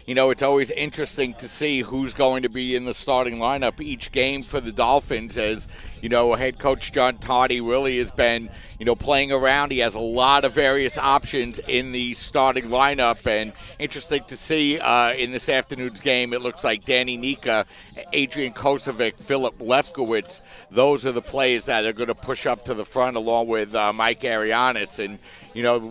it's always interesting to see who's going to be in the starting lineup each game for the Dolphins, as head coach John Tardy really has been, playing around. He has a lot of various options in the starting lineup, and interesting to see in this afternoon's game, it looks like Danny Nika, Adrian Kosovic, Philip Lefkowitz, those are the players that are going to push up to the front along with Mike Arianis. And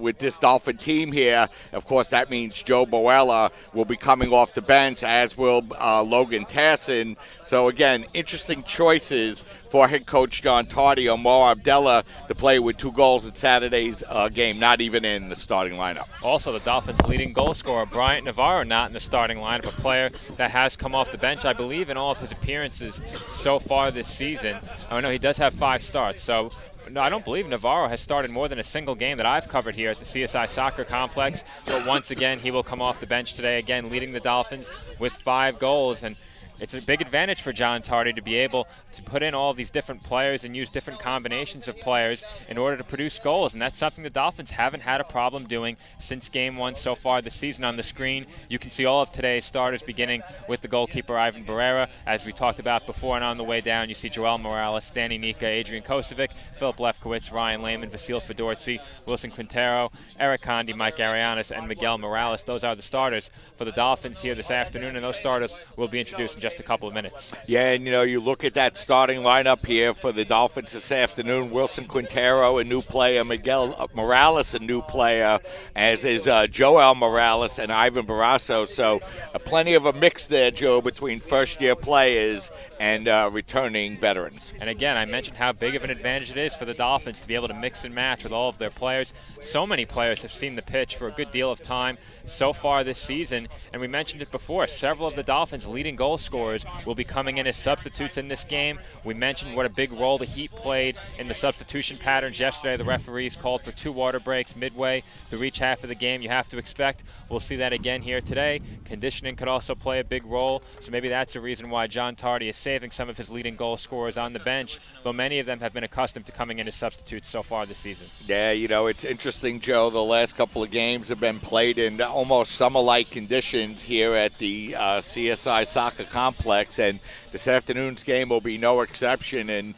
with this Dolphin team here, of course, that means Joe Boella will be coming off the bench, as will Logan Tassin. So, again, interesting choices for head coach John Tardy. Omar Abdullah to play with 2 goals in Saturday's game, not even in the starting lineup. Also, the Dolphins' leading goal scorer, Bryant Navarro, not in the starting lineup, a player that has come off the bench, I believe, in all of his appearances so far this season. I know he does have 5 starts, so no, I don't believe Navarro has started more than a single game that I've covered here at the CSI Soccer Complex. But once again, he will come off the bench today, again leading the Dolphins with 5 goals. And it's a big advantage for John Tardy to be able to put in all these different players and use different combinations of players in order to produce goals. And that's something the Dolphins haven't had a problem doing since Game 1 so far this season. On the screen, you can see all of today's starters, beginning with the goalkeeper Ivan Barrera. As we talked about before, and on the way down, you see Joel Morales, Danny Nika, Adrian Kosovic, Philip Lefkowitz, Ryan Lehman, Vasil Fedorci, Wilson Quintero, Eric Condi, Mike Arianis, and Miguel Morales. Those are the starters for the Dolphins here this afternoon, and those starters will be introduced in just a couple of minutes. Yeah, and you look at that starting lineup here for the Dolphins this afternoon. Wilson Quintero, a new player. Miguel Morales, a new player, as is Joel Morales and Ivan Barrasso. So plenty of a mix there, Joe, between first-year players and returning veterans. And again, I mentioned how big of an advantage it is for the Dolphins to be able to mix and match with all of their players. So many players have seen the pitch for a good deal of time so far this season, and we mentioned it before, several of the Dolphins' leading goal scorers will be coming in as substitutes in this game. We mentioned what a big role the Heat played in the substitution patterns yesterday. The referees called for 2 water breaks midway through each half of the game. You have to expect we'll see that again here today. Conditioning could also play a big role, so maybe that's a reason why John Tardy is saving some of his leading goal scorers on the bench, though many of them have been accustomed to coming in as substitutes so far this season. Yeah, it's interesting, Joe. The last couple of games have been played in almost summer-like conditions here at the CSI Soccer Complex, and this afternoon's game will be no exception. And,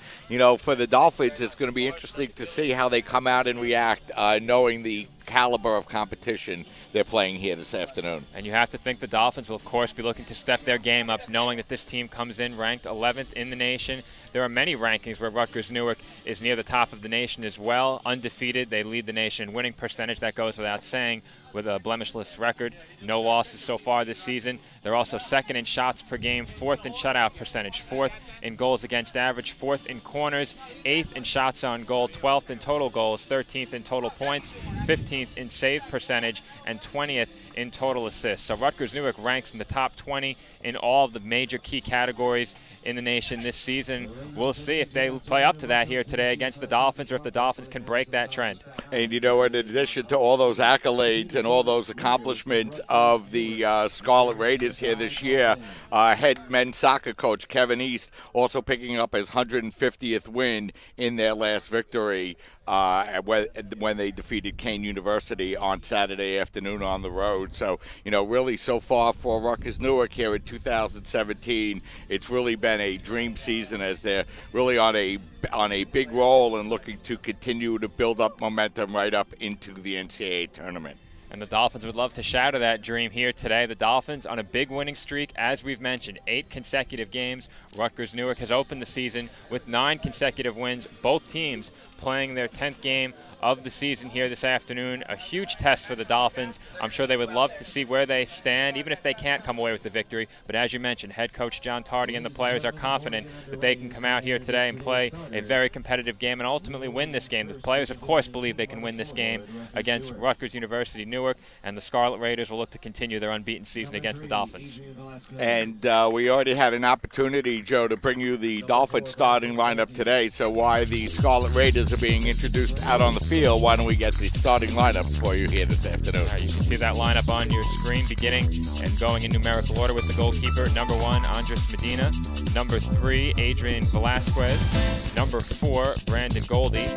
for the Dolphins, it's going to be interesting to see how they come out and react, knowing the caliber of competition they're playing here this afternoon. And you have to think the Dolphins will, of course, be looking to step their game up, knowing that this team comes in ranked 11th in the nation. There are many rankings where Rutgers Newark is near the top of the nation as well. Undefeated, they lead the nation in winning percentage. That goes without saying, with a blemishless record. No losses so far this season. They're also 2nd in shots per game, 4th in shutout percentage, 4th in goals against average, 4th in corners, 8th in shots on goal, 12th in total goals, 13th in total points, 15th in save percentage, and 20th in total assists. So Rutgers Newark ranks in the top 20 in all of the major key categories in the nation this season. We'll see if they play up to that here today against the Dolphins, or if the Dolphins can break that trend. And in addition to all those accolades and all those accomplishments of the Scarlet Raiders here this year, head men's soccer coach Kevin East also picking up his 150th win in their last victory when they defeated Kane University on Saturday afternoon on the road. So, really so far for Rutgers Newark here in 2017, it's really been a dream season, as they're really on a big roll and looking to continue to build up momentum right up into the NCAA tournament. And the Dolphins would love to shatter that dream here today. The Dolphins on a big winning streak, as we've mentioned, 8 consecutive games. Rutgers Newark has opened the season with 9 consecutive wins. Both teams playing their 10th game of the season here this afternoon. A huge test for the Dolphins. I'm sure they would love to see where they stand, even if they can't come away with the victory. But as you mentioned, head coach John Tardy and the players are confident that they can come out here today and play a very competitive game and ultimately win this game. The players, of course, believe they can win this game against Rutgers University Newark, and the Scarlet Raiders will look to continue their unbeaten season against the Dolphins. And we already had an opportunity, Joe, to bring you the Dolphins starting lineup today. So while the Scarlet Raiders are being introduced out on the field, why don't we get the starting lineups for you here this afternoon? You can see that lineup on your screen, beginning and going in numerical order with the goalkeeper. Number 1, Andres Medina. Number 3, Adrian Velasquez. Number 4, Brandon Goldie.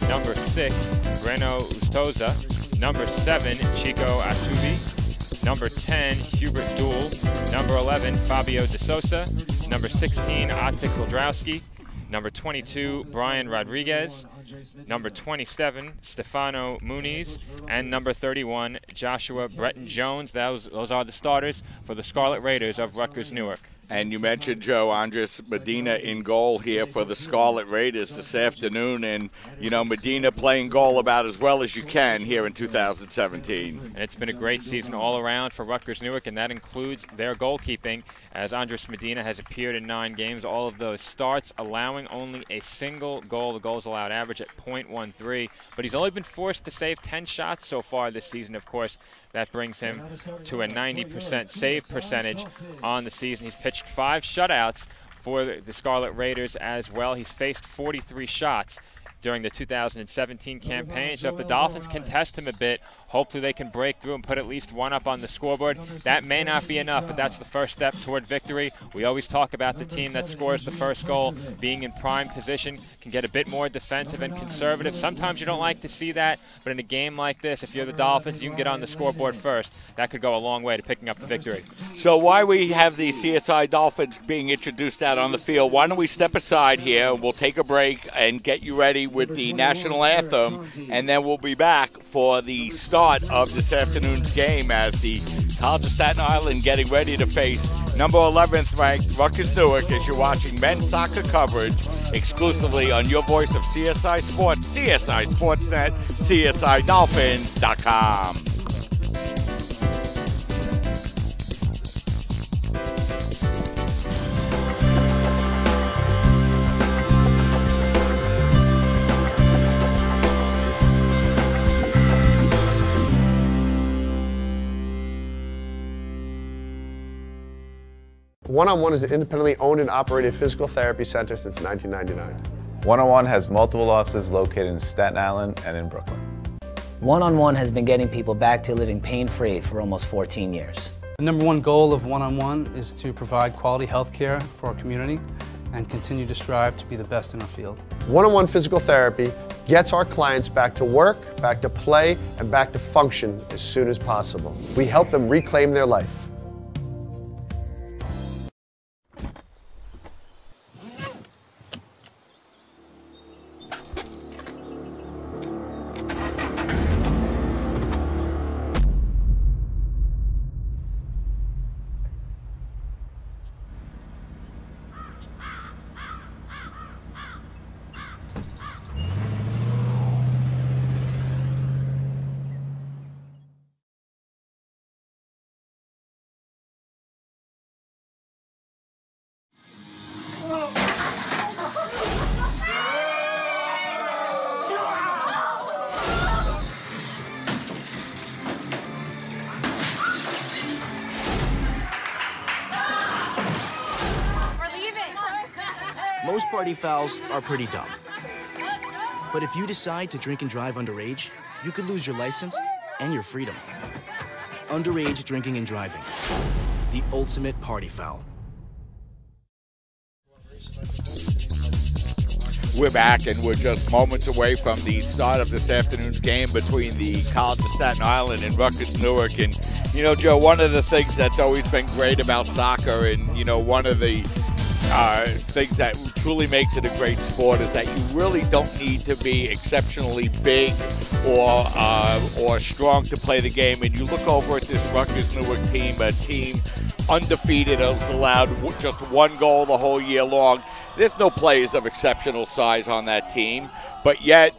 Number 6, Breno Ustoza. Number 7, Chico Atubi. Number 10, Hubert Duell. Number 11, Fabio De Sosa. Number 16, Atik Zildrowski. Number 22, Brian Rodriguez. Number 27, Stefano Muniz. And number 31, Joshua Breton Jones. Those are the starters for the Scarlet Raiders of Rutgers Newark. And you mentioned, Joe, Andres Medina in goal here for the Scarlet Raiders this afternoon. And, you know, Medina playing goal about as well as you can here in 2017. And it's been a great season all around for Rutgers Newark, and that includes their goalkeeping, as Andres Medina has appeared in 9 games. All of those starts, allowing only a single goal. The goals allowed average at .13. But he's only been forced to save 10 shots so far this season, of course. That brings him to a 90% save percentage on the season. He's pitched 5 shutouts for the Scarlet Raiders as well. He's faced 43 shots during the 2017 campaign. So if the Dolphins can test him a bit, hopefully they can break through and put at least 1 up on the scoreboard. That may not be enough, but that's the first step toward victory. We always talk about the team that scores the first goal being in prime position, can get a bit more defensive and conservative. Sometimes you don't like to see that, but in a game like this, if you're the Dolphins, you can get on the scoreboard first. That could go a long way to picking up the victory. So while we have the CSI Dolphins being introduced out on the field, why don't we step aside here, we'll take a break and get you ready with the national anthem, and then we'll be back for the start of this afternoon's game as the College of Staten Island getting ready to face number 11th ranked Rutgers Newark, as you're watching men's soccer coverage exclusively on your voice of CSI Sports, CSI Sportsnet, CSIDolphins.com. One-on-One is an independently owned and operated physical therapy center since 1999. One-on-One has multiple offices located in Staten Island and in Brooklyn. One-on-One has been getting people back to living pain-free for almost 14 years. The number one goal of One-on-One is to provide quality health care for our community and continue to strive to be the best in our field. One-on-One physical therapy gets our clients back to work, back to play, and back to function as soon as possible. We help them reclaim their life. Most party fouls are pretty dumb. But if you decide to drink and drive underage, you could lose your license and your freedom. Underage drinking and driving. The ultimate party foul. We're back, and we're just moments away from the start of this afternoon's game between the College of Staten Island and Rutgers Newark. And, you know, Joe, one of the things that's always been great about soccer, and, you know, one of the things that truly makes it a great sport is that you really don't need to be exceptionally big or strong to play the game. And you look over at this Rutgers Newark team, a team undefeated, has allowed just 1 goal the whole year long. There's no players of exceptional size on that team, but yet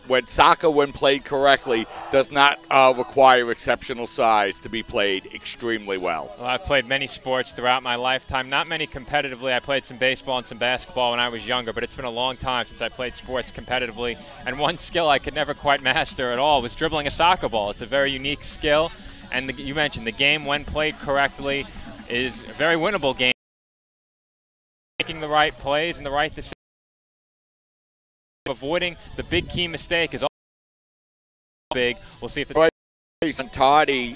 when soccer, when played correctly, does not require exceptional size to be played extremely well. Well, I've played many sports throughout my lifetime, not many competitively. I played some baseball and some basketball when I was younger, but it's been a long time since I played sports competitively. And one skill I could never quite master at all was dribbling a soccer ball. It's a very unique skill, and you mentioned the game, when played correctly, is a very winnable game. Making the right plays and the right decisions, avoiding the big key mistake is all big. We'll see if the Toddy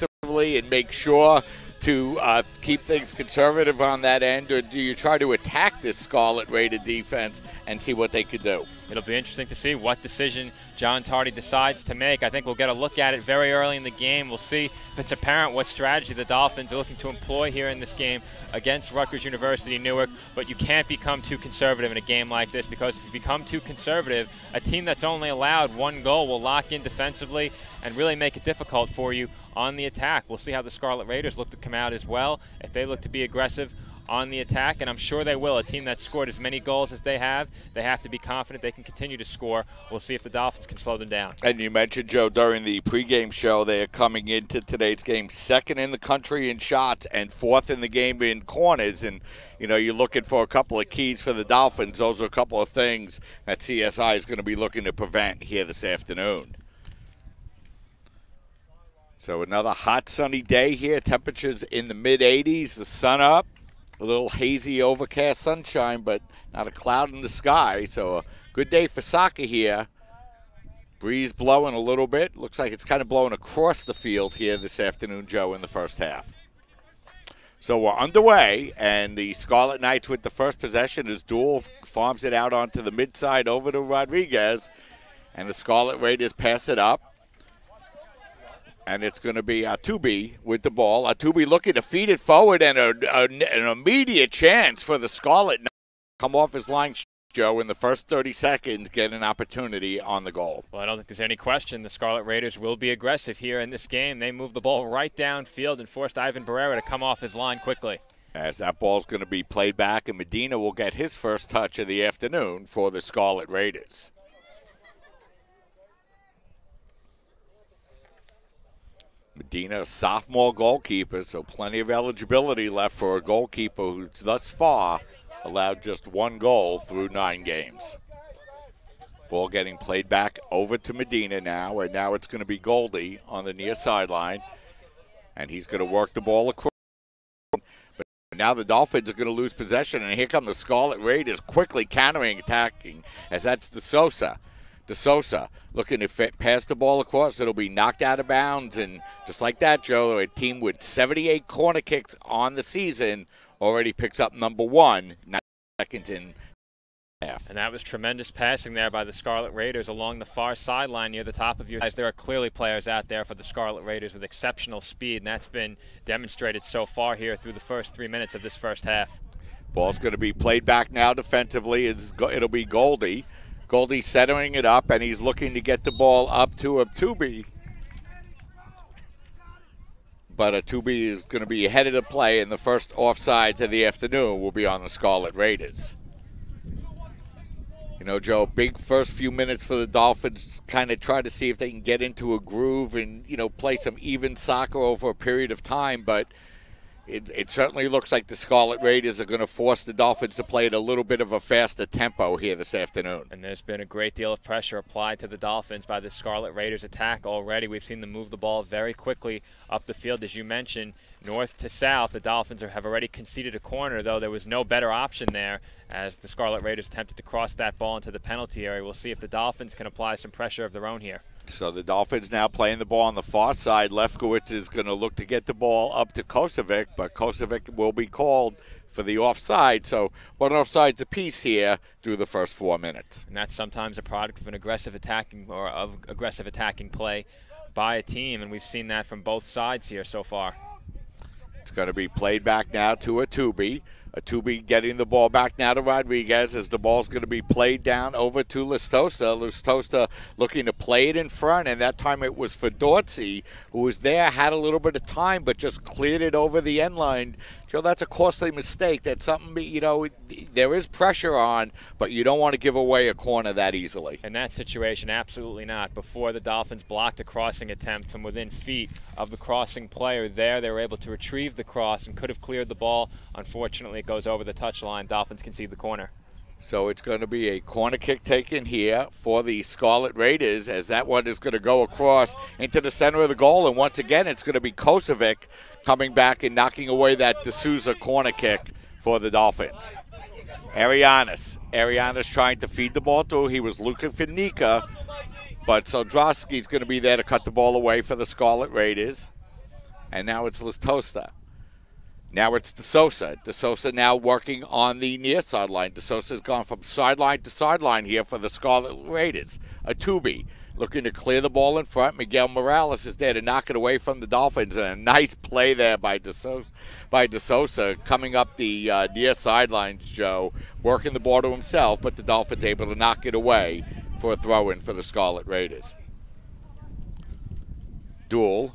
and make sure to keep things conservative on that end, or do you try to attack this Scarlet Raider defense and see what they could do? it'll be interesting to see what decision John Tardy decides to make. I think we'll get a look at it very early in the game. We'll see if it's apparent what strategy the Dolphins are looking to employ here in this game against Rutgers University Newark. But you can't become too conservative in a game like this, because if you become too conservative, a team that's only allowed 1 goal will lock in defensively and really make it difficult for you on the attack. We'll see how the Scarlet Raiders look to come out as well, if they look to be aggressive on the attack, and I'm sure they will. A team that scored as many goals as they have to be confident they can continue to score. We'll see if the Dolphins can slow them down. And you mentioned, Joe, during the pregame show, they are coming into today's game 2nd in the country in shots and 4th in the game in corners. And, you know, you're looking for a couple of keys for the Dolphins. Those are a couple of things that CSI is going to be looking to prevent here this afternoon. So another hot, sunny day here. Temperatures in the mid-80s, the sun up. A little hazy, overcast sunshine, but not a cloud in the sky. So a good day for soccer here. Breeze blowing a little bit. Looks like it's kind of blowing across the field here this afternoon, Joe, in the first half. So we're underway, and the Scarlet Knights with the first possession as Duel farms it out onto the mid side over to Rodriguez. And the Scarlet Raiders pass it up. And it's going to be Atubi with the ball. Atubi looking to feed it forward, and an immediate chance for the Scarlet Knights to come off his line, Joe, in the first 30 seconds, get an opportunity on the goal. Well, I don't think there's any question the Scarlet Raiders will be aggressive here in this game. They moved the ball right downfield and forced Ivan Barrera to come off his line quickly. As that ball's going to be played back, and Medina will get his first touch of the afternoon for the Scarlet Raiders. Medina, a sophomore goalkeeper, so plenty of eligibility left for a goalkeeper who's thus far allowed just 1 goal through 9 games. Ball getting played back over to Medina now, and now it's going to be Goldie on the near sideline, and he's going to work the ball across. But now the Dolphins are going to lose possession, and here come the Scarlet Raiders quickly countering, attacking, as that's De Sosa looking to pass the ball across. It'll be knocked out of bounds. And just like that, Joe, a team with 78 corner kicks on the season already picks up number 1, 9 seconds in half. And that was tremendous passing there by the Scarlet Raiders along the far sideline near the top of your eyes. There are clearly players out there for the Scarlet Raiders with exceptional speed, and that's been demonstrated so far here through the first 3 minutes of this first half. Ball's going to be played back now defensively. It'll be Goldie. Goldie centering it up, and he's looking to get the ball up to Atubi. But Atubi is going to be ahead of the play, and the first offsides of the afternoon will be on the Scarlet Raiders. You know, Joe, big first few minutes for the Dolphins, kind of try to see if they can get into a groove and, you know, play some even soccer over a period of time, but it certainly looks like the Scarlet Raiders are going to force the Dolphins to play at a little bit of a faster tempo here this afternoon. And there's been a great deal of pressure applied to the Dolphins by the Scarlet Raiders attack already. We've seen them move the ball very quickly up the field. As you mentioned, north to south, the Dolphins have already conceded a corner, though there was no better option there as the Scarlet Raiders attempted to cross that ball into the penalty area. We'll see if the Dolphins can apply some pressure of their own here. So the Dolphins now playing the ball on the far side. Lefkowitz is going to look to get the ball up to Kosovic, but Kosovic will be called for the offside. So one offside's apiece here through the first 4 minutes. And that's sometimes a product of an aggressive attacking play by a team, and we've seen that from both sides here so far. It's going to be played back now to Atubi. Atubi getting the ball back now to Rodriguez as the ball's going to be played down over to Lustosa. Lustosa looking to play it in front, and that time it was for Dorsey, who was there, had a little bit of time, but just cleared it over the end line. Joe, that's a costly mistake. That's something, you know, there is pressure on, but you don't want to give away a corner that easily. In that situation, absolutely not. Before the Dolphins blocked a crossing attempt from within feet of the crossing player there, they were able to retrieve the cross and could have cleared the ball. Unfortunately, it goes over the touchline. Dolphins concede the corner. So it's going to be a corner kick taken here for the Scarlet Raiders, as that one is going to go across into the center of the goal. And once again, it's going to be Kosovic coming back and knocking away that D'Souza corner kick for the Dolphins. Arianis trying to feed the ball through. He was looking for Nika, but Soldrowski's going to be there to cut the ball away for the Scarlet Raiders. And now it's Lustosa. Now it's DeSouza. DeSouza now working on the near sideline. DeSouza's gone from sideline to sideline here for the Scarlet Raiders. Atubi looking to clear the ball in front. Miguel Morales is there to knock it away from the Dolphins. And a nice play there by DeSouza coming up the near sidelines, Joe, working the ball to himself, but the Dolphins able to knock it away for a throw-in for the Scarlet Raiders. Duel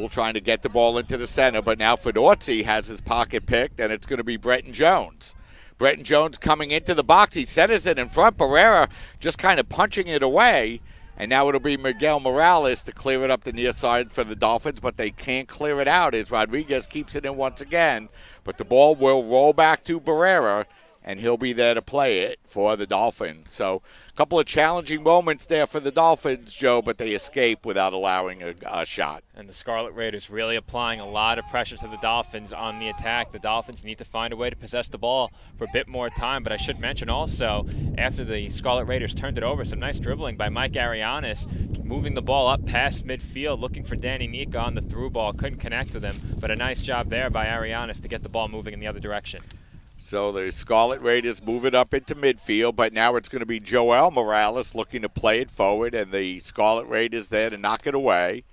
trying to get the ball into the center, but now Fedorzi has his pocket picked, and it's going to be Bretton Jones. Bretton Jones coming into the box. He centers it in front. Barrera just kind of punching it away, and now it'll be Miguel Morales to clear it up the near side for the Dolphins, but they can't clear it out as Rodriguez keeps it in once again. But the ball will roll back to Barrera, and he'll be there to play it for the Dolphins. So a couple of challenging moments there for the Dolphins, Joe, but they escape without allowing a shot. And the Scarlet Raiders really applying a lot of pressure to the Dolphins on the attack. The Dolphins need to find a way to possess the ball for a bit more time. But I should mention also, after the Scarlet Raiders turned it over, some nice dribbling by Mike Arianes, moving the ball up past midfield, looking for Danny Nika on the through ball. Couldn't connect with him, but a nice job there by Arianes to get the ball moving in the other direction. So the Scarlet Raiders move it up into midfield, but now it's going to be Joel Morales looking to play it forward, and the Scarlet Raiders there to knock it away.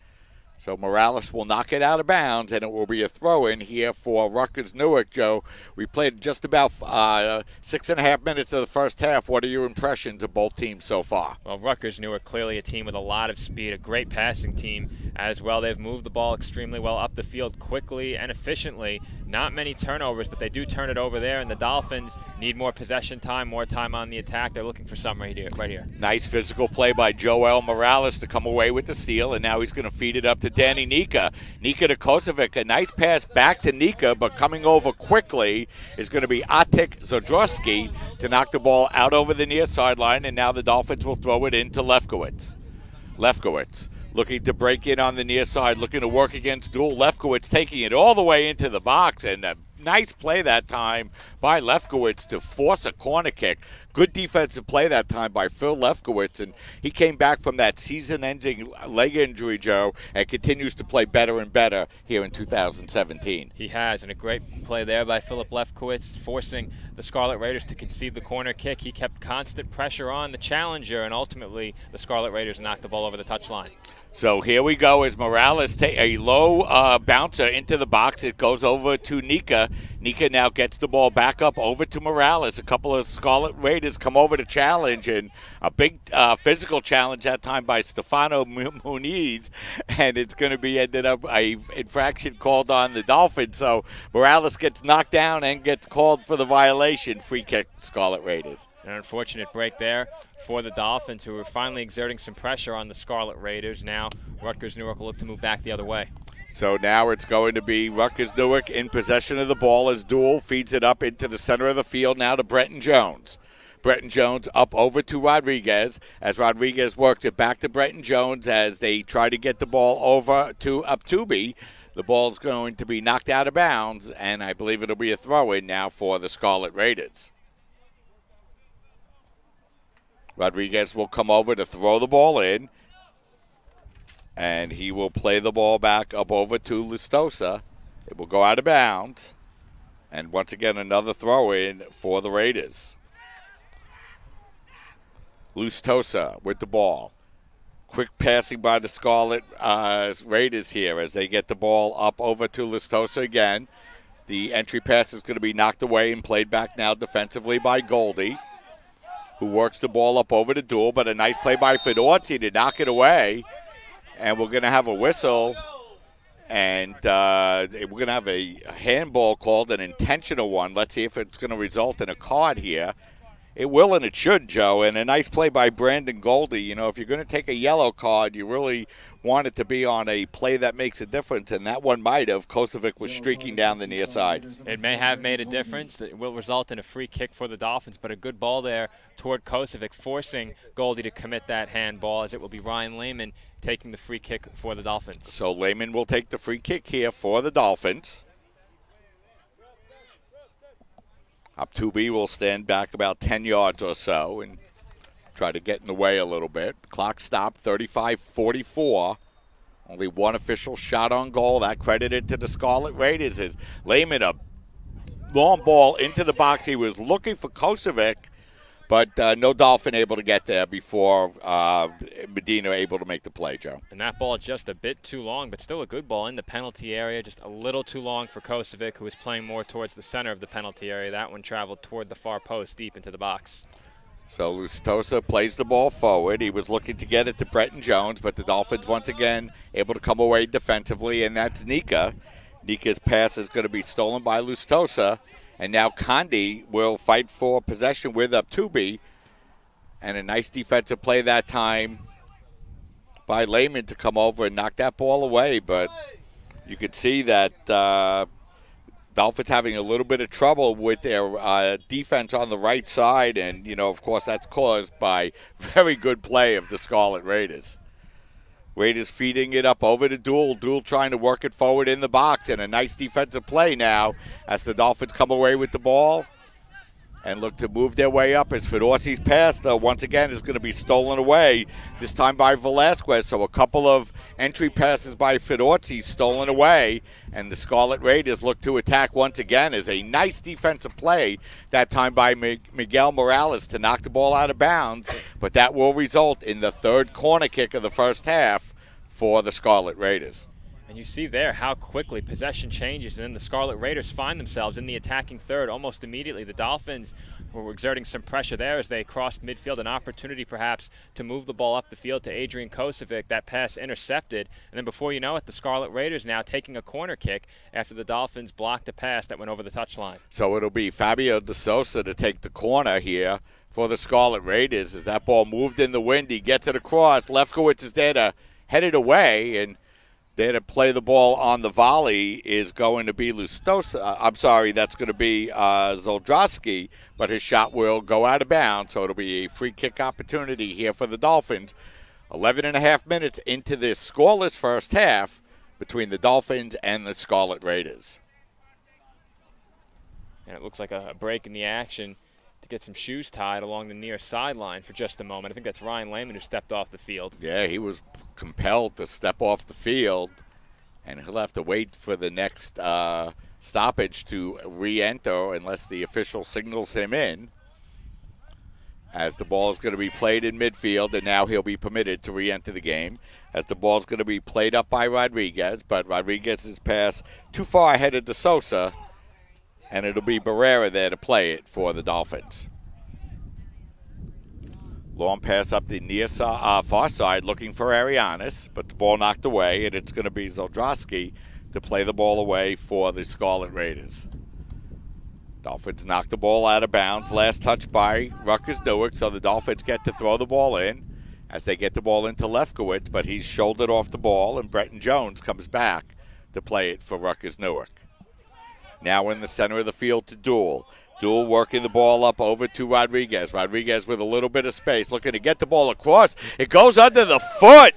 So Morales will knock it out of bounds, and it will be a throw-in here for Rutgers Newark, Joe. We played just about 6.5 minutes of the first half. What are your impressions of both teams so far? Well, Rutgers Newark clearly a team with a lot of speed, a great passing team as well. They've moved the ball extremely well up the field quickly and efficiently. Not many turnovers, but they do turn it over there, and the Dolphins need more possession time, more time on the attack. They're looking for something right here. Nice physical play by Joel Morales to come away with the steal, and now he's going to feed it up to Danny Nika. Nika to Kosovic. A nice pass back to Nika, but coming over quickly is going to be Atik Zodrowski to knock the ball out over the near sideline, and now the Dolphins will throw it into Lefkowitz. Lefkowitz looking to break in on the near side, looking to work against Duel. Lefkowitz taking it all the way into the box, and a nice play that time by Lefkowitz to force a corner kick. Good defensive play that time by Phil Lefkowitz, and he came back from that season-ending leg injury, Joe, and continues to play better and better here in 2017. He has, and a great play there by Philip Lefkowitz, forcing the Scarlet Raiders to concede the corner kick. He kept constant pressure on the challenger, and ultimately the Scarlet Raiders knocked the ball over the touchline. So here we go as Morales take a low bouncer into the box. It goes over to Nika. Nika now gets the ball back up over to Morales. A couple of Scarlet Raiders come over to challenge, and a big physical challenge that time by Stefano Muniz, and it's going to be ended up a infraction called on the Dolphins. So Morales gets knocked down and gets called for the violation. Free kick, Scarlet Raiders. An unfortunate break there for the Dolphins, who are finally exerting some pressure on the Scarlet Raiders. Now Rutgers Newark will look to move back the other way. So now it's going to be Rutgers Newark in possession of the ball as Duel feeds it up into the center of the field now to Bretton Jones. Bretton Jones up over to Rodriguez as Rodriguez works it back to Bretton Jones as they try to get the ball over to Uptubi. The ball's going to be knocked out of bounds, and I believe it'll be a throw-in now for the Scarlet Raiders. Rodriguez will come over to throw the ball in, and he will play the ball back up over to Lustosa. It will go out of bounds, and once again another throw-in for the Raiders. Lustosa with the ball. Quick passing by the Scarlet Raiders here as they get the ball up over to Lustosa again. The entry pass is going to be knocked away and played back now defensively by Goldie, who works the ball up over to Duel, but a nice play by Fedorzi to knock it away. And we're going to have a whistle, and we're going to have a handball called, an intentional one. Let's see if it's going to result in a card here. It will and it should, Joe, and a nice play by Brandon Goldie. You know, if you're going to take a yellow card, you really want it to be on a play that makes a difference, and that one might have. Kosovic was streaking down the near side. It may have made a difference. It will result in a free kick for the Dolphins, but a good ball there toward Kosovic, forcing Goldie to commit that handball, as it will be Ryan Lehman taking the free kick for the Dolphins. So Lehman will take the free kick here for the Dolphins. Uptubi will stand back about 10 yards or so and try to get in the way a little bit. Clock stopped, 35-44 Only one official shot on goal. That credited to the Scarlet Raiders as Lehman, a long ball into the box. He was looking for Kosovic, but no Dolphin able to get there before Medina able to make the play, Joe. And that ball just a bit too long, but still a good ball in the penalty area. Just a little too long for Kosovic, who was playing more towards the center of the penalty area. That one traveled toward the far post, deep into the box. So Lustosa plays the ball forward. He was looking to get it to Bretton Jones, but the Dolphins once again able to come away defensively, and that's Nika. Nika's pass is going to be stolen by Lustosa, and now Condi will fight for possession with Abtubi, and a nice defensive play that time by Lehman to come over and knock that ball away, but you could see that Dolphins having a little bit of trouble with their defense on the right side, and, you know, of course, that's caused by very good play of the Scarlet Raiders. Raiders feeding it up over to Dool. Dool trying to work it forward in the box, and a nice defensive play now as the Dolphins come away with the ball and look to move their way up as Fedorzi's pass, though, once again is going to be stolen away, this time by Velasquez. So a couple of entry passes by Fedorzi stolen away, and the Scarlet Raiders look to attack once again as a nice defensive play, that time by Miguel Morales to knock the ball out of bounds, but that will result in the third corner kick of the first half for the Scarlet Raiders. And you see there how quickly possession changes, and then the Scarlet Raiders find themselves in the attacking third almost immediately. The Dolphins were exerting some pressure there as they crossed midfield, an opportunity perhaps to move the ball up the field to Adrian Kosovic. That pass intercepted, and then before you know it, the Scarlet Raiders now taking a corner kick after the Dolphins blocked a pass that went over the touchline. So it'll be Fabio De Sosa to take the corner here for the Scarlet Raiders as that ball moved in the wind. He gets it across. Lefkowitz is there to head it away, and there to play the ball on the volley is going to be Lustosa. I'm sorry, that's going to be Zoldrowski, but his shot will go out of bounds, so it'll be a free kick opportunity here for the Dolphins. 11 and a half minutes into this scoreless first half between the Dolphins and the Scarlet Raiders. And it looks like a break in the action to get some shoes tied along the near sideline for just a moment. I think that's Ryan Lehman who stepped off the field. Yeah, he was compelled to step off the field, and he'll have to wait for the next stoppage to re-enter unless the official signals him in, as the ball is going to be played in midfield, and now he'll be permitted to re-enter the game as the ball is going to be played up by Rodriguez, but Rodriguez's pass too far ahead of De Sosa, and it'll be Barrera there to play it for the Dolphins. Long pass up the near far side looking for Arianis, but the ball knocked away, and it's going to be Zoldrowski to play the ball away for the Scarlet Raiders. Dolphins knock the ball out of bounds. Last touch by Rutgers Newark, so the Dolphins get to throw the ball in as they get the ball into Lefkowitz, but he's shouldered off the ball, and Bretton Jones comes back to play it for Rutgers Newark. Now in the center of the field to Dool. Dool working the ball up over to Rodriguez. Rodriguez with a little bit of space, looking to get the ball across. It goes under the foot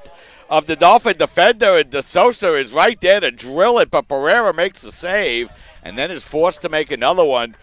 of the Dolphin defender, and De Sosa is right there to drill it, but Barrera makes the save and then is forced to make another one.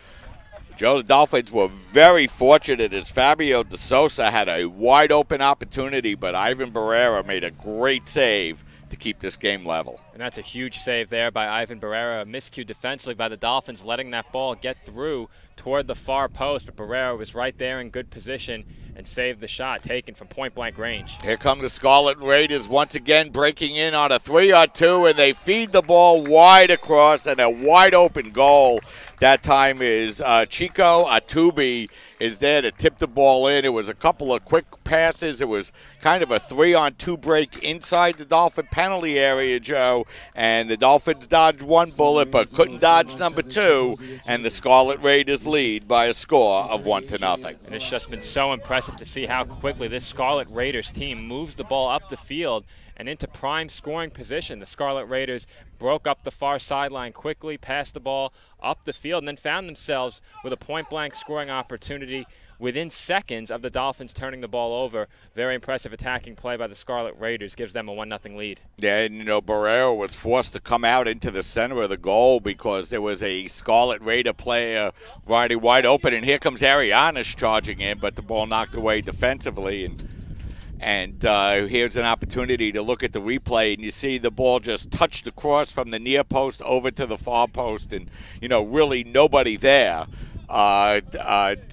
Joe, the Dolphins were very fortunate as Fabio De Sosa had a wide-open opportunity, but Ivan Barrera made a great save to keep this game level. And that's a huge save there by Ivan Barrera. A miscue defensively by the Dolphins, letting that ball get through toward the far post, but Barrera was right there in good position and saved the shot taken from point-blank range. Here come the Scarlet Raiders once again breaking in on a 3-on-2, and they feed the ball wide across, and a wide-open goal. That time is Chico Atubi is there to tip the ball in. It was a couple of quick passes. It was kind of a 3-on-2 break inside the Dolphin penalty area, Joe, and the Dolphins dodged one bullet but couldn't dodge number two, and the Scarlet Raiders lead by a score of 1-0. And it's just been so impressive to see how quickly this Scarlet Raiders team moves the ball up the field and into prime scoring position. The Scarlet Raiders broke up the far sideline quickly, passed the ball up the field, and then found themselves with a point-blank scoring opportunity within seconds of the Dolphins turning the ball over. Very impressive attacking play by the Scarlet Raiders, gives them a 1-0 lead. Yeah, and you know, Barrera was forced to come out into the center of the goal because there was a Scarlet Raider player riding wide open, and here comes Arianis charging in, but the ball knocked away defensively, and And here's an opportunity to look at the replay, and you see the ball just touched across from the near post over to the far post, and, really nobody there.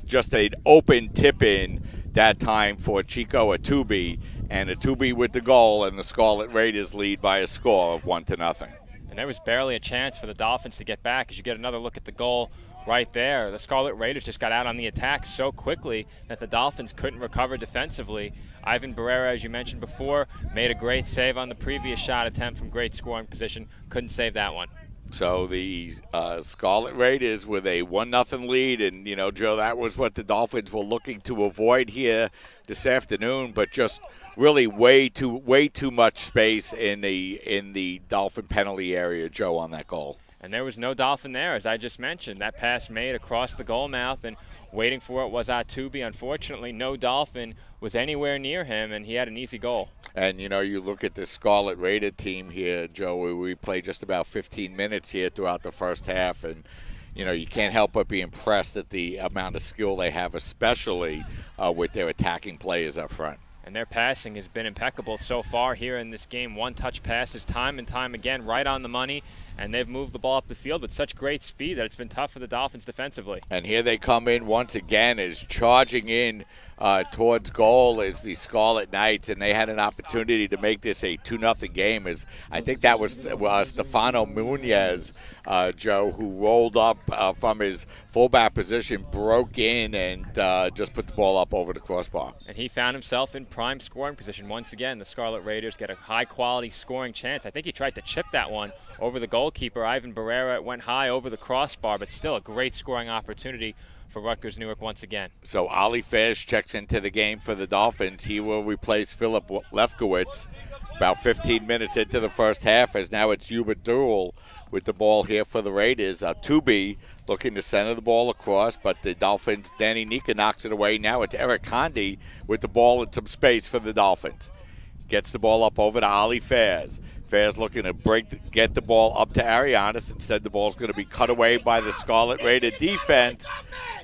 Just an open tip-in that time for Chico Atubi, and Atubi with the goal, and the Scarlet Raiders lead by a score of 1-0. And there was barely a chance for the Dolphins to get back as you get another look at the goal right there. The Scarlet Raiders just got out on the attack so quickly that the Dolphins couldn't recover defensively. Ivan Barrera, as you mentioned before, made a great save on the previous shot attempt from great scoring position. Couldn't save that one. So the Scarlet Raiders with a 1-0 lead, and, Joe, that was what the Dolphins were looking to avoid here this afternoon, but just really way too much space in the Dolphin penalty area, Joe, on that goal. And there was no Dolphin there, as I just mentioned. That pass made across the goal mouth, and waiting for it was Atubi. Unfortunately, no Dolphin was anywhere near him, and he had an easy goal. And, you look at the Scarlet Raider team here, Joe, we played just about 15 minutes here throughout the first half, and, you can't help but be impressed at the amount of skill they have, especially with their attacking players up front. And their passing has been impeccable so far here in this game. One-touch passes time and time again, right on the money. And they've moved the ball up the field with such great speed that it's been tough for the Dolphins defensively. And here they come in once again, as charging in towards goal is the Scarlet Knights, and they had an opportunity to make this a 2-0 game. As I think that was Stefano Munoz, Joe, who rolled up from his fullback position, broke in, and just put the ball up over the crossbar. And he found himself in prime scoring position. Once again, the Scarlet Raiders get a high-quality scoring chance. I think he tried to chip that one over the goalkeeper, Ivan Barrera. It went high over the crossbar, but still a great scoring opportunity for Rutgers Newark once again. So Ollie Fish checks into the game for the Dolphins. He will replace Philip Lefkowitz about 15 minutes into the first half, as now it's Hubert Duell with the ball here for the Raiders. Tubi looking to center the ball across, but the Dolphins, Danny Nika knocks it away. Now it's Eric Condi with the ball in some space for the Dolphins. Gets the ball up over to Ollie Fairs. Fairs looking to get the ball up to Arianis. Instead, the ball's going to be cut away by the Scarlet Raider defense.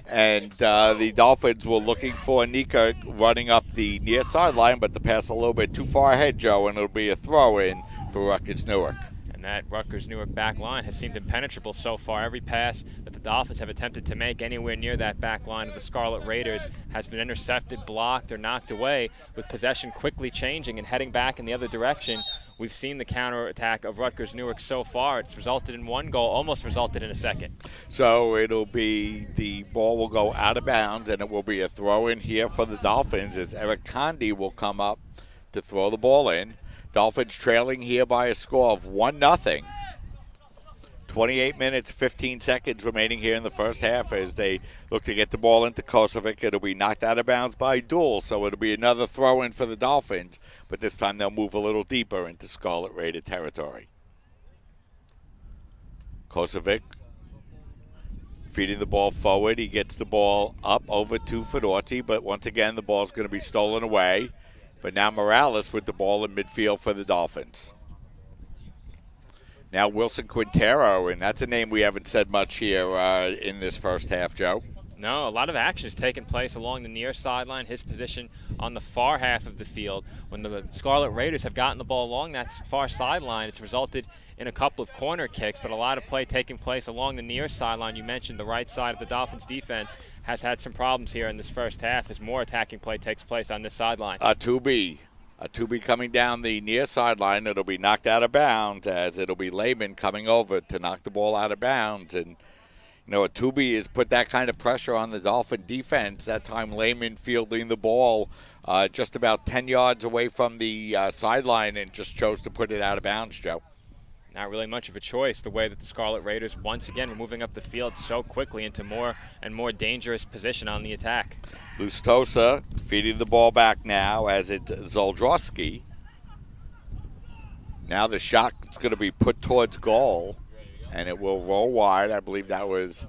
And the Dolphins were looking for Nika running up the near sideline, but the pass a little bit too far ahead, Joe, and it'll be a throw-in for Rutgers Newark. And that Rutgers Newark back line has seemed impenetrable so far. Every pass that the Dolphins have attempted to make anywhere near that back line of the Scarlet Raiders has been intercepted, blocked, or knocked away, with possession quickly changing and heading back in the other direction. We've seen the counterattack of Rutgers Newark so far. It's resulted in one goal, almost resulted in a second. So it'll be, the ball will go out of bounds, and it will be a throw-in here for the Dolphins, as Eric Condi will come up to throw the ball in. Dolphins trailing here by a score of 1-0. 28 minutes, 15 seconds remaining here in the first half as they look to get the ball into Kosovic. It'll be knocked out of bounds by Duell, so it'll be another throw-in for the Dolphins, but this time they'll move a little deeper into Scarlet Raider territory. Kosovic feeding the ball forward. He gets the ball up over to Fedorzi, but once again the ball's going to be stolen away. But now Morales with the ball in midfield for the Dolphins. Now Wilson Quintero, and that's a name we haven't said much here in this first half, Joe. No, a lot of action has taken place along the near sideline, his position on the far half of the field. When the Scarlet Raiders have gotten the ball along that far sideline, it's resulted in a couple of corner kicks, but a lot of play taking place along the near sideline. You mentioned the right side of the Dolphins defense has had some problems here in this first half as more attacking play takes place on this sideline. Atubi coming down the near sideline. It'll be knocked out of bounds, as it'll be Lehman coming over to knock the ball out of bounds. And Atubi has put that kind of pressure on the Dolphin defense. That time Lehman fielding the ball just about 10 yards away from the sideline and just chose to put it out of bounds, Joe. Not really much of a choice, the way that the Scarlet Raiders once again were moving up the field so quickly into more and more dangerous position on the attack. Lustosa feeding the ball back now as it's Zoldrowski. Now the shot is going to be put towards goal, and it will roll wide. I believe that was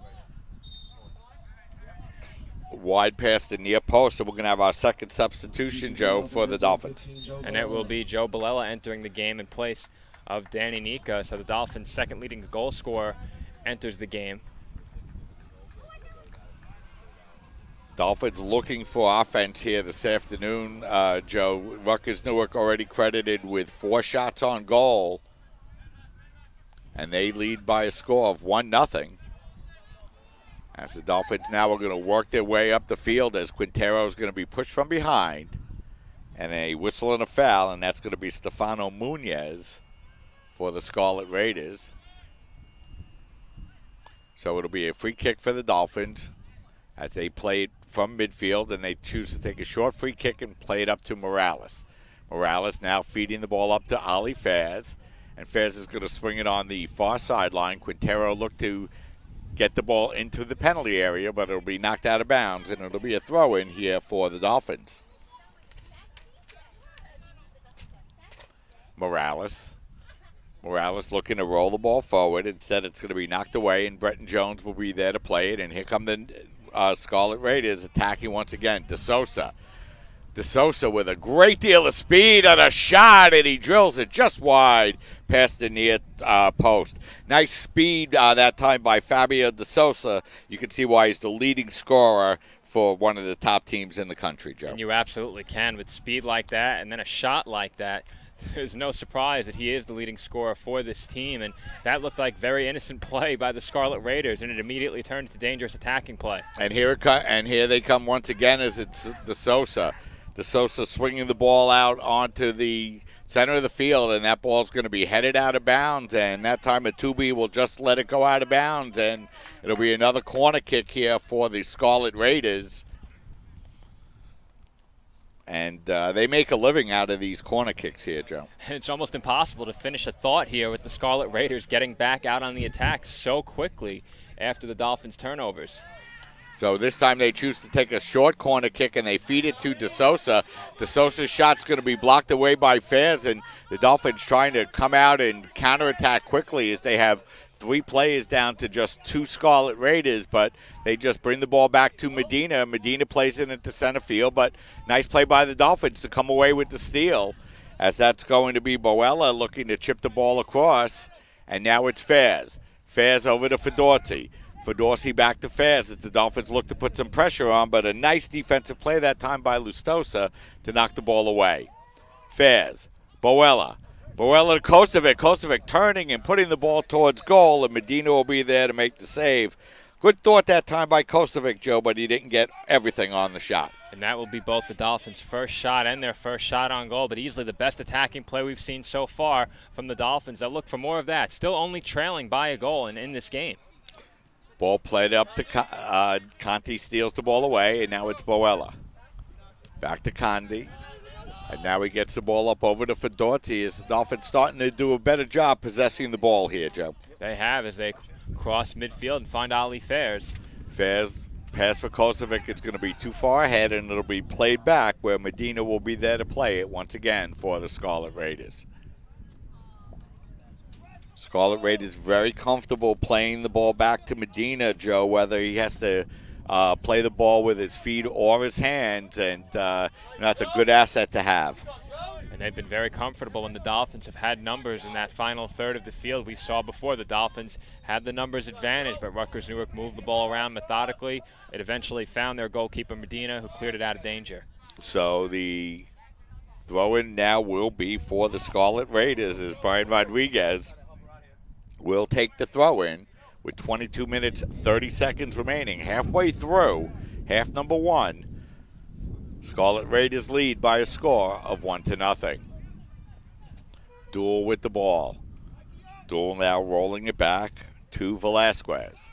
wide past the near post. So we're going to have our second substitution, Joe, for the Dolphins. And it will be Joe Balella entering the game in place of Danny Nika. So the Dolphins' second leading goal scorer enters the game. Dolphins looking for offense here this afternoon, Joe. Rutgers Newark already credited with 4 shots on goal, and they lead by a score of 1-0. As the Dolphins now are going to work their way up the field as Quintero is going to be pushed from behind, and a whistle and a foul, and that's going to be Stefano Munoz for the Scarlet Raiders. So it'll be a free kick for the Dolphins as they play it from midfield, and they choose to take a short free kick and play it up to Morales. Morales now feeding the ball up to Ali Faz, and Faz is going to swing it on the far sideline. Quintero looked to get the ball into the penalty area, but it'll be knocked out of bounds, and it'll be a throw-in here for the Dolphins. Morales looking to roll the ball forward. Instead, it's going to be knocked away, and Bretton Jones will be there to play it. And here come the Scarlet Raiders attacking once again. DeSouza with a great deal of speed and a shot, and he drills it just wide past the near post. Nice speed that time by Fabio DeSouza. You can see why he's the leading scorer for one of the top teams in the country, Joe. And you absolutely can with speed like that and then a shot like that. There's no surprise that he is the leading scorer for this team, and that looked like very innocent play by the Scarlet Raiders, and it immediately turned into dangerous attacking play. And here they come once again as it's DeSouza. DeSouza swinging the ball out onto the center of the field, and that ball's going to be headed out of bounds, and that time Atubi will just let it go out of bounds, and it'll be another corner kick here for the Scarlet Raiders. And they make a living out of these corner kicks here, Joe. It's almost impossible to finish a thought here with the Scarlet Raiders getting back out on the attack so quickly after the Dolphins' turnovers. So this time they choose to take a short corner kick, and they feed it to DeSouza. DeSouza's shot's going to be blocked away by Faz, and the Dolphins trying to come out and counterattack quickly as they have 3 players down to just 2 Scarlet Raiders, but they just bring the ball back to Medina. Medina plays it into center field, but nice play by the Dolphins to come away with the steal, as that's going to be Boella looking to chip the ball across, and now it's Faz. Faz over to Fedorzi. Fedorzi back to Faz as the Dolphins look to put some pressure on, but a nice defensive play that time by Lustosa to knock the ball away. Faz, Boella to Kosovic. Kosovic turning and putting the ball towards goal, and Medina will be there to make the save. Good thought that time by Kosovic, Joe, but he didn't get everything on the shot. And that will be both the Dolphins' first shot and their first shot on goal, but easily the best attacking play we've seen so far from the Dolphins. They'll look for more of that. Still only trailing by a goal in this game. Ball played up to Conti, steals the ball away, and now it's Boella. Back to Conti. And now he gets the ball up over to Fedorzi as the Dolphins starting to do a better job possessing the ball here, Joe. They have as they cross midfield and find Ali Faz. Faz, pass for Kosovic. It's going to be too far ahead, and it'll be played back where Medina will be there to play it once again for the Scarlet Raiders. Scarlet Raiders very comfortable playing the ball back to Medina, Joe, whether he has to play the ball with his feet or his hands, and that's a good asset to have. And they've been very comfortable when the Dolphins have had numbers in that final third of the field. We saw before the Dolphins had the numbers advantage, but Rutgers Newark moved the ball around methodically. It eventually found their goalkeeper Medina, who cleared it out of danger. So the throw-in now will be for the Scarlet Raiders as Brian Rodriguez will take the throw-in with 22 minutes, 30 seconds remaining. Halfway through, half number 1. Scarlet Raiders lead by a score of 1-0. Duel with the ball. Duel now rolling it back to Velasquez.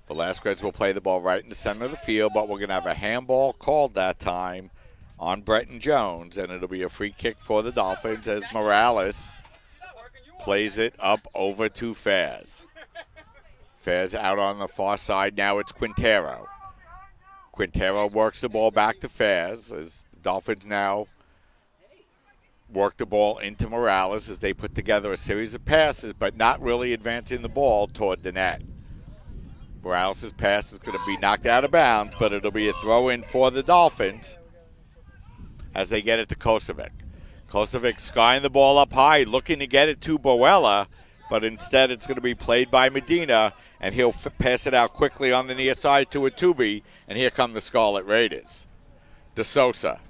Velasquez will play the ball right in the center of the field, but we're going to have a handball called that time on Bretton Jones, and it'll be a free kick for the Dolphins as Morales plays it up over to Faz. Faz out on the far side. Now it's Quintero. Quintero works the ball back to Faz as the Dolphins now work the ball into Morales as they put together a series of passes, but not really advancing the ball toward the net. Morales' pass is going to be knocked out of bounds, but it'll be a throw-in for the Dolphins as they get it to Kosovic. Kosovic skying the ball up high, looking to get it to Boella. but instead it's going to be played by Medina, and he'll pass it out quickly on the near side to Atubi, and here come the Scarlet Raiders. DeSosa.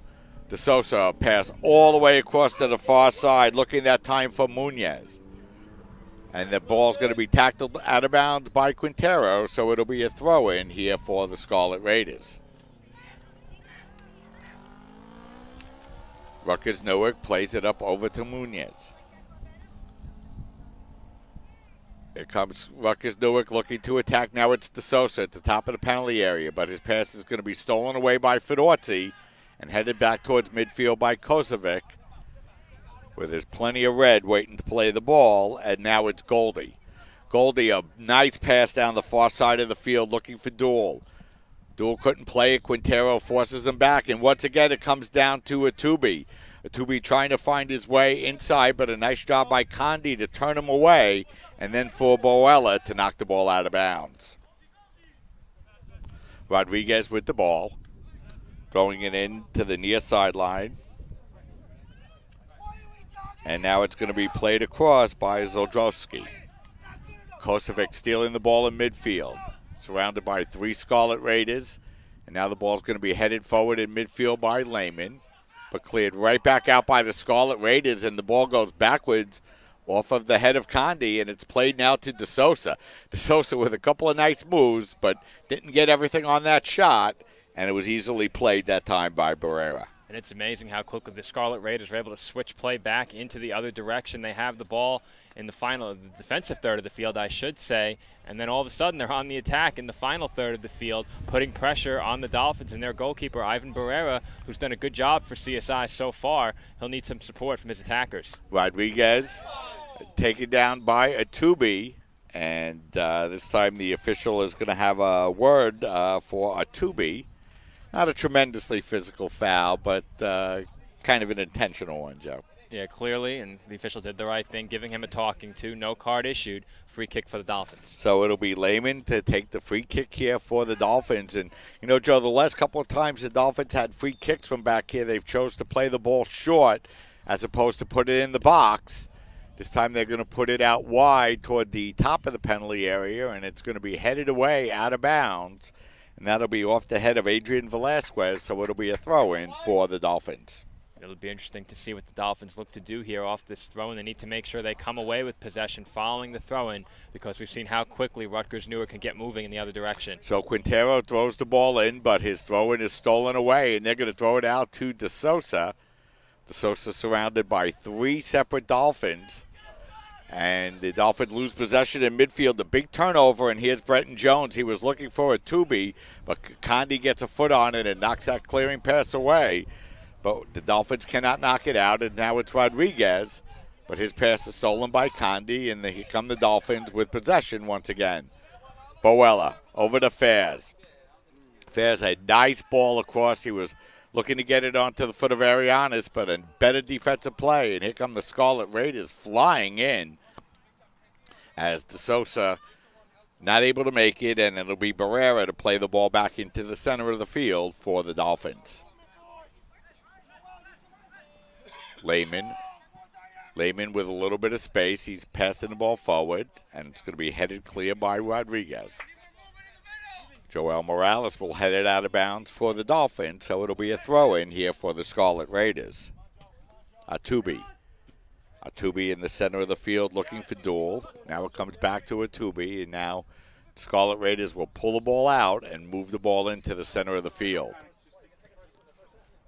DeSosa pass all the way across to the far side, looking that time for Munoz. And the ball's going to be tackled out of bounds by Quintero, so it'll be a throw-in here for the Scarlet Raiders. Rutgers Newark plays it up over to Munoz. Here comes Rutgers Newark looking to attack. Now it's DeSosa at the top of the penalty area, but his pass is going to be stolen away by Fedorzi and headed back towards midfield by Kosovic, where there's plenty of red waiting to play the ball, and now it's Goldie. Goldie, a nice pass down the far side of the field looking for Duel. Duel couldn't play it. Quintero forces him back, and once again it comes down to Atubi. Atubi trying to find his way inside, but a nice job by Condi to turn him away, and then for Boella to knock the ball out of bounds. Rodriguez with the ball, throwing it in to the near sideline. And now it's going to be played across by Zoldrowski. Kosovic stealing the ball in midfield, surrounded by 3 Scarlet Raiders. And now the ball's going to be headed forward in midfield by Lehman, but cleared right back out by the Scarlet Raiders, and the ball goes backwards off of the head of Condi, and it's played now to DeSosa. DeSosa with a couple of nice moves, but didn't get everything on that shot, and it was easily played that time by Barrera. And it's amazing how quickly the Scarlet Raiders were able to switch play back into the other direction. They have the ball in the defensive third of the field, I should say, and then all of a sudden they're on the attack in the final third of the field, putting pressure on the Dolphins and their goalkeeper, Ivan Barrera, who's done a good job for CSI so far. He'll need some support from his attackers. Rodriguez taken down by Atubi, and this time the official is going to have a word for Atubi. Not a tremendously physical foul, but kind of an intentional one, Joe. Yeah, clearly, and the official did the right thing, giving him a talking to. No card issued. Free kick for the Dolphins. So it'll be Lehman to take the free kick here for the Dolphins. And, you know, Joe, the last couple of times the Dolphins had free kicks from back here, they've chose to play the ball short as opposed to put it in the box. This time they're going to put it out wide toward the top of the penalty area, and it's going to be headed away out of bounds. And that'll be off the head of Adrian Velasquez, so it'll be a throw-in for the Dolphins. It'll be interesting to see what the Dolphins look to do here off this throw-in. They need to make sure they come away with possession following the throw-in, because we've seen how quickly Rutgers Newark can get moving in the other direction. So Quintero throws the ball in, but his throw-in is stolen away, and they're going to throw it out to DeSosa. DeSosa surrounded by 3 separate Dolphins. And the Dolphins lose possession in midfield. The big turnover, and here's Brenton Jones. He was looking for a Tubi, but Condi gets a foot on it and knocks that clearing pass away. But the Dolphins cannot knock it out, and now it's Rodriguez. But his pass is stolen by Condi, and here come the Dolphins with possession once again. Boella over to Fairs. Fairs a nice ball across. He was looking to get it onto the foot of Arianes, but a better defensive play. And here come the Scarlet Raiders flying in as DeSosa not able to make it, and it'll be Barrera to play the ball back into the center of the field for the Dolphins. Lehman with a little bit of space. He's passing the ball forward, and it's going to be headed clear by Rodriguez. Joel Morales will head it out of bounds for the Dolphins, so it'll be a throw-in here for the Scarlet Raiders. Atubi in the center of the field looking for Duel. Now it comes back to Atubi, and now Scarlet Raiders will pull the ball out and move the ball into the center of the field.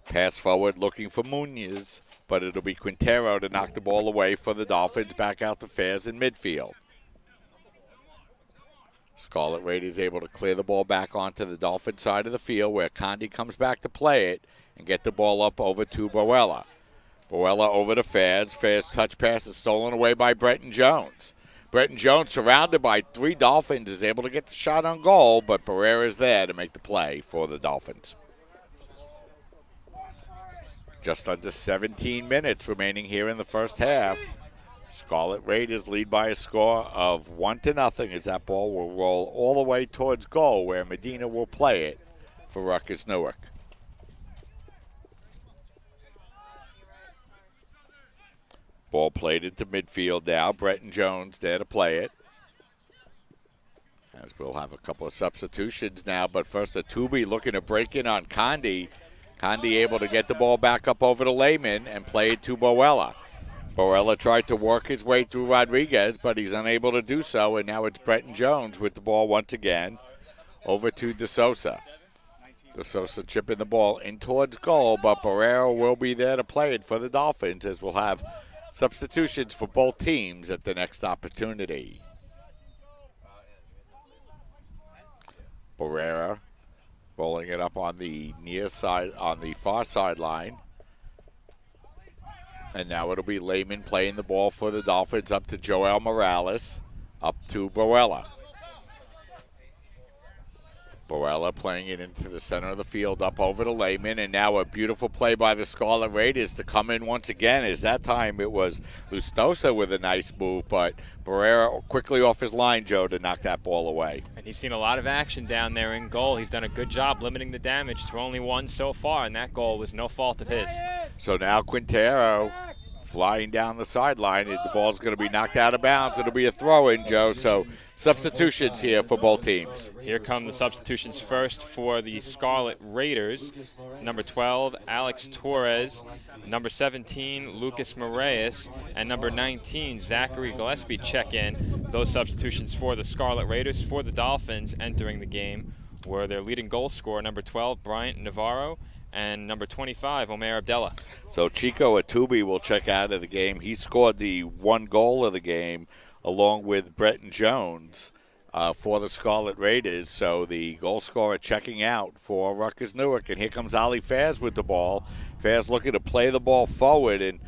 Pass forward looking for Munoz, but it'll be Quintero to knock the ball away for the Dolphins, back out to Fairs in midfield. Scarlet Raiders able to clear the ball back onto the Dolphin side of the field, where Condi comes back to play it and get the ball up over to Boella. Boella over to Fairs. Fairs' touch pass is stolen away by Brenton Jones. Brenton Jones, surrounded by 3 Dolphins, is able to get the shot on goal, but Barrera is there to make the play for the Dolphins. Just under 17 minutes remaining here in the first half. Scarlet Raiders lead by a score of 1-0 as that ball will roll all the way towards goal, where Medina will play it for Rutgers Newark. Ball played into midfield now. Bretton Jones there to play it. As we'll have a couple of substitutions now, but first a Tooby looking to break in on Condi. Condi able to get the ball back up over to Lehman and play it to Boella. Boella tried to work his way through Rodriguez, but he's unable to do so, and now it's Bretton Jones with the ball once again over to DeSosa. DeSosa chipping the ball in towards goal, but Barrero will be there to play it for the Dolphins, as we'll have substitutions for both teams at the next opportunity. Barrera rolling it up on the near side, on the far sideline. And now it'll be Lehman playing the ball for the Dolphins up to Joel Morales, up to Boella. Boella playing it into the center of the field, up over to Lehman, and now a beautiful play by the Scarlet Raiders to come in once again, as that time it was Lustosa with a nice move, but Barrera quickly off his line, Joe, to knock that ball away. And he's seen a lot of action down there in goal. He's done a good job limiting the damage to only one so far, and that goal was no fault of his. So now Quintero flying down the sideline. The ball's going to be knocked out of bounds. It'll be a throw-in, Joe. So substitutions here for both teams. Here come the substitutions first for the Scarlet Raiders. Number 12, Alex Torres. Number 17, Lucas Moraes. And number 19, Zachary Gillespie check in. Those substitutions for the Scarlet Raiders. For the Dolphins entering the game were their leading goal scorer, number 12, Bryant Navarro, and number 25, Omer Abdallah. So Chico Atubi will check out of the game. He scored the one goal of the game along with Bretton Jones for the Scarlet Raiders. So the goal scorer checking out for Rutgers Newark. And here comes Ali Faz with the ball. Faz looking to play the ball forward, and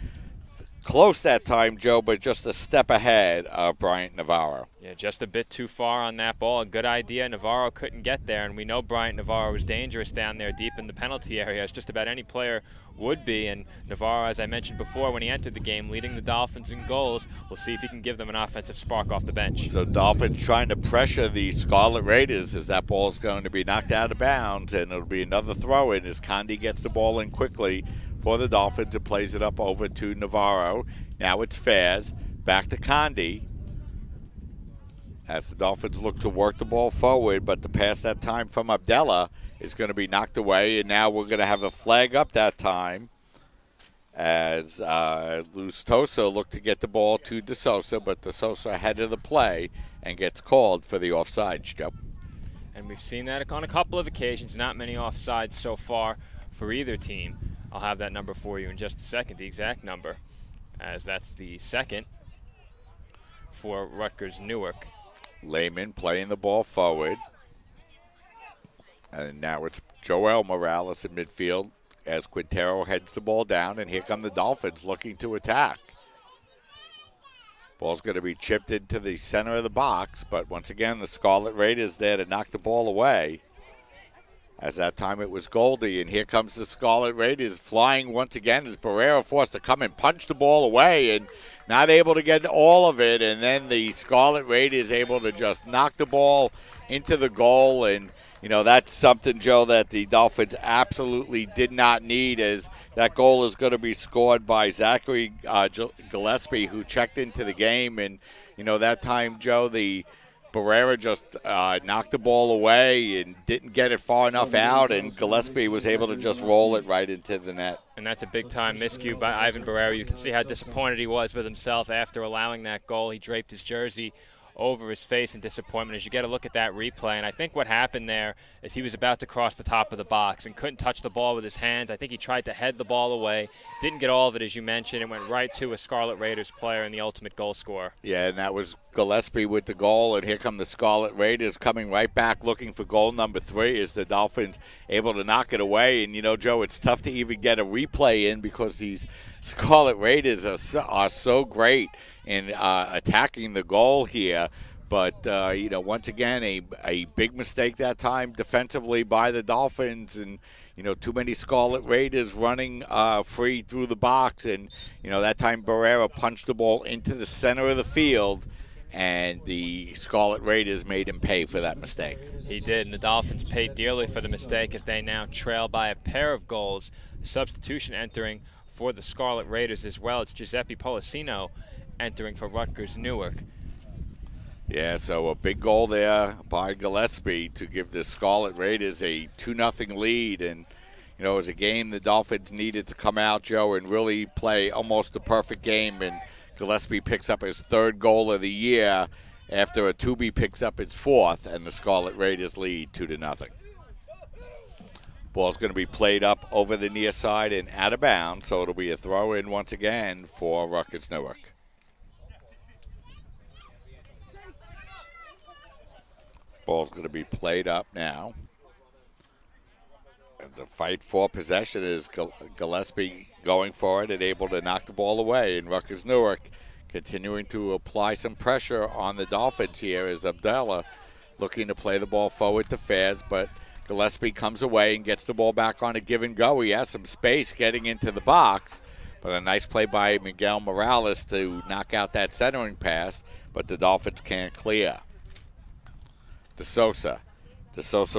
close that time, Joe, but just a step ahead of Bryant Navarro. Yeah, just a bit too far on that ball. A good idea. Navarro couldn't get there, and we know Bryant Navarro was dangerous down there deep in the penalty area, as just about any player would be. And Navarro, as I mentioned before, when he entered the game, leading the Dolphins in goals. We'll see if he can give them an offensive spark off the bench. So Dolphins trying to pressure the Scarlet Raiders as that ball is going to be knocked out of bounds, and it'll be another throw-in as Condi gets the ball in quickly for the Dolphins and plays it up over to Navarro. Now it's Faz, back to Condi, as the Dolphins look to work the ball forward, but the pass that time from Abdallah is going to be knocked away, and now we're going to have a flag up that time as Lustosa looked to get the ball to DeSosa, but DeSosa ahead of the play and gets called for the offsides, Joe. And we've seen that on a couple of occasions, not many offsides so far for either team. I'll have that number for you in just a second, the exact number, as that's the second for Rutgers Newark. Lehman playing the ball forward. And now it's Joel Morales in midfield as Quintero heads the ball down, and here come the Dolphins looking to attack. Ball's going to be chipped into the center of the box, but once again the Scarlet Raiders there to knock the ball away. As that time it was Goldie, and here comes the Scarlet Raiders flying once again as Barrera forced to come and punch the ball away and not able to get all of it. And then the Scarlet Raiders able to just knock the ball into the goal. And, you know, that's something, Joe, that the Dolphins absolutely did not need, as that goal is going to be scored by Zachary Gillespie, who checked into the game. And, you know, that time, Joe, the Barrera just knocked the ball away and didn't get it far enough out, and Gillespie was able to just roll it right into the net. And that's a big-time miscue by Ivan Barrera. You can see how disappointed he was with himself after allowing that goal. He draped his jersey over his face in disappointment as you get a look at that replay. And I think what happened there is he was about to cross the top of the box and couldn't touch the ball with his hands. I think he tried to head the ball away, didn't get all of it, as you mentioned, and went right to a Scarlet Raiders player and the ultimate goal scorer. Yeah, and that was Gillespie with the goal, and here come the Scarlet Raiders coming right back looking for goal number 3 as the Dolphins able to knock it away. And, you know, Joe, it's tough to even get a replay in because these Scarlet Raiders are so great in attacking the goal here. But, you know, once again, a big mistake that time defensively by the Dolphins, and, you know, too many Scarlet Raiders running free through the box. And, you know, that time Barrera punched the ball into the center of the field, and the Scarlet Raiders made him pay for that mistake. He did, and the Dolphins paid dearly for the mistake as they now trail by a pair of goals. Substitution entering for the Scarlet Raiders as well. It's Giuseppe Policino entering for Rutgers Newark. Yeah, so a big goal there by Gillespie to give the Scarlet Raiders a 2-0 lead. And, you know, it was a game the Dolphins needed to come out, Joe, and really play almost a perfect game. And Gillespie picks up his 3rd goal of the year after a Tooby picks up his 4th, and the Scarlet Raiders lead 2-0. Ball's going to be played up over the near side and out of bounds, so it'll be a throw-in once again for Rutgers Newark. Ball's going to be played up now. And the fight for possession is Gillespie going for it and able to knock the ball away. And Rutgers Newark continuing to apply some pressure on the Dolphins here as Abdallah looking to play the ball forward to Faz, but Gillespie comes away and gets the ball back on a give and go. He has some space getting into the box, but a nice play by Miguel Morales to knock out that centering pass, but the Dolphins can't clear. De Sosa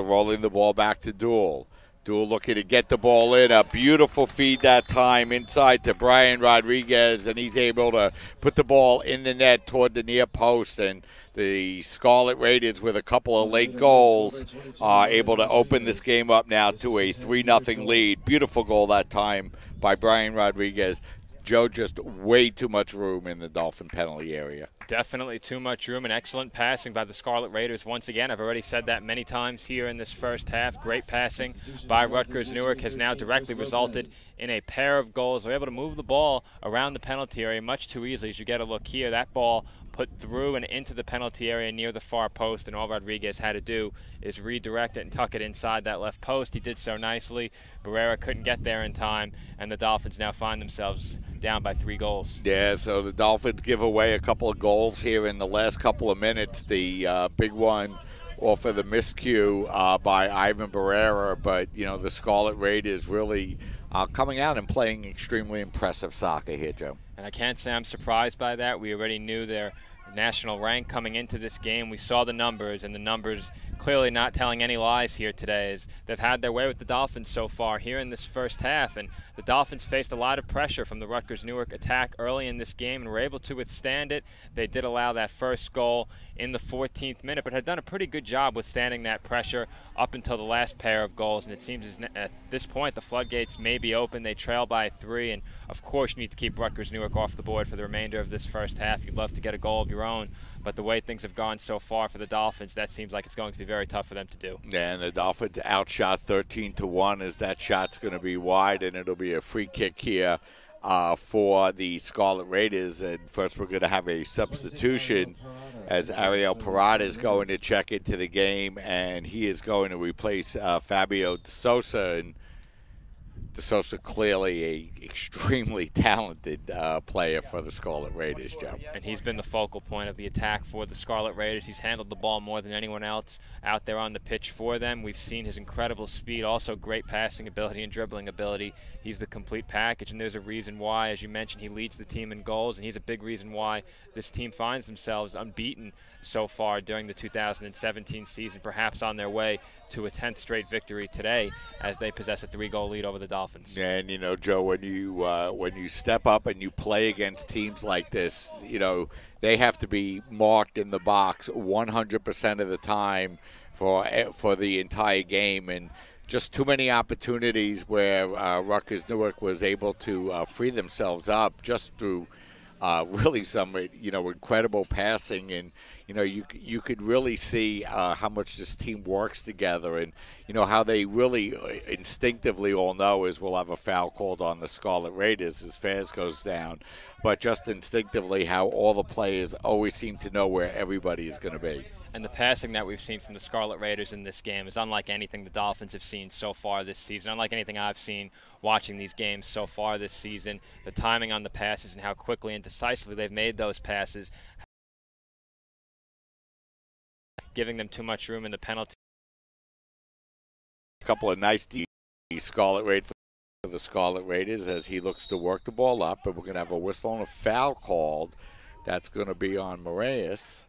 rolling the ball back to Duell. Duell looking to get the ball in. A beautiful feed that time inside to Brian Rodriguez, and he's able to put the ball in the net toward the near post. And the Scarlet Raiders, with a couple of late goals, are able to open this game up now to a 3-0 lead. Beautiful goal that time by Brian Rodriguez. Joe, just way too much room in the Dolphin penalty area. Definitely too much room, and excellent passing by the Scarlet Raiders once again. I've already said that many times here in this first half. Great passing by Rutgers Newark has now directly resulted in a pair of goals. They're able to move the ball around the penalty area much too easily. As you get a look here, that ball put through and into the penalty area near the far post, and all Rodriguez had to do is redirect it and tuck it inside that left post. He did so nicely. Barrera couldn't get there in time, and the Dolphins now find themselves down by 3 goals. Yeah, so the Dolphins give away a couple of goals here in the last couple of minutes. The big one off of the miscue by Ivan Barrera, but, you know, the Scarlet Raiders really coming out and playing extremely impressive soccer here, Joe. And I can't say I'm surprised by that. We already knew their national rank coming into this game. We saw the numbers, and the numbers clearly not telling any lies here today, as they've had their way with the Dolphins so far here in this first half. And the Dolphins faced a lot of pressure from the Rutgers Newark attack early in this game and were able to withstand it. They did allow that first goal in the 14th minute, but had done a pretty good job withstanding that pressure up until the last pair of goals. And it seems at this point the floodgates may be open. They trail by 3, and of course you need to keep Rutgers Newark off the board for the remainder of this first half. You'd love to get a goal of your own, but the way things have gone so far for the Dolphins, that seems like it's going to be very tough for them to do. Yeah, and the Dolphins outshot 13-1 as that shot's going to be wide, and it'll be a free kick here for the Scarlet Raiders. And first we're going to have a substitution as Ariel Parada is going to check into the game, and he is going to replace Fabio De Sosa. And De Sosa clearly a extremely talented player for the Scarlet Raiders, Joe. And he's been the focal point of the attack for the Scarlet Raiders. He's handled the ball more than anyone else out there on the pitch for them. We've seen his incredible speed, also great passing ability and dribbling ability. He's the complete package, and there's a reason why, as you mentioned, he leads the team in goals, and he's a big reason why this team finds themselves unbeaten so far during the 2017 season, perhaps on their way to a 10th straight victory today as they possess a 3-goal lead over the Dolphins. And, you know, Joe, when you step up and you play against teams like this, you know, they have to be marked in the box 100% of the time for the entire game. And just too many opportunities where Rutgers Newark was able to free themselves up just through really some, you know, incredible passing. And, you know, you could really see how much this team works together, and, you know, how they really instinctively all know is we'll have a foul called on the Scarlet Raiders as Faz goes down. But just instinctively how all the players always seem to know where everybody is going to be. And the passing that we've seen from the Scarlet Raiders in this game is unlike anything the Dolphins have seen so far this season, unlike anything I've seen watching these games so far this season. The timing on the passes and how quickly and decisively they've made those passes, giving them too much room in the penalty. A couple of nice Scarlet Raiders for the Scarlet Raiders as he looks to work the ball up, but we're going to have a whistle and a foul called. That's going to be on Moraes.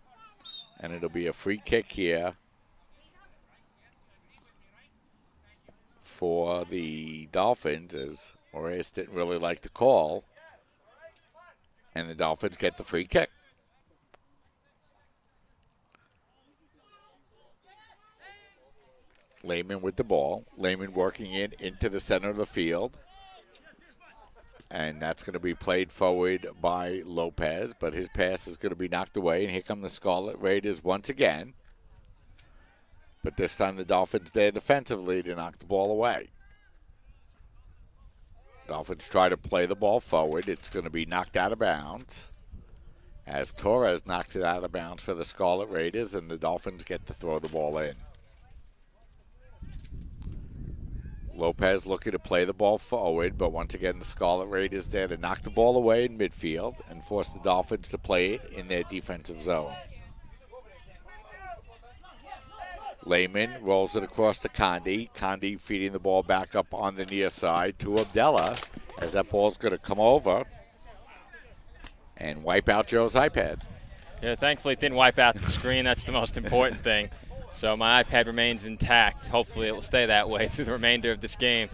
And it'll be a free kick here for the Dolphins as Moraes didn't really like the call. And the Dolphins get the free kick. Lehman with the ball. Lehman working it into the center of the field. And that's going to be played forward by Lopez, but his pass is going to be knocked away. And here come the Scarlet Raiders once again. But this time the Dolphins there defensively to knock the ball away. Dolphins try to play the ball forward. It's going to be knocked out of bounds as Torres knocks it out of bounds for the Scarlet Raiders, and the Dolphins get to throw the ball in. Lopez looking to play the ball forward, but once again the Scarlet Raiders there to knock the ball away in midfield and force the Dolphins to play it in their defensive zone. Lehman rolls it across to Condi. Condi feeding the ball back up on the near side to Abdallah as that ball's going to come over and wipe out Joe's iPad. Yeah, thankfully it didn't wipe out the screen. That's the most important thing. So my iPad remains intact. Hopefully it will stay that way through the remainder of this game.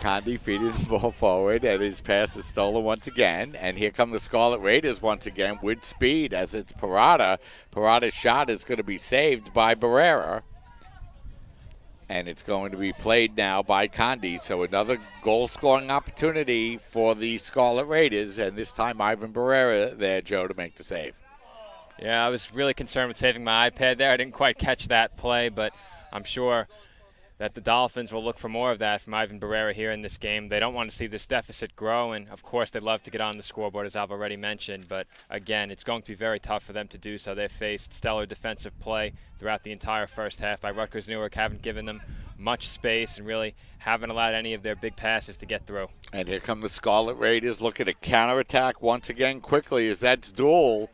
Condi feeding the ball forward, and his pass is stolen once again. And here come the Scarlet Raiders once again with speed as it's Parada. Parada's shot is going to be saved by Barrera. And it's going to be played now by Condi. So another goal-scoring opportunity for the Scarlet Raiders. And this time Ivan Barrera there, Joe, to make the save. Yeah, I was really concerned with saving my iPad there. I didn't quite catch that play, but I'm sure that the Dolphins will look for more of that from Ivan Barrera here in this game. They don't want to see this deficit grow, and, of course, they'd love to get on the scoreboard, as I've already mentioned. But, again, it's going to be very tough for them to do so. They've faced stellar defensive play throughout the entire first half by Rutgers. Newark haven't given them much space and really haven't allowed any of their big passes to get through. And here come the Scarlet Raiders looking to counterattack once again quickly as that's Duel.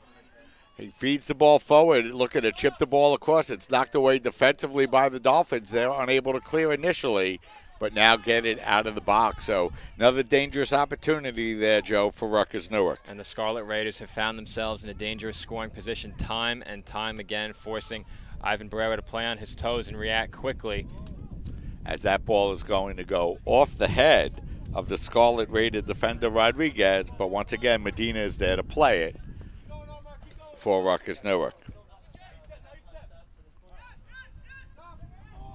He feeds the ball forward, looking to chip the ball across. It's knocked away defensively by the Dolphins. They're unable to clear initially, but now get it out of the box. So another dangerous opportunity there, Joe, for Rutgers Newark. And the Scarlet Raiders have found themselves in a dangerous scoring position time and time again, forcing Ivan Barrera to play on his toes and react quickly. As that ball is going to go off the head of the Scarlet Raider defender Rodriguez, but once again, Medina is there to play it for Rutgers Newark.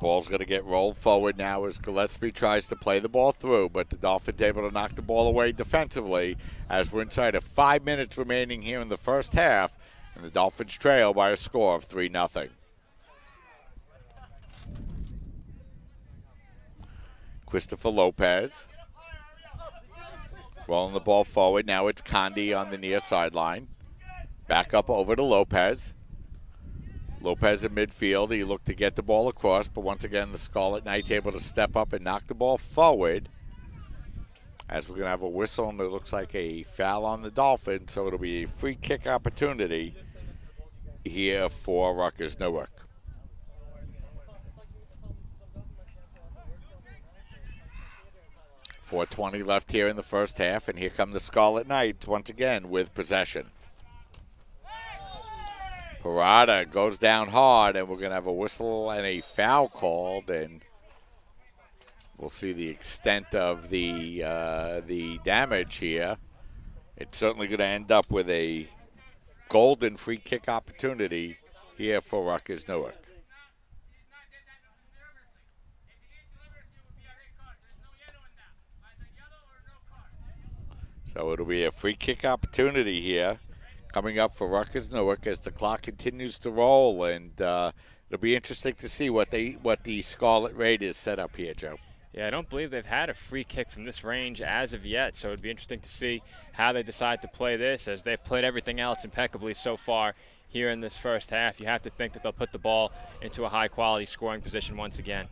Ball's going to get rolled forward now as Gillespie tries to play the ball through, but the Dolphins able to knock the ball away defensively as we're inside of 5 minutes remaining here in the first half, and the Dolphins trail by a score of 3-0. Christopher Lopez rolling the ball forward. Now it's Condi on the near sideline. Back up over to Lopez. Lopez in midfield. He looked to get the ball across, but once again the Scarlet Knights able to step up and knock the ball forward. As we're going to have a whistle, and it looks like a foul on the Dolphins, so it'll be a free kick opportunity here for Rutgers Newark. .420 left here in the first half, and here come the Scarlet Knights once again with possession. Parada goes down hard, and we're going to have a whistle and a foul called, and we'll see the extent of the damage here. It's certainly going to end up with a golden free kick opportunity here for Rutgers Newark. So it'll be a free kick opportunity here coming up for Rutgers Newark as the clock continues to roll, and it'll be interesting to see what the Scarlet Raiders set up here, Joe. Yeah, I don't believe they've had a free kick from this range as of yet, so it'd be interesting to see how they decide to play this, as they've played everything else impeccably so far here in this first half. You have to think that they'll put the ball into a high-quality scoring position once again.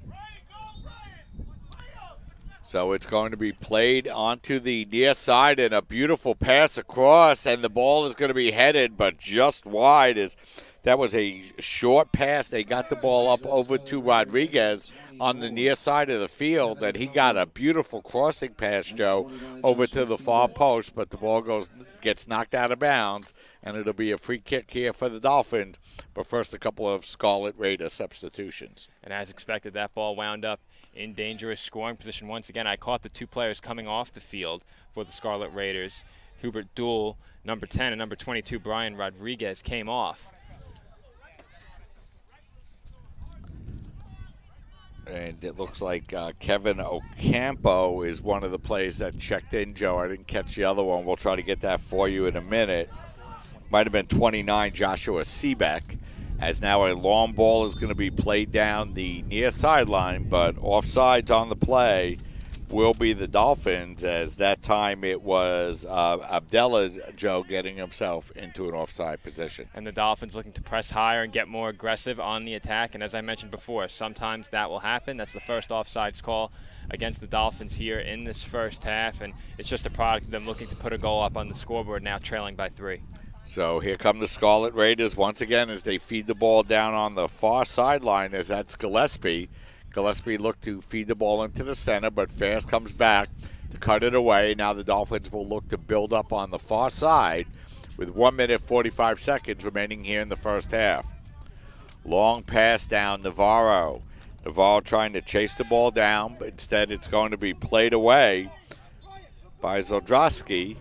So it's going to be played onto the near side, and a beautiful pass across, and the ball is going to be headed, but just wide as That was a short pass. They got the ball up over to Rodriguez on the near side of the field, and he got a beautiful crossing pass, Joe, over to the far post, but the ball gets knocked out of bounds, and it'll be a free kick here for the Dolphins. But first, a couple of Scarlet Raider substitutions. And as expected, that ball wound up in dangerous scoring position once again. I caught the two players coming off the field for the Scarlet Raiders. Hubert Duell, number 10, and number 22, Brian Rodriguez, came off. And it looks like Kevin Ocampo is one of the players that checked in, Joe. I didn't catch the other one. We'll try to get that for you in a minute. Might have been 29, Joshua Seebeck, as now a long ball is going to be played down the near sideline, but offsides on the play will be the Dolphins, as that time it was Abdullah, Joe, getting himself into an offside position. And the Dolphins looking to press higher and get more aggressive on the attack. And as I mentioned before, sometimes that will happen. That's the first offsides call against the Dolphins here in this first half. And it's just a product of them looking to put a goal up on the scoreboard, now trailing by 3. So here come the Scarlet Raiders once again as they feed the ball down on the far sideline, as that's Gillespie. Gillespie looked to feed the ball into the center, but Fast comes back to cut it away. Now the Dolphins will look to build up on the far side with 1 minute 45 seconds remaining here in the first half. Long pass down Navarro. Navarro trying to chase the ball down, but instead it's going to be played away by Zodraski.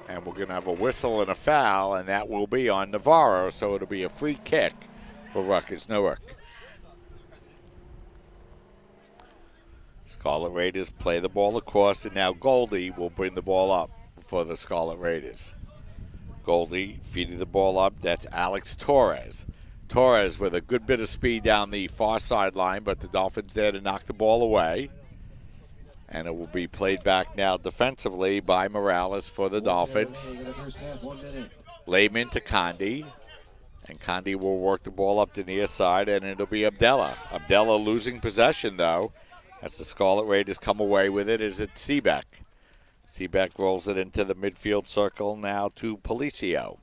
And we're going to have a whistle and a foul, and that will be on Navarro, so it'll be a free kick for Rutgers Newark. Scarlet Raiders play the ball across, and now Goldie will bring the ball up for the Scarlet Raiders. Goldie feeding the ball up. That's Alex Torres. Torres with a good bit of speed down the far sideline, but the Dolphins there to knock the ball away. And it will be played back now defensively by Morales for the Dolphins. Lehman to Condi. And Condi will work the ball up the near side, and it'll be Abdullah. Abdullah losing possession, though, as the Scarlet Raiders come away with it. Is it Seebeck? Seebeck rolls it into the midfield circle now to Policio.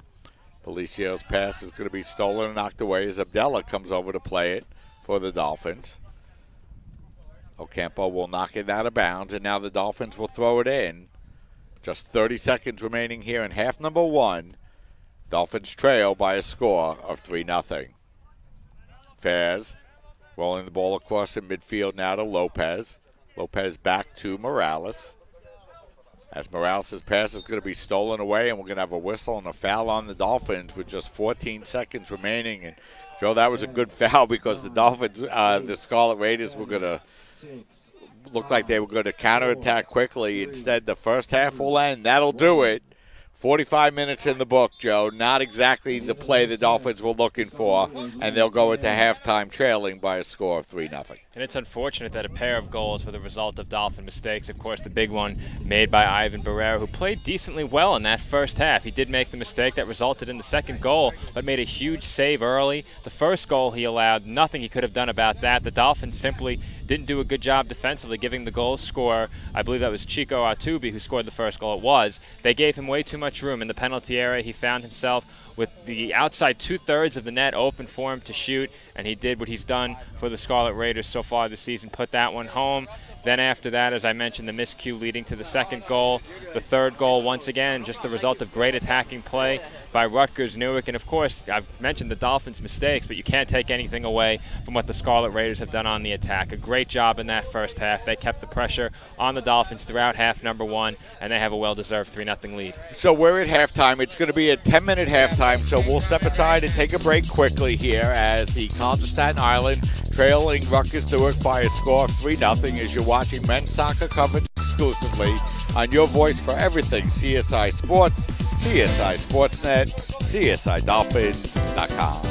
Policio's pass is going to be stolen and knocked away as Abdullah comes over to play it for the Dolphins. Ocampo will knock it out of bounds, and now the Dolphins will throw it in. Just 30 seconds remaining here in half number 1. Dolphins trail by a score of 3-0. Fairs rolling the ball across the midfield now to Lopez. Lopez back to Morales. As Morales' pass is going to be stolen away, and we're going to have a whistle and a foul on the Dolphins with just 14 seconds remaining. And, Joe, that was a good foul because the Dolphins, the Scarlet Raiders, were going to look like they were going to counterattack quickly. Instead, the first half will end. That'll do it. 45 minutes in the book, Joe. Not exactly the play the Dolphins were looking for, and they'll go into halftime trailing by a score of 3-0. And it's unfortunate that a pair of goals were the result of Dolphin mistakes. Of course, the big one made by Ivan Barrera, who played decently well in that first half. He did make the mistake that resulted in the second goal, but made a huge save early. The first goal he allowed, nothing he could have done about that. The Dolphins simply didn't do a good job defensively, giving the goal scorer, I believe that was Chico Atubi who scored the first goal. It was. They gave him way too much room in the penalty area. He found himself with the outside 2/3 of the net open for him to shoot, and he did what he's done for the Scarlet Raiders so far this season, put that one home. Then after that, as I mentioned, the miscue leading to the second goal. The third goal, once again, just the result of great attacking play by Rutgers Newark. And, of course, I've mentioned the Dolphins' mistakes, but you can't take anything away from what the Scarlet Raiders have done on the attack. A great job in that first half. They kept the pressure on the Dolphins throughout half number 1, and they have a well-deserved 3-0 lead. So we're at halftime. It's going to be a 10-minute halftime, so we'll step aside and take a break quickly here as the College of Staten Island trailing Rutgers Newark by a score of 3-0 as you're watching men's soccer covered exclusively on your voice for everything CSI Sports, CSI Sportsnet, CSIDolphins.com.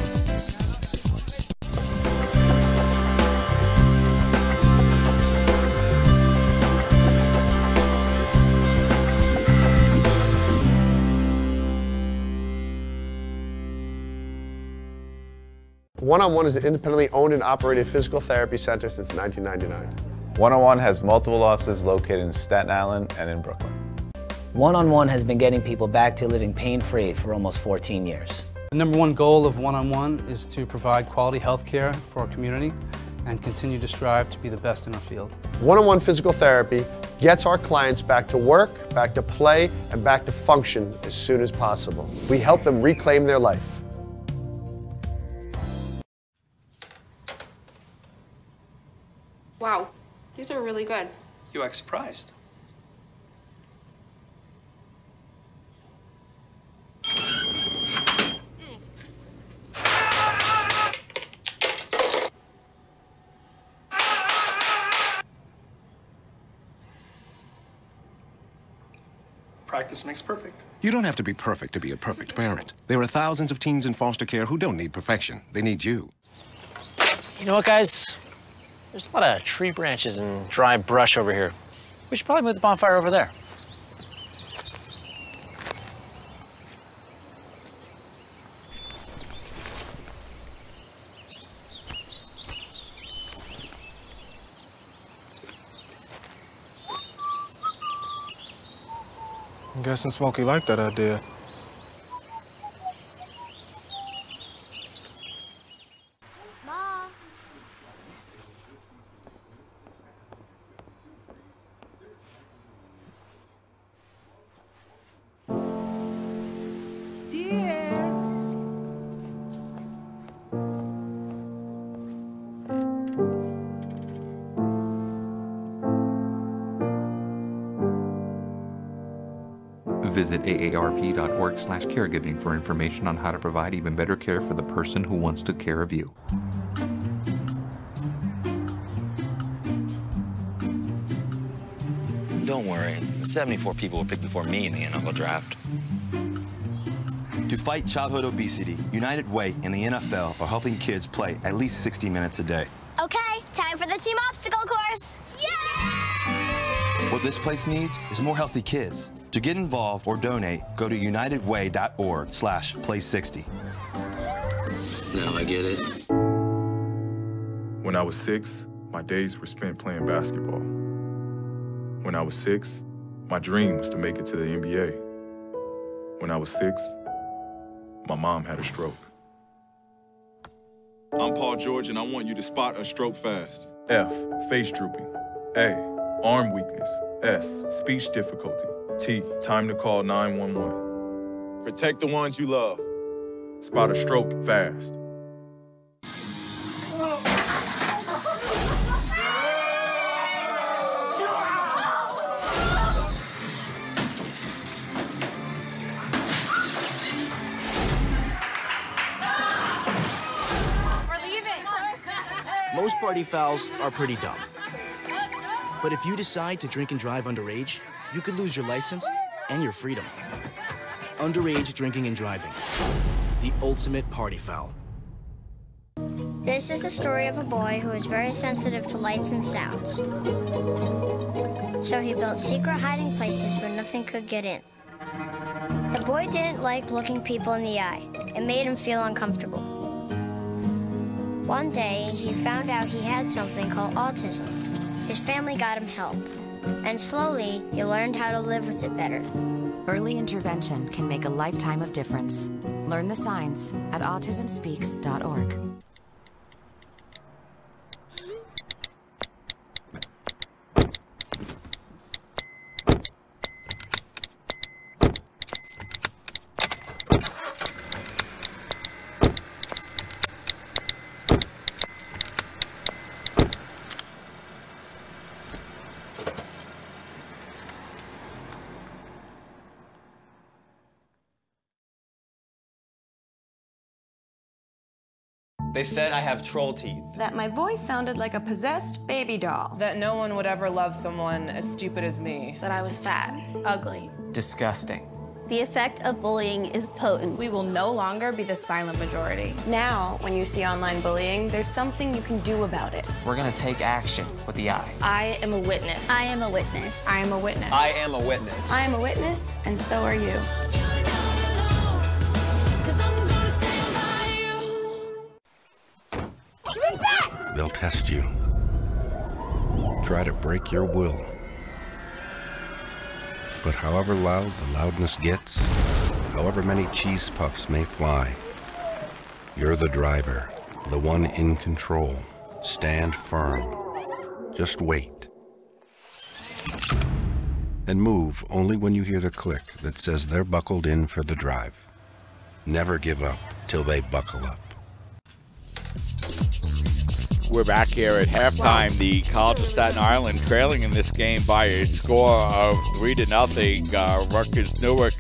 One-on-One is an independently owned and operated physical therapy center since 1999. One-on-One has multiple offices located in Staten Island and in Brooklyn. One-on-One has been getting people back to living pain-free for almost 14 years. The number one goal of one-on-one is to provide quality health care for our community and continue to strive to be the best in our field. One-on-one physical therapy gets our clients back to work, back to play, and back to function as soon as possible. We help them reclaim their life. Wow, these are really good. You act surprised. Practice makes perfect. You don't have to be perfect to be a perfect parent. There are thousands of teens in foster care who don't need perfection. They need you. You know what, guys? There's a lot of tree branches and dry brush over here. We should probably move the bonfire over there. I'm guessing Smokey liked that idea. Mom. Dear. Visit aarp.org/caregiving for information on how to provide even better care for the person who wants to care of you. Don't worry, 74 people were picked before me in the NFL draft. To fight childhood obesity, United Way and the NFL are helping kids play at least 60 minutes a day. Okay, time for the team obstacle course. Yay! What this place needs is more healthy kids. To get involved or donate, go to unitedway.org/play60. Now I get it. When I was 6, my days were spent playing basketball. When I was 6, my dream was to make it to the NBA. When I was 6, my mom had a stroke. I'm Paul George, and I want you to spot a stroke fast. F, face drooping. A, arm weakness. S, speech difficulty. T, time to call 911. Protect the ones you love. Spot a stroke fast. Most party fouls are pretty dumb. But if you decide to drink and drive underage, you could lose your license and your freedom. Underage drinking and driving. The ultimate party foul. This is the story of a boy who is very sensitive to lights and sounds. So he built secret hiding places where nothing could get in. The boy didn't like looking people in the eye. It made him feel uncomfortable. One day, he found out he had something called autism. His family got him help, and slowly, he learned how to live with it better. Early intervention can make a lifetime of difference. Learn the signs at autismspeaks.org. They said I have troll teeth. That my voice sounded like a possessed baby doll. That no one would ever love someone as stupid as me. That I was fat, ugly. Disgusting. The effect of bullying is potent. We will no longer be the silent majority. Now, when you see online bullying, there's something you can do about it. We're gonna take action with the I. I am a witness. I am a witness. I am a witness. I am a witness. I am a witness, and so are you. They'll test you. Try to break your will. But however loud the loudness gets, however many cheese puffs may fly, You're the driver, the one in control. Stand firm. Just wait. And move only when you hear the click that says they're buckled in for the drive. Never give up till they buckle up. We're back here at halftime. The College of Staten Island trailing in this game by a score of 3-0. Rutgers Newark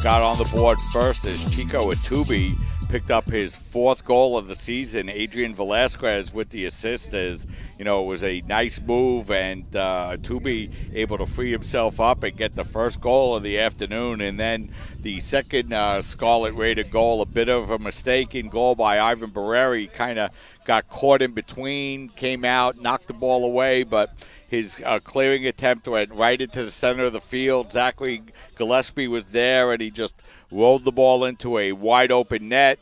got on the board first as Chico Atubi picked up his 4th goal of the season. Adrian Velasquez with the assist. As you know, it was a nice move, and Atubi able to free himself up and get the first goal of the afternoon. And then the second Scarlet Raider goal, a bit of a mistaken goal by Ivan Barrera. Kind of got caught in between, came out, knocked the ball away, but his clearing attempt went right into the center of the field. Zachary Gillespie was there, and he just rolled the ball into a wide-open net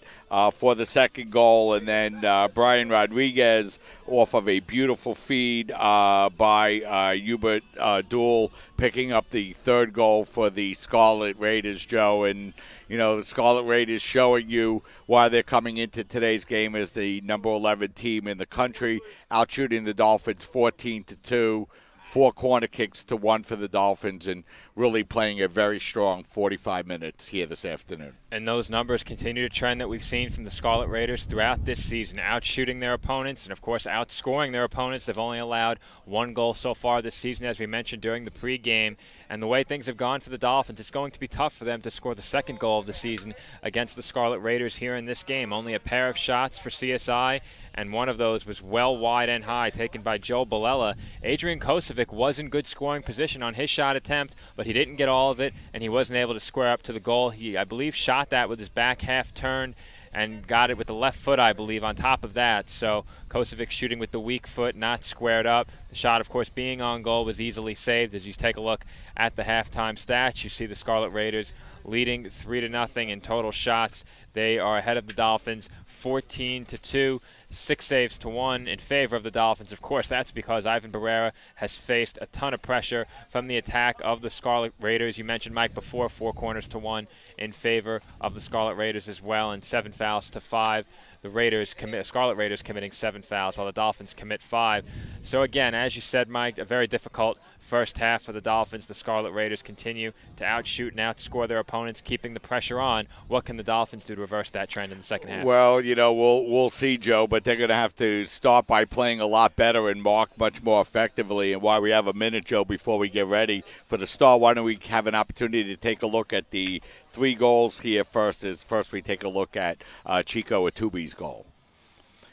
for the second goal. And then Brian Rodriguez off of a beautiful feed by Hubert Duell picking up the third goal for the Scarlet Raiders, Joe. And, you know, the Scarlet Raiders showing you why they're coming into today's game as the number 11 team in the country, outshooting the Dolphins 14-2. 4 corner kicks to 1 for the Dolphins, and really playing a very strong 45 minutes here this afternoon. And those numbers continue to trend that we've seen from the Scarlet Raiders throughout this season, outshooting their opponents and, of course, outscoring their opponents. They've only allowed 1 goal so far this season, as we mentioned during the pregame. And the way things have gone for the Dolphins, it's going to be tough for them to score the second goal of the season against the Scarlet Raiders here in this game. Only a pair of shots for CSI, and one of those was well wide and high, taken by Joe Balella. Adrian Kosovic was in good scoring position on his shot attempt, but he didn't get all of it, and he wasn't able to square up to the goal. He, I believe, shot that with his back half turn and got it with the left foot, I believe, on top of that. So Kosovic shooting with the weak foot, not squared up. The shot, of course, being on goal was easily saved. As you take a look at the halftime stats, you see the Scarlet Raiders leading 3-0 in total shots. They are ahead of the Dolphins 14-2, 6 saves to 1 in favor of the Dolphins. Of course, that's because Ivan Barrera has faced a ton of pressure from the attack of the Scarlet Raiders. You mentioned, Mike, before, 4 corners to 1 in favor of the Scarlet Raiders as well, and 7 fouls to 5. The Scarlet Raiders committing 7 fouls, while the Dolphins commit 5. So again, as you said, Mike, a very difficult first half for the Dolphins. The Scarlet Raiders continue to outshoot and outscore their opponents, keeping the pressure on. What can the Dolphins do to reverse that trend in the second half? Well, you know, we'll see, Joe, but they're going to have to start by playing a lot better and mark much more effectively. And while we have a minute, Joe, before we get ready for the start, why don't we have an opportunity to take a look at the 3 goals here first. First we take a look at Chico Atubi's goal.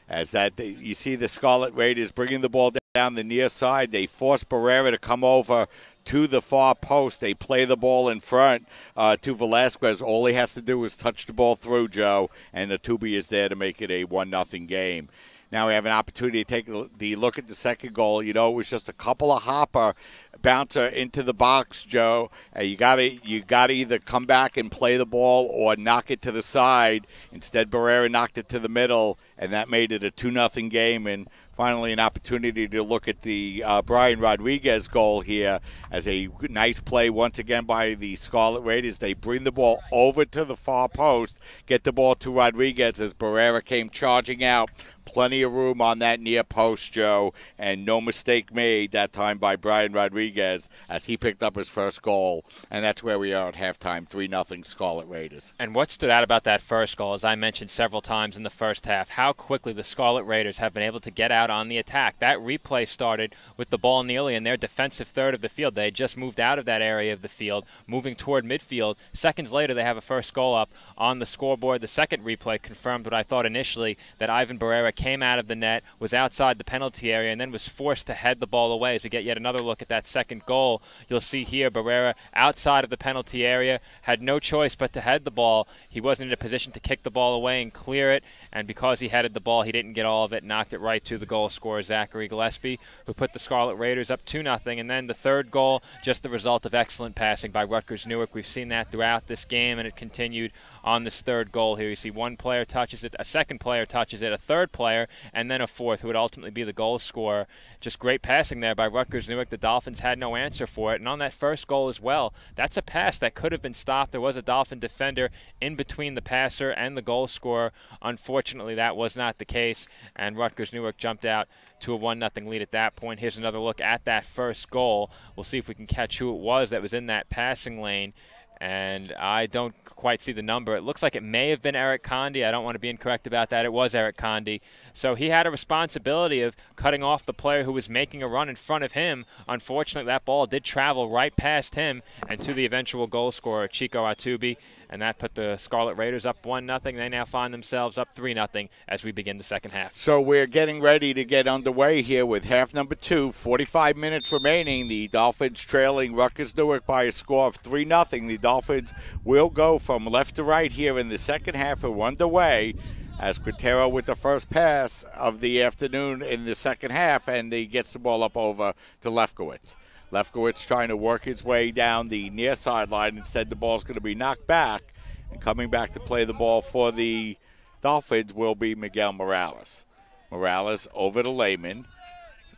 As that, you see the Scarlet Raiders bringing the ball down the near side. They force Barrera to come over to the far post. They play the ball in front to Velasquez. All he has to do is touch the ball through, Joe, and Atubi is there to make it a 1-0 game. Now we have an opportunity to take the look at the second goal. You know, it was just a couple of hopper bouncer into the box, Joe. You gotta either come back and play the ball or knock it to the side. Instead, Barrera knocked it to the middle, and that made it a 2-0 game. And finally, an opportunity to look at the Brian Rodriguez goal here as a nice play once again by the Scarlet Raiders. They bring the ball over to the far post, get the ball to Rodriguez as Barrera came charging out. Plenty of room on that near post, Joe, and no mistake made that time by Brian Rodriguez as he picked up his first goal. And that's where we are at halftime, 3-0 Scarlet Raiders. And what stood out about that first goal, as I mentioned several times in the first half, how quickly the Scarlet Raiders have been able to get out on the attack. That replay started with the ball nearly in their defensive third of the field. They had just moved out of that area of the field, moving toward midfield. Seconds later, they have a first goal up on the scoreboard. The second replay confirmed what I thought initially, that Ivan Barrera came out of the net, was outside the penalty area, and then was forced to head the ball away. As we get yet another look at that second goal, you'll see here Barrera outside of the penalty area, had no choice but to head the ball. He wasn't in a position to kick the ball away and clear it, and because he headed the ball, he didn't get all of it, knocked it right to the goal scorer, Zachary Gillespie, who put the Scarlet Raiders up 2-0. And then the third goal, just the result of excellent passing by Rutgers Newark. We've seen that throughout this game, and it continued on this third goal here. You see one player touches it, a second player touches it, a third player player, and then a fourth who would ultimately be the goal scorer. Just great passing there by Rutgers Newark. The Dolphins had no answer for it. And on that first goal as well, that's a pass that could have been stopped. There was a Dolphin defender in between the passer and the goal scorer. Unfortunately, that was not the case, and Rutgers Newark jumped out to a 1-0 lead at that point. Here's another look at that first goal. We'll see if we can catch who it was that was in that passing lane. And I don't quite see the number. It looks like it may have been Eric Condi. I don't want to be incorrect about that. It was Eric Condi. So he had a responsibility of cutting off the player who was making a run in front of him. Unfortunately, that ball did travel right past him and to the eventual goal scorer, Chico Atubi. And that put the Scarlet Raiders up 1-0. They now find themselves up 3-0 as we begin the second half. So we're getting ready to get underway here with half number 2. 45 minutes remaining. The Dolphins trailing Rutgers Newark by a score of 3-0. The Dolphins will go from left to right here in the second half. We're underway as Quintero with the first pass of the afternoon in the second half, and he gets the ball up over to Lefkowitz. Lefkowitz trying to work his way down the near sideline. Instead, the ball's going to be knocked back. And coming back to play the ball for the Dolphins will be Miguel Morales. Morales over to Lehman.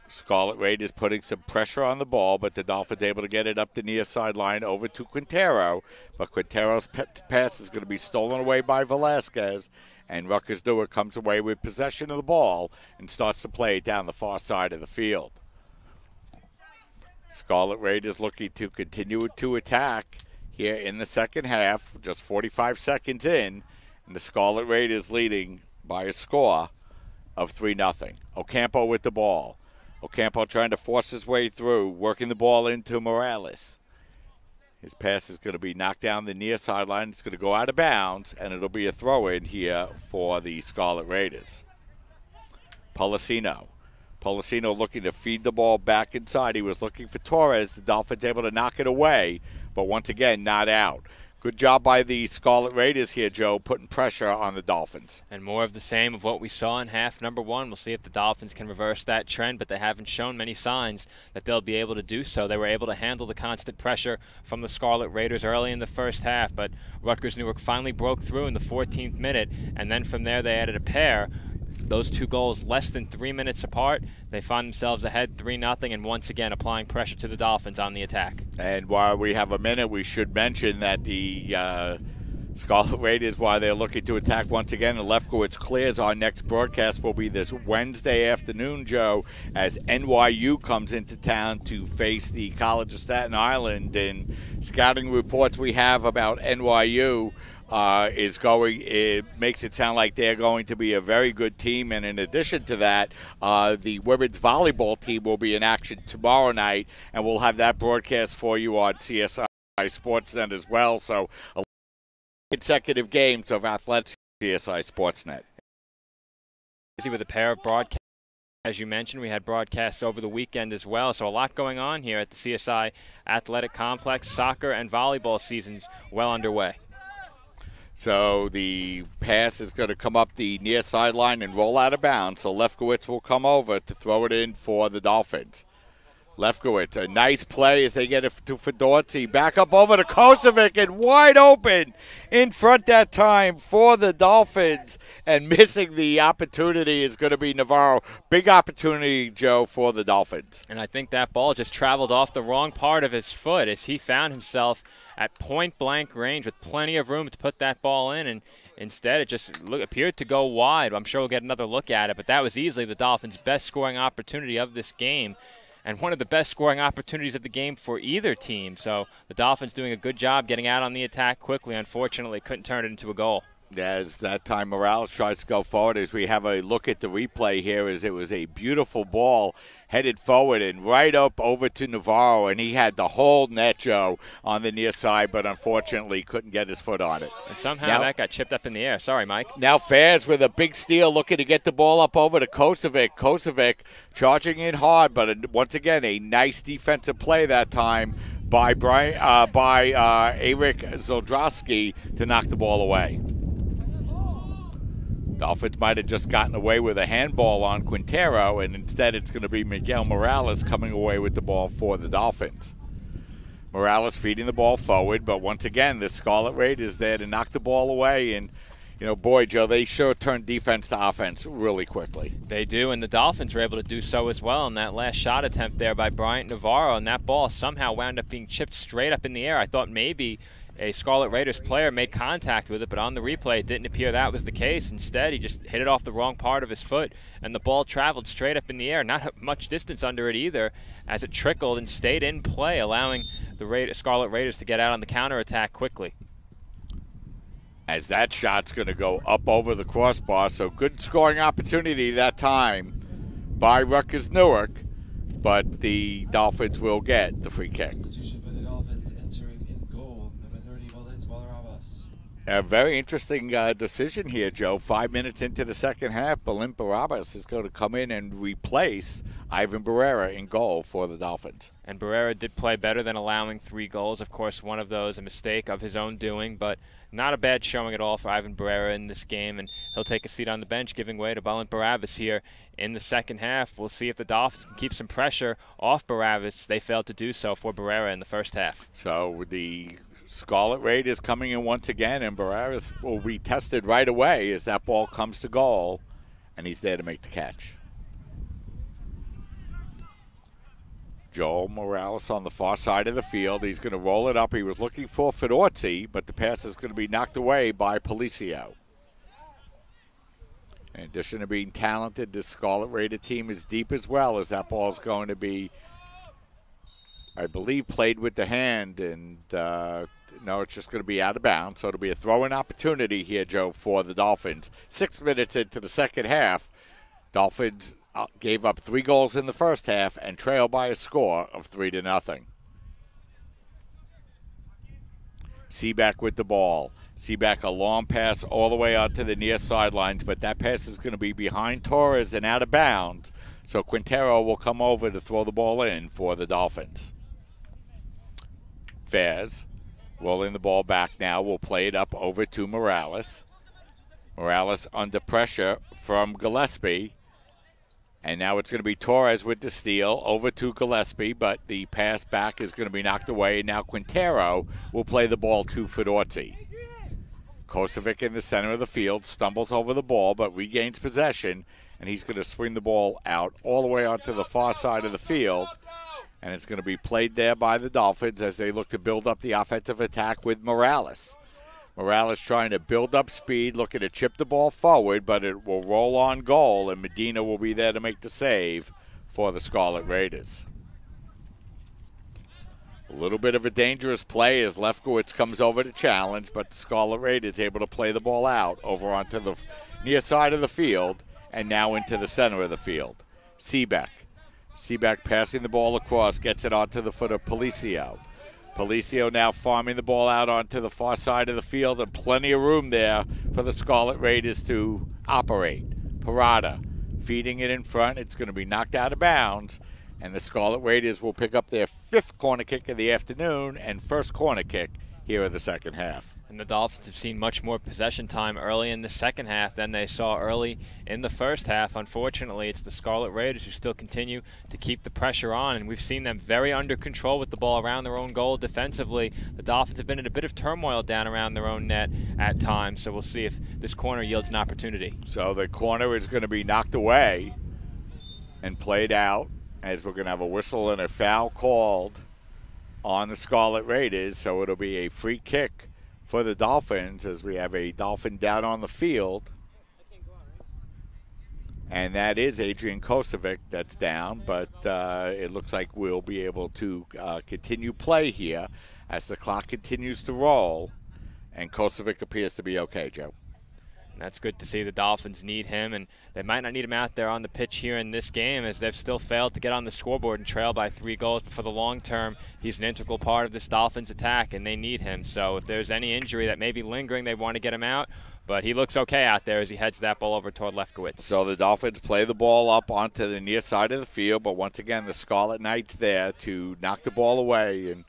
Scarlet Raiders putting some pressure on the ball, but the Dolphins able to get it up the near sideline over to Quintero. But Quintero's pass is going to be stolen away by Velasquez. And Rutgers Newark comes away with possession of the ball and starts to play it down the far side of the field. Scarlet Raiders looking to continue to attack here in the second half, just 45 seconds in, and the Scarlet Raiders leading by a score of 3-0. Ocampo with the ball. Ocampo trying to force his way through, working the ball into Morales. His pass is going to be knocked down the near sideline. It's going to go out of bounds, and it'll be a throw-in here for the Scarlet Raiders. Policino looking to feed the ball back inside. He was looking for Torres. The Dolphins able to knock it away, but once again, not out. Good job by the Scarlet Raiders here, Joe, putting pressure on the Dolphins. And more of the same of what we saw in half number 1. We'll see if the Dolphins can reverse that trend, but they haven't shown many signs that they'll be able to do so. They were able to handle the constant pressure from the Scarlet Raiders early in the first half, but Rutgers Newark finally broke through in the 14th minute, and then from there they added a pair. Those two goals less than 3 minutes apart. They find themselves ahead 3-0 and once again applying pressure to the Dolphins on the attack. And while we have a minute, we should mention that the Scarlet Raiders, while they're looking to attack once again, and Lefkowitz clears, our next broadcast will be this Wednesday afternoon, Joe, as NYU comes into town to face the College of Staten Island. And scouting reports we have about NYU it makes it sound like they're going to be a very good team. And in addition to that, the women's volleyball team will be in action tomorrow night, and we'll have that broadcast for you on CSI Sportsnet as well. So consecutive games of athletics, CSI Sportsnet. With a pair of broadcasts. As you mentioned, we had broadcasts over the weekend as well, so a lot going on here at the CSI Athletic Complex. Soccer and volleyball seasons well underway. So the pass is going to come up the near sideline and roll out of bounds. So Lefkowitz will come over to throw it in for the Dolphins. Lefkowitz, a nice play as they get it to Fedorzi. Back up over to Kosovic and wide open in front that time for the Dolphins. And missing the opportunity is going to be Navarro. Big opportunity, Joe, for the Dolphins. And I think that ball just traveled off the wrong part of his foot as he found himself at point-blank range with plenty of room to put that ball in. And instead, it just appeared to go wide. I'm sure we'll get another look at it, but that was easily the Dolphins' best scoring opportunity of this game, and one of the best scoring opportunities of the game for either team. So the Dolphins doing a good job getting out on the attack quickly. Unfortunately, couldn't turn it into a goal. As that time Morales tries to go forward, as we have a look at the replay here, as it was a beautiful ball headed forward and right up over to Navarro, and he had the whole net, Joe, on the near side, but unfortunately couldn't get his foot on it. And somehow that got chipped up in the air. Sorry, Mike. Now Fairs with a big steal looking to get the ball up over to Kosovic. Kosovic charging in hard, but once again, a nice defensive play that time by Eric Zoldrowski to knock the ball away. Dolphins might have just gotten away with a handball on Quintero, and instead it's going to be Miguel Morales coming away with the ball for the Dolphins. Morales feeding the ball forward, but once again, the Scarlet Raiders there to knock the ball away. And, You know, boy, Joe, they sure turn defense to offense really quickly. They do, and the Dolphins were able to do so as well in that last shot attempt there by Bryant Navarro, and that ball somehow wound up being chipped straight up in the air. I thought maybe a Scarlet Raiders player made contact with it, but on the replay it didn't appear that was the case. Instead, he just hit it off the wrong part of his foot, and the ball traveled straight up in the air, not much distance under it either, as it trickled and stayed in play, allowing the Scarlet Raiders to get out on the counterattack quickly. As that shot's going to go up over the crossbar, so good scoring opportunity that time by Rutgers Newark, but the Dolphins will get the free kick. A very interesting decision here, Joe. 5 minutes into the second half, Belin Barabbas is going to come in and replace Ivan Barrera in goal for the Dolphins. And Barrera did play better than allowing 3 goals. Of course, one of those a mistake of his own doing, but not a bad showing at all for Ivan Barrera in this game, and he'll take a seat on the bench, giving way to Belin Barabbas here in the second half. We'll see if the Dolphins can keep some pressure off Barabbas. They failed to do so for Barrera in the first half. So the Scarlet Raiders coming in once again, and Barrera will be tested right away as that ball comes to goal, and he's there to make the catch. Joel Morales on the far side of the field. He's going to roll it up. He was looking for Fedorzi, but the pass is going to be knocked away by Policio. In addition to being talented, this Scarlet Raider team is deep as well, as that ball is going to be, I believe, played with the hand, and no, it's just going to be out of bounds. So it'll be a throw-in opportunity here, Joe, for the Dolphins. 6 minutes into the second half, Dolphins gave up 3 goals in the first half and trailed by a score of 3-0. Seaback with the ball. Seaback a long pass all the way out to the near sidelines, but that pass is going to be behind Torres and out of bounds. So Quintero will come over to throw the ball in for the Dolphins. Faz rolling the ball back now. Will play it up over to Morales. Morales under pressure from Gillespie. And now it's going to be Torres with the steal over to Gillespie, but the pass back is going to be knocked away. Now Quintero will play the ball to Fedorzi. Kosovic in the center of the field stumbles over the ball but regains possession, and he's going to swing the ball out all the way onto the far side of the field. And it's going to be played there by the Dolphins as they look to build up the offensive attack with Morales. Morales trying to build up speed, looking to chip the ball forward, but it will roll on goal, and Medina will be there to make the save for the Scarlet Raiders. A little bit of a dangerous play as Lefkowitz comes over to challenge, but the Scarlet Raiders able to play the ball out over onto the near side of the field and now into the center of the field. Seaback passing the ball across, gets it onto the foot of Policio. Policio now farming the ball out onto the far side of the field, and plenty of room there for the Scarlet Raiders to operate. Parada feeding it in front. It's going to be knocked out of bounds, and the Scarlet Raiders will pick up their 5th corner kick of the afternoon and first corner kick here in the second half. And the Dolphins have seen much more possession time early in the second half than they saw early in the first half. Unfortunately, it's the Scarlet Raiders who still continue to keep the pressure on, and we've seen them very under control with the ball around their own goal defensively. The Dolphins have been in a bit of turmoil down around their own net at times, so we'll see if this corner yields an opportunity. So the corner is going to be knocked away and played out, as we're going to have a whistle and a foul called on the Scarlet Raiders, so it'll be a free kick for the Dolphins as we have a Dolphin down on the field. And that is Adrian Kosovic that's down, but it looks like we'll be able to continue play here as the clock continues to roll, and Kosovic appears to be okay, Joe. And that's good to see. The Dolphins need him, and they might not need him out there on the pitch here in this game, as they've still failed to get on the scoreboard and trail by 3 goals. But for the long term, he's an integral part of this Dolphins attack, and they need him. So if there's any injury that may be lingering, they want to get him out. But he looks okay out there as he heads that ball over toward Lefkowitz. So the Dolphins play the ball up onto the near side of the field, but once again, the Scarlet Knights there to knock the ball away. And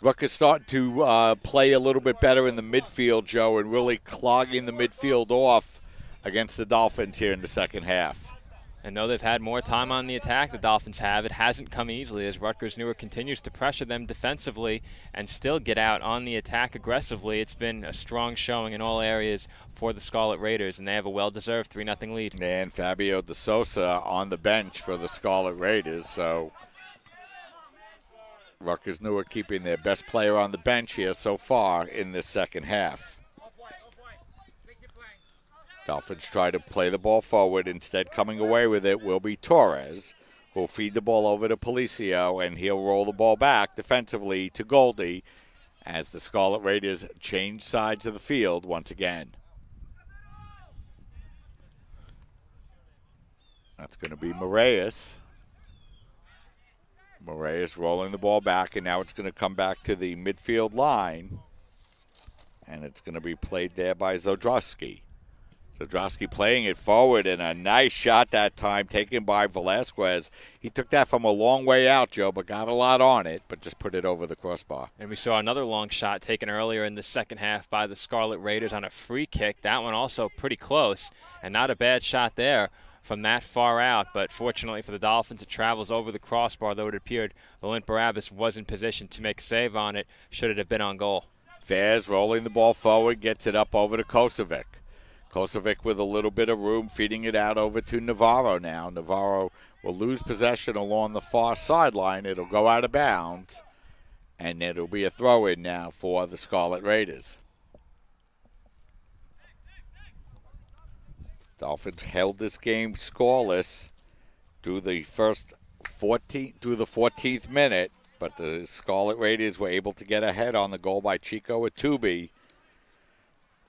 Rutgers starting to play a little bit better in the midfield, Joe, and really clogging the midfield off against the Dolphins here in the second half. And though they've had more time on the attack, the Dolphins have, it hasn't come easily as Rutgers Newark continues to pressure them defensively and still get out on the attack aggressively. It's been a strong showing in all areas for the Scarlet Raiders, and they have a well-deserved 3-0 lead. And Fabio De Sosa on the bench for the Scarlet Raiders, so Rutgers Newark keeping their best player on the bench here so far in this second half. Dolphins try to play the ball forward. Instead, coming away with it will be Torres, who will feed the ball over to Policio, and he'll roll the ball back defensively to Goldie as the Scarlet Raiders change sides of the field once again. That's going to be Moraes. Moraes rolling the ball back, and now it's going to come back to the midfield line, and it's going to be played there by Zodrowski. Zodrowski playing it forward, and a nice shot that time taken by Velasquez. He took that from a long way out, Joe, but got a lot on it, but just put it over the crossbar. And we saw another long shot taken earlier in the second half by the Scarlet Raiders on a free kick. That one also pretty close, and not a bad shot there from that far out. But fortunately for the Dolphins, it travels over the crossbar, though it appeared Valent Barabbas was in position to make a save on it should it have been on goal. Faz rolling the ball forward, gets it up over to Kosovic. Kosovic with a little bit of room, feeding it out over to Navarro now. Navarro will lose possession along the far sideline. It'll go out of bounds, and it'll be a throw-in now for the Scarlet Raiders. Dolphins held this game scoreless through the 14th minute, but the Scarlet Raiders were able to get ahead on the goal by Chico Atubi.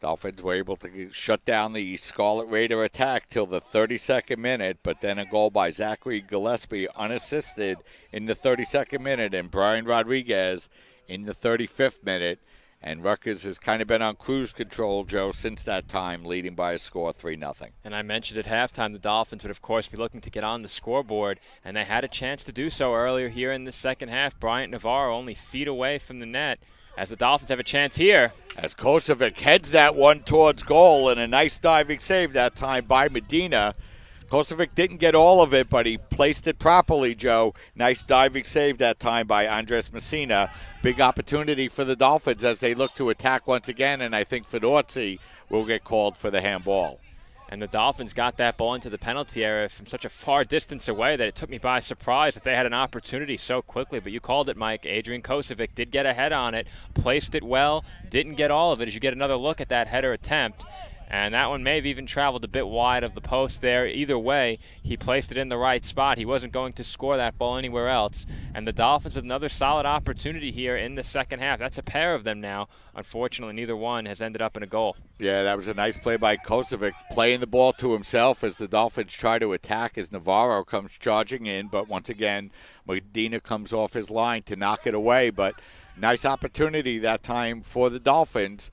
Dolphins were able to shut down the Scarlet Raider attack till the 32nd minute, but then a goal by Zachary Gillespie unassisted in the 32nd minute, and Brian Rodriguez in the 35th minute. And Rutgers has kind of been on cruise control, Joe, since that time, leading by a score 3-0. And I mentioned at halftime the Dolphins would, of course, be looking to get on the scoreboard, and they had a chance to do so earlier here in the second half. Bryant Navarro only feet away from the net, as the Dolphins have a chance here. As Kosovic heads that one towards goal, and a nice diving save that time by Medina. Kosovic didn't get all of it, but he placed it properly, Joe. Nice diving save that time by Andres Messina. Big opportunity for the Dolphins as they look to attack once again, and I think Fedorzi will get called for the handball. And the Dolphins got that ball into the penalty area from such a far distance away that it took me by surprise that they had an opportunity so quickly. But you called it, Mike. Adrian Kosovic did get ahead on it, placed it well, didn't get all of it as you get another look at that header attempt. And that one may have even traveled a bit wide of the post there. Either way, he placed it in the right spot. He wasn't going to score that ball anywhere else. And the Dolphins with another solid opportunity here in the second half. That's a pair of them now. Unfortunately, neither one has ended up in a goal. Yeah, that was a nice play by Kosovic, playing the ball to himself as the Dolphins try to attack as Navarro comes charging in. But once again, Medina comes off his line to knock it away. But nice opportunity that time for the Dolphins.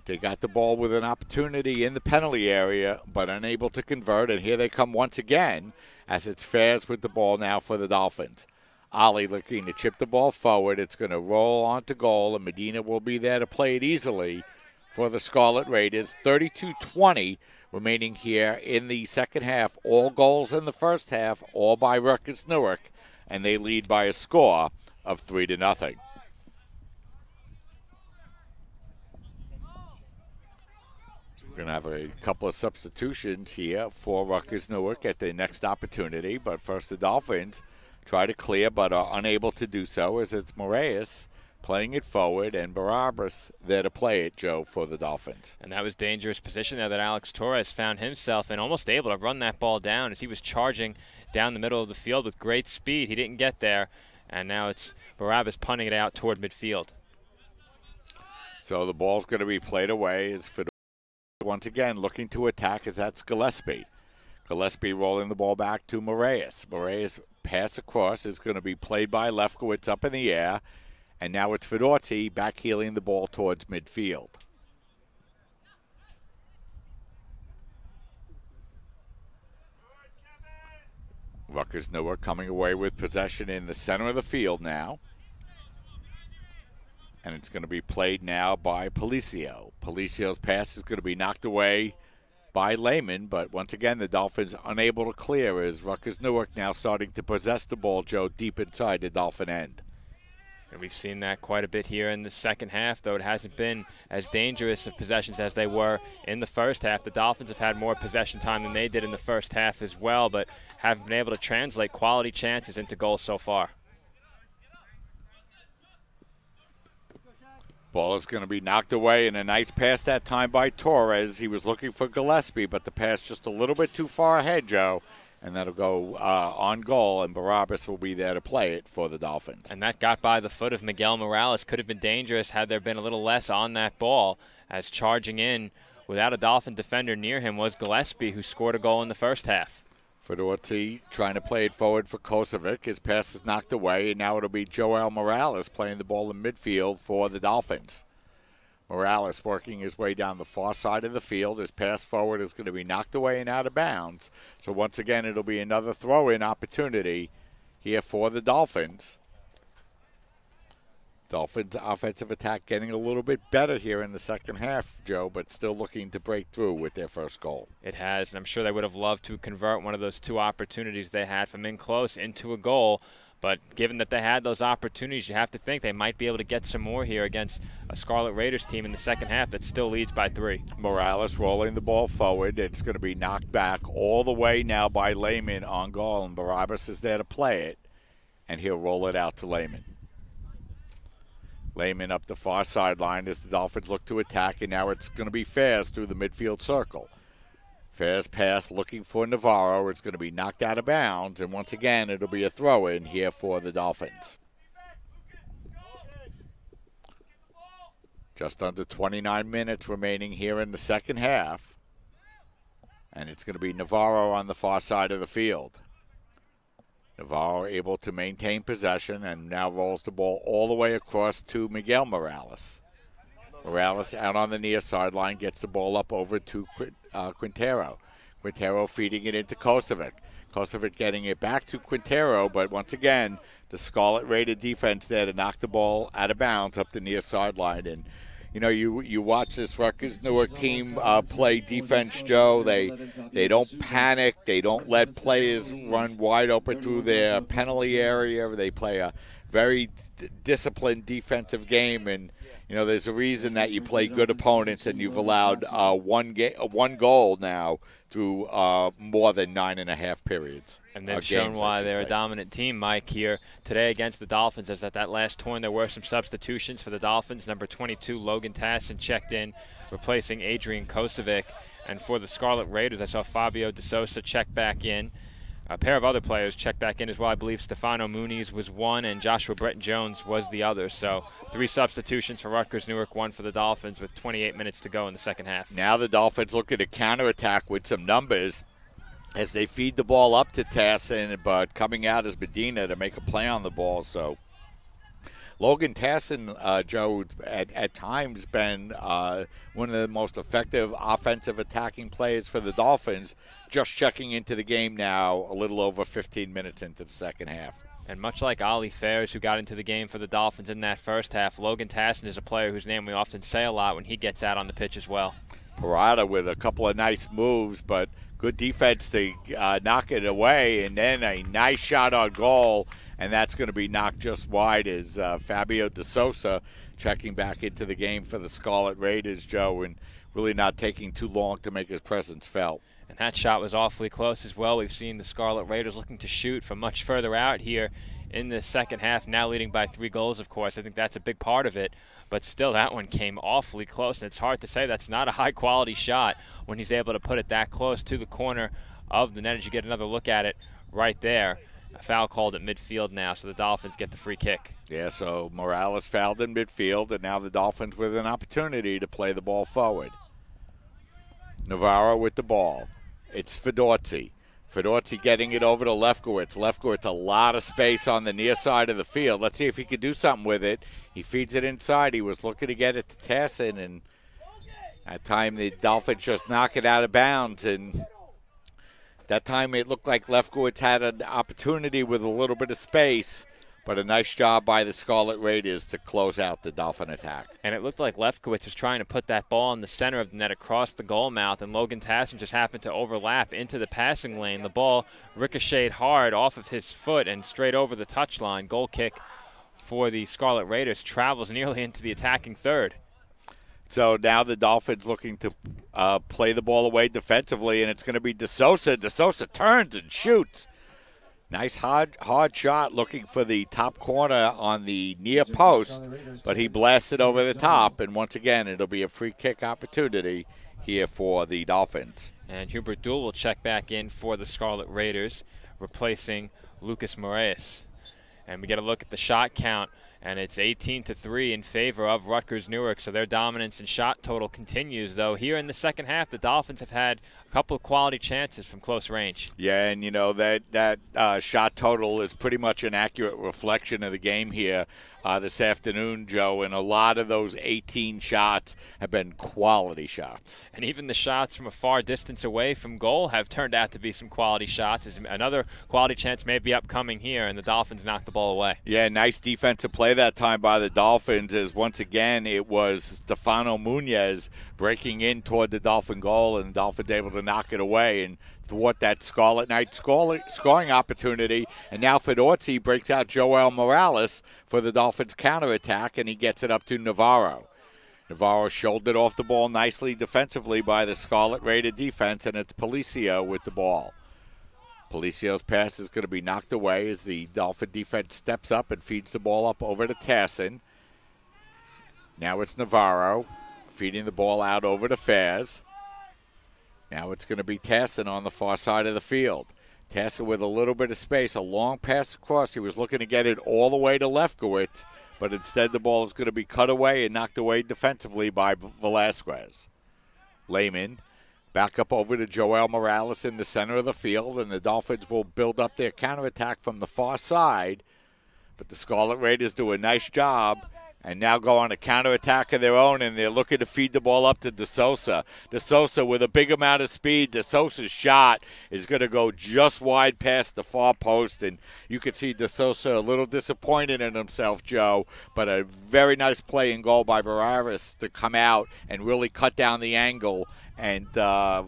They got the ball with an opportunity in the penalty area, but unable to convert. And here they come once again as it's Faz with the ball now for the Dolphins. Ali looking to chip the ball forward. It's going to roll onto goal, and Medina will be there to play it easily for the Scarlet Raiders. 32-20 remaining here in the second half. All goals in the first half, all by Rutgers Newark, and they lead by a score of 3-0. We're going to have a couple of substitutions here for Rutgers Newark at the next opportunity. But first, the Dolphins try to clear but are unable to do so as it's Moraes playing it forward and Barabbas there to play it, Joe, for the Dolphins. And that was dangerous position there that Alex Torres found himself in, almost able to run that ball down as he was charging down the middle of the field with great speed. He didn't get there, and now it's Barabbas punting it out toward midfield. So the ball's going to be played away as Fedor once again looking to attack as that's Gillespie. Gillespie rolling the ball back to Moraes. Moraes pass across is going to be played by Lefkowitz up in the air. And now it's Fedorzi back heeling the ball towards midfield. Rutgers Newark coming away with possession in the center of the field now. And it's going to be played now by Policio. Policio's pass is going to be knocked away by Lehman, but once again the Dolphins unable to clear as Rutgers Newark now starting to possess the ball, Joe, deep inside the Dolphin end. And we've seen that quite a bit here in the second half, though it hasn't been as dangerous of possessions as they were in the first half. The Dolphins have had more possession time than they did in the first half as well, but haven't been able to translate quality chances into goals so far. Ball is going to be knocked away, and a nice pass that time by Torres. He was looking for Gillespie, but the pass just a little bit too far ahead, Joe. And that'll go on goal, and Barabbas will be there to play it for the Dolphins. And that got by the foot of Miguel Morales. Could have been dangerous had there been a little less on that ball, as charging in without a Dolphin defender near him was Gillespie, who scored a goal in the first half. Fedorci trying to play it forward for Kosovic. His pass is knocked away, and now it'll be Joel Morales playing the ball in midfield for the Dolphins. Morales working his way down the far side of the field. His pass forward is going to be knocked away and out of bounds. So once again, it'll be another throw-in opportunity here for the Dolphins. Dolphins' offensive attack getting a little bit better here in the second half, Joe, but still looking to break through with their first goal. It has, and I'm sure they would have loved to convert one of those two opportunities they had from in close into a goal. But given that they had those opportunities, you have to think they might be able to get some more here against a Scarlet Raiders team in the second half that still leads by 3. Morales rolling the ball forward. It's going to be knocked back all the way now by Lehman on goal, and Barabbas is there to play it, and he'll roll it out to Lehman. Lehman up the far sideline as the Dolphins look to attack, and now it's going to be Fairs through the midfield circle. Fairs pass looking for Navarro. It's going to be knocked out of bounds, and once again, it'll be a throw-in here for the Dolphins. Just under 29 minutes remaining here in the second half, and it's going to be Navarro on the far side of the field. Navarro able to maintain possession and now rolls the ball all the way across to Miguel Morales. Morales out on the near sideline gets the ball up over to Quintero. Quintero feeding it into Kosovic. Kosovic getting it back to Quintero, but once again, the Scarlet Raider defense there to knock the ball out of bounds up the near sideline. And, you know, you watch this Rutgers Newark team play defense, Joe. They don't panic. They don't let players run wide open through their penalty area. They play a very disciplined defensive game, and you know, there's a reason that you play good opponents and you've allowed one goal now through more than 9.5 periods. And they've shown why they're a dominant team, Mike, here today against the Dolphins. As at that last turn, there were some substitutions for the Dolphins. Number 22, Logan Tassin, checked in, replacing Adrian Kosovic. And for the Scarlet Raiders, I saw Fabio De Sousa check back in. A pair of other players checked back in as well. I believe Stefano Muniz was one and Joshua Bretton-Jones was the other. So 3 substitutions for Rutgers Newark, 1 for the Dolphins with 28 minutes to go in the second half. Now the Dolphins looking to counterattack with some numbers as they feed the ball up to Tassin, but coming out is Medina to make a play on the ball. So Logan Tassin, Joe, at times been one of the most effective offensive attacking players for the Dolphins, just checking into the game now a little over 15 minutes into the second half. And much like Ali Fairs, who got into the game for the Dolphins in that first half, Logan Tassin is a player whose name we often say a lot when he gets out on the pitch as well. Parada with a couple of nice moves, but good defense to knock it away, and then a nice shot on goal, and that's going to be knocked just wide as Fabio De Sousa checking back into the game for the Scarlet Raiders, Joe, and really not taking too long to make his presence felt. And that shot was awfully close as well. We've seen the Scarlet Raiders looking to shoot from much further out here in the second half, now leading by 3 goals, of course. I think that's a big part of it, but still that one came awfully close, and it's hard to say that's not a high-quality shot when he's able to put it that close to the corner of the net. As you get another look at it right there. A foul called at midfield now, so the Dolphins get the free kick. Yeah, so Morales fouled in midfield, and now the Dolphins with an opportunity to play the ball forward. Navarro with the ball. It's Fedorci. Fedorci getting it over to Lefkowitz. Lefkowitz, a lot of space on the near side of the field. Let's see if he can do something with it. He feeds it inside. He was looking to get it to Tassin, and at time the Dolphins just knock it out of bounds. And that time it looked like Lefkowitz had an opportunity with a little bit of space, But a nice job by the Scarlet Raiders to close out the Dolphin attack. And it looked like Lefkowitz was trying to put that ball in the center of the net across the goal mouth, and Logan Tassin just happened to overlap into the passing lane. The ball ricocheted hard off of his foot and straight over the touchline. Goal kick for the Scarlet Raiders travels nearly into the attacking third. So now the Dolphins looking to play the ball away defensively, and it's going to be DeSosa. DeSosa turns and shoots. Nice hard shot looking for the top corner on the near post, but he blasted over the top, and once again it'll be a free kick opportunity here for the Dolphins. And Hubert Duell will check back in for the Scarlet Raiders, replacing Lucas Moraes. And we get a look at the shot count, and it's 18-3 in favor of Rutgers Newark, so their dominance in shot total continues, though here in the second half the Dolphins have had a couple of quality chances from close range. Yeah, and you know that shot total is pretty much an accurate reflection of the game here this afternoon, Joe, and a lot of those 18 shots have been quality shots. And even the shots from a far distance away from goal have turned out to be some quality shots. As another quality chance may be upcoming here, and the Dolphins knocked the ball away. Yeah, nice defensive play that time by the Dolphins, as once again it was Stefano Munoz breaking in toward the Dolphin goal, and the Dolphins able to knock it away and thwart that Scarlet Knight scoring opportunity. And now Fedorzi breaks out Joel Morales for the Dolphins counterattack, and he gets it up to Navarro. Navarro shouldered off the ball nicely defensively by the Scarlet Raider defense, and it's Policio with the ball. Policio's pass is going to be knocked away as the Dolphin defense steps up and feeds the ball up over to Tassin. Now it's Navarro feeding the ball out over to Faz. Now it's going to be Tassin on the far side of the field. Tassin with a little bit of space, a long pass across. He was looking to get it all the way to Lefkowitz, but instead the ball is going to be cut away and knocked away defensively by Velasquez. Lehman back up over to Joel Morales in the center of the field, and the Dolphins will build up their counterattack from the far side. But the Scarlet Raiders do a nice job and now go on a counterattack of their own, and they're looking to feed the ball up to DeSosa. DeSosa with a big amount of speed. DeSosa's shot is going to go just wide past the far post, and you can see DeSosa a little disappointed in himself, Joe, but a very nice play and goal by Barraras to come out and really cut down the angle and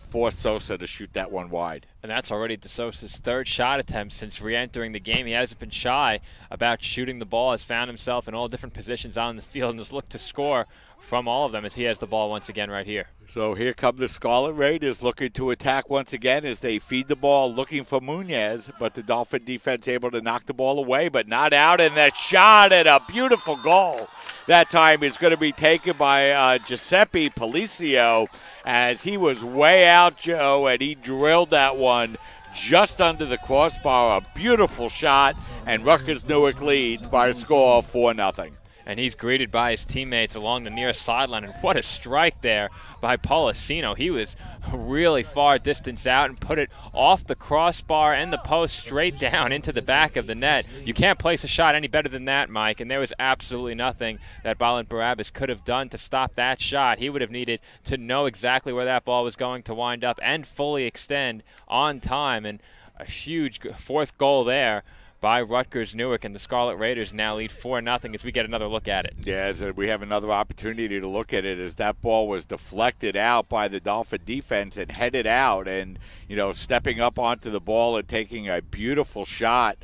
force Sosa to shoot that one wide. And that's already DeSosa's third shot attempt since re-entering the game. He hasn't been shy about shooting the ball, has found himself in all different positions on the field, and has looked to score from all of them as he has the ball once again right here. So here come the Scarlet Raiders looking to attack once again as they feed the ball, looking for Munoz, but the Dolphin defense able to knock the ball away, but not out, and that shot and a beautiful goal. That time is going to be taken by Giuseppe Policio, as he was way out, Joe, and he drilled that one just under the crossbar. A beautiful shot, and Rutgers Newark leads by a score of 4-0. And he's greeted by his teammates along the near sideline, and what a strike there by Policino. He was really far distance out and put it off the crossbar and the post straight down into the back of the net. You can't place a shot any better than that, Mike, and there was absolutely nothing that Ballon Barabbas could have done to stop that shot. He would have needed to know exactly where that ball was going to wind up and fully extend on time, and a huge fourth goal there by Rutgers Newark, and the Scarlet Raiders now lead 4-0 as we get another look at it. Yeah, as we have another opportunity to look at it as that ball was deflected out by the Dolphin defense and headed out, and, you know, stepping up onto the ball and taking a beautiful shot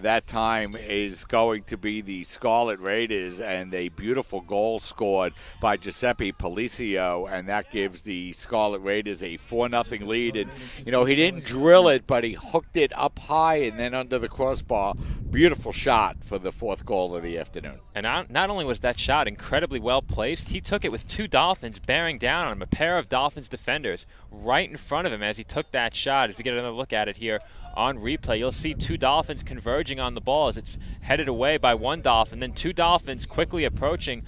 that time is going to be the Scarlet Raiders, and a beautiful goal scored by Giuseppe Policio, and that gives the Scarlet Raiders a 4-0 lead. And, you know, he didn't drill it, but he hooked it up high and then under the crossbar. Beautiful shot for the fourth goal of the afternoon. And not only was that shot incredibly well placed, he took it with two Dolphins bearing down on him, a pair of Dolphins defenders right in front of him as he took that shot. As we get another look at it here on replay, you'll see two Dolphins converging on the ball as it's headed away by one Dolphin, then two Dolphins quickly approaching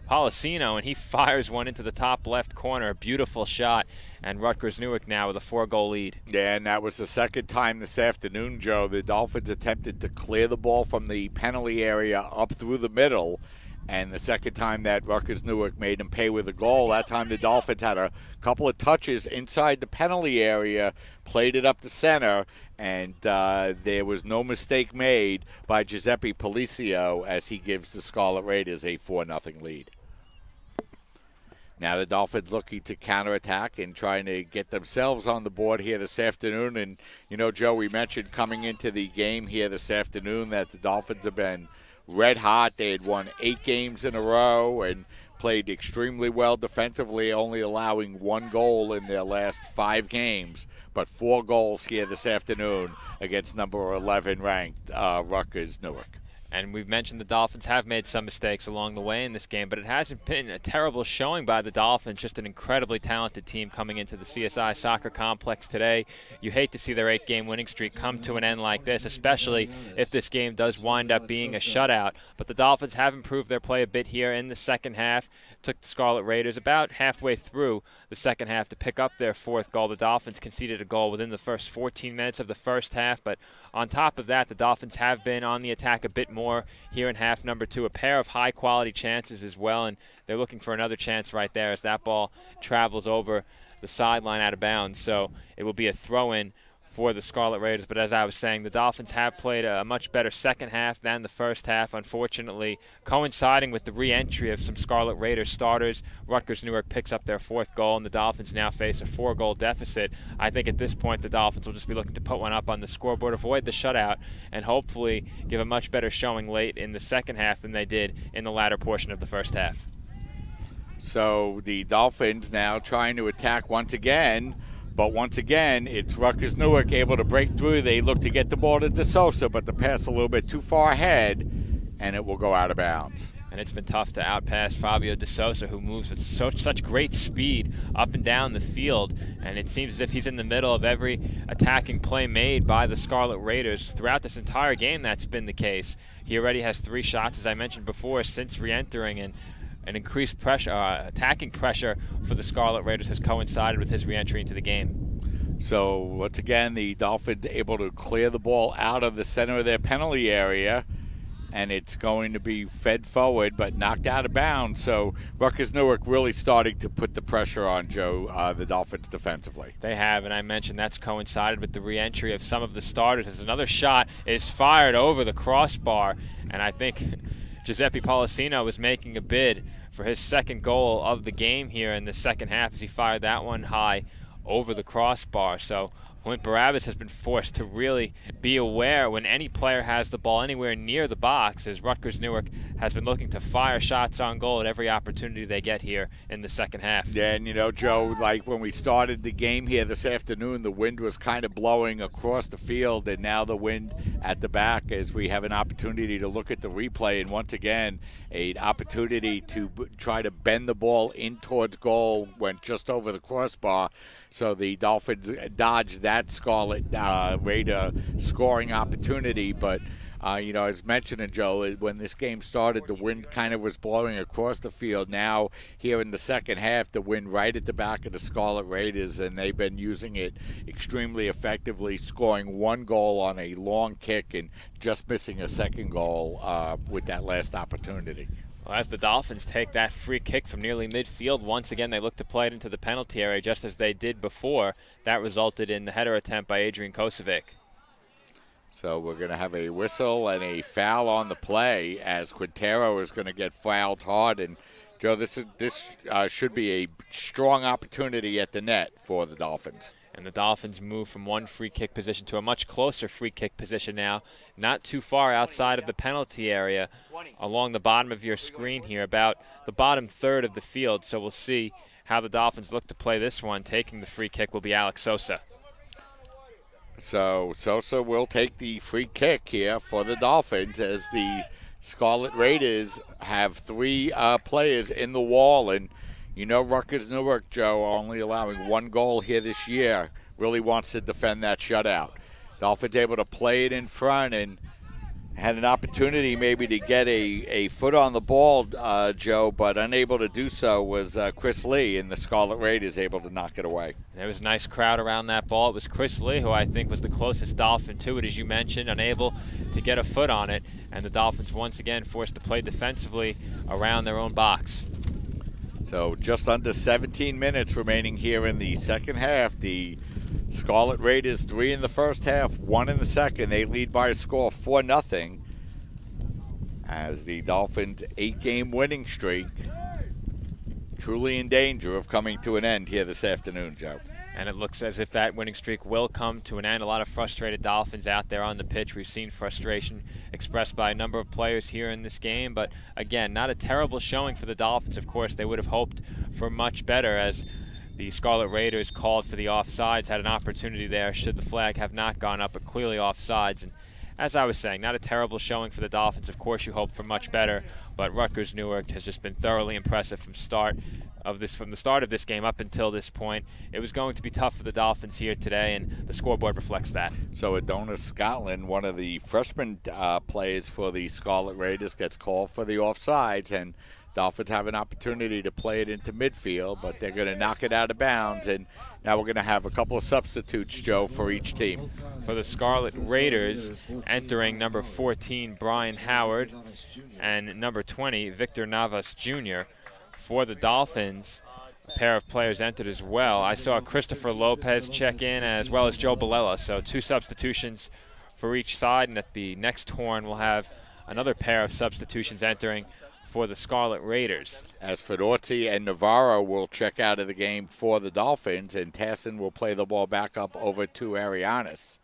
Policino, and he fires one into the top left corner. A beautiful shot, and Rutgers Newark now with a 4-goal lead. Yeah, and that was the second time this afternoon, Joe, the Dolphins attempted to clear the ball from the penalty area up through the middle, and the second time that Rutgers Newark made him pay with a goal. That time the Dolphins had a couple of touches inside the penalty area, played it up the center, And there was no mistake made by Giuseppe Policio as he gives the Scarlet Raiders a 4-0 lead. Now the Dolphins looking to counterattack and trying to get themselves on the board here this afternoon. And, you know, Joe, we mentioned coming into the game here this afternoon that the Dolphins have been red hot. They had won 8 games in a row and played extremely well defensively, only allowing 1 goal in their last 5 games, but 4 goals here this afternoon against number 11 ranked Rutgers Newark. And we've mentioned the Dolphins have made some mistakes along the way in this game, but it hasn't been a terrible showing by the Dolphins. Just an incredibly talented team coming into the CSI Soccer Complex today. You hate to see their 8-game winning streak come to an end like this, especially if this game does wind up being a shutout. But the Dolphins have improved their play a bit here in the second half. Took the Scarlet Raiders about halfway through the second half to pick up their 4th goal. The Dolphins conceded a goal within the first 14 minutes of the first half, but on top of that, the Dolphins have been on the attack a bit more here in half number 2. A pair of high-quality chances as well, and they're looking for another chance right there as that ball travels over the sideline out of bounds. So it will be a throw-in for the Scarlet Raiders. But as I was saying, the Dolphins have played a much better second half than the first half. Unfortunately, coinciding with the re-entry of some Scarlet Raiders starters, Rutgers Newark picks up their 4th goal, and the Dolphins now face a 4-goal deficit. I think at this point the Dolphins will just be looking to put one up on the scoreboard, avoid the shutout, and hopefully give a much better showing late in the second half than they did in the latter portion of the first half. So the Dolphins now trying to attack once again. But once again, it's Rutgers Newark able to break through. They look to get the ball to De Sosa, but the pass a little bit too far ahead, and it will go out of bounds. And it's been tough to outpass Fabio De Sosa, who moves with such great speed up and down the field. And it seems as if he's in the middle of every attacking play made by the Scarlet Raiders. Throughout this entire game, that's been the case. He already has 3 shots, as I mentioned before, since re-entering, and an increased pressure, attacking pressure for the Scarlet Raiders has coincided with his re-entry into the game. So once again, the Dolphins able to clear the ball out of the center of their penalty area, and it's going to be fed forward but knocked out of bounds. So Rutgers Newark really starting to put the pressure on, Joe, the Dolphins defensively. They have, and I mentioned that's coincided with the re-entry of some of the starters as another shot is fired over the crossbar, and I think Giuseppe Policino was making a bid for his 2nd goal of the game here in the second half as he fired that one high over the crossbar. So Point Barabbas has been forced to really be aware when any player has the ball anywhere near the box, as Rutgers Newark has been looking to fire shots on goal at every opportunity they get here in the second half. Yeah, and you know, Joe, like when we started the game here this afternoon, the wind was kind of blowing across the field, and now the wind at the back as we have an opportunity to look at the replay, and once again, an opportunity to try to bend the ball in towards goal, went just over the crossbar. So the Dolphins dodged that Scarlet Raider scoring opportunity. But, you know, as mentioned, Joe, when this game started, the wind kind of was blowing across the field. Now, here in the second half, the wind right at the back of the Scarlet Raiders, and they've been using it extremely effectively, scoring 1 goal on a long kick and just missing a 2nd goal with that last opportunity. Well, as the Dolphins take that free kick from nearly midfield, once again they look to play it into the penalty area just as they did before. That resulted in the header attempt by Adrian Kosovic. So we're going to have a whistle and a foul on the play as Quintero is going to get fouled hard. And, Joe, this should be a strong opportunity at the net for the Dolphins. And the Dolphins move from one free kick position to a much closer free kick position now, not too far outside of the penalty area, along the bottom of your screen here, about the bottom third of the field. So we'll see how the Dolphins look to play this one. Taking the free kick will be Alex Sosa. So Sosa will take the free kick here for the Dolphins as the Scarlet Raiders have 3 players in the wall. And you know, Rutgers Newark, Joe, only allowing 1 goal here this year, really wants to defend that shutout. Dolphins able to play it in front and had an opportunity maybe to get a foot on the ball, Joe, but unable to do so was Chris Lee, and the Scarlet Raiders able to knock it away. There was a nice crowd around that ball. It was Chris Lee, who I think was the closest Dolphin to it, as you mentioned, unable to get a foot on it, and the Dolphins once again forced to play defensively around their own box. So just under 17 minutes remaining here in the second half. The Scarlet Raiders 3 in the first half, 1 in the second. They lead by a score of 4-0 as the Dolphins' 8-game winning streak truly in danger of coming to an end here this afternoon, Joe. And it looks as if that winning streak will come to an end. A lot of frustrated Dolphins out there on the pitch. We've seen frustration expressed by a number of players here in this game. But, again, not a terrible showing for the Dolphins. Of course, they would have hoped for much better as the Scarlet Raiders called for the offsides, had an opportunity there should the flag have not gone up, but clearly offsides. And as I was saying, not a terrible showing for the Dolphins. Of course, you hope for much better, but Rutgers Newark has just been thoroughly impressive from the start of this game up until this point. It was going to be tough for the Dolphins here today, and the scoreboard reflects that. So Adonis Scotland, one of the freshman players for the Scarlet Raiders, gets called for the offsides, and Dolphins have an opportunity to play it into midfield, but they're going to knock it out of bounds, and now we're going to have a couple of substitutes, Joe, for each team. For the Scarlet Raiders, entering number 14, Brian Howard, and number 20, Victor Navas Jr. For the Dolphins, a pair of players entered as well. I saw Christopher Lopez check in as well as Joe Balella, so 2 substitutions for each side, and at the next horn we'll have another pair of substitutions entering for the Scarlet Raiders. As Fedorzi and Navarro will check out of the game for the Dolphins, and Tassin will play the ball back up over to Arianis.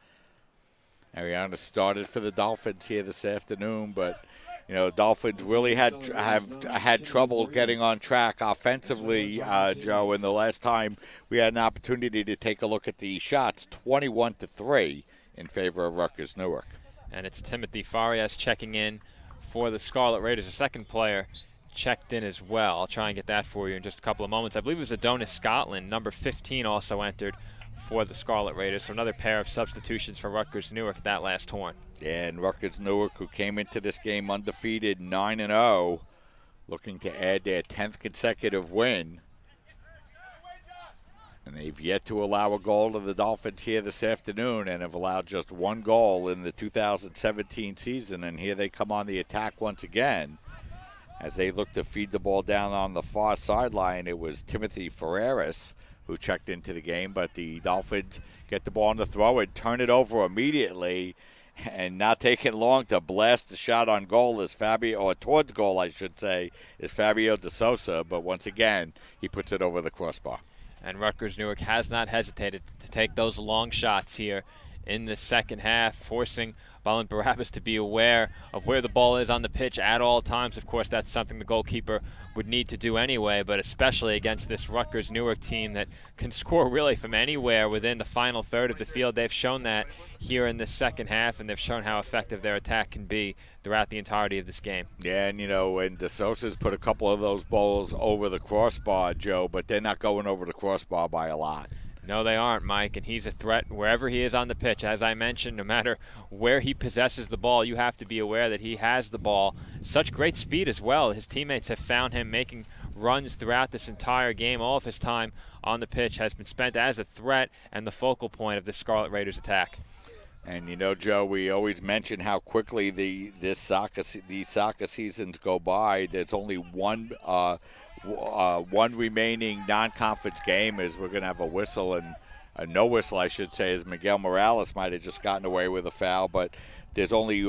Arianis started for the Dolphins here this afternoon, but you know, Dolphins really have had trouble getting on track offensively, Joe. And the last time we had an opportunity to take a look at the shots, 21-3 in favor of Rutgers Newark. And it's Timothy Farias checking in for the Scarlet Raiders. A second player checked in as well. I'll try and get that for you in just a couple of moments. I believe it was Adonis Scotland, number 15, also entered for the Scarlet Raiders. So another pair of substitutions for Rutgers Newark at that last horn. Yeah, and Rutgers Newark, who came into this game undefeated 9-0, looking to add their 10th consecutive win. And they've yet to allow a goal to the Dolphins here this afternoon, and have allowed just 1 goal in the 2017 season. And here they come on the attack once again. As they look to feed the ball down on the far sideline, it was Timothy Ferreras who checked into the game, but the Dolphins get the ball on the throw and turn it over immediately, and not taking long to blast the shot on goal is towards goal, I should say, is Fabio De Sosa, but once again, he puts it over the crossbar. And Rutgers Newark has not hesitated to take those long shots here in the second half, forcing Balin Barabbas to be aware of where the ball is on the pitch at all times. Of course, that's something the goalkeeper would need to do anyway, but especially against this Rutgers Newark team that can score really from anywhere within the final third of the field. They've shown that here in the second half, and they've shown how effective their attack can be throughout the entirety of this game. Yeah, and you know, and De Sosa's put a couple of those balls over the crossbar, Joe, but they're not going over the crossbar by a lot. No, they aren't, Mike, and he's a threat wherever he is on the pitch. As I mentioned, no matter where he possesses the ball, you have to be aware that he has the ball. Such great speed as well. His teammates have found him making runs throughout this entire game. All of his time on the pitch has been spent as a threat and the focal point of the Scarlet Raiders attack. And you know, Joe, we always mention how quickly these soccer seasons go by. There's only one remaining non-conference game. Is we're going to have a whistle, and a no whistle, I should say, as Miguel Morales might have just gotten away with a foul. But there's only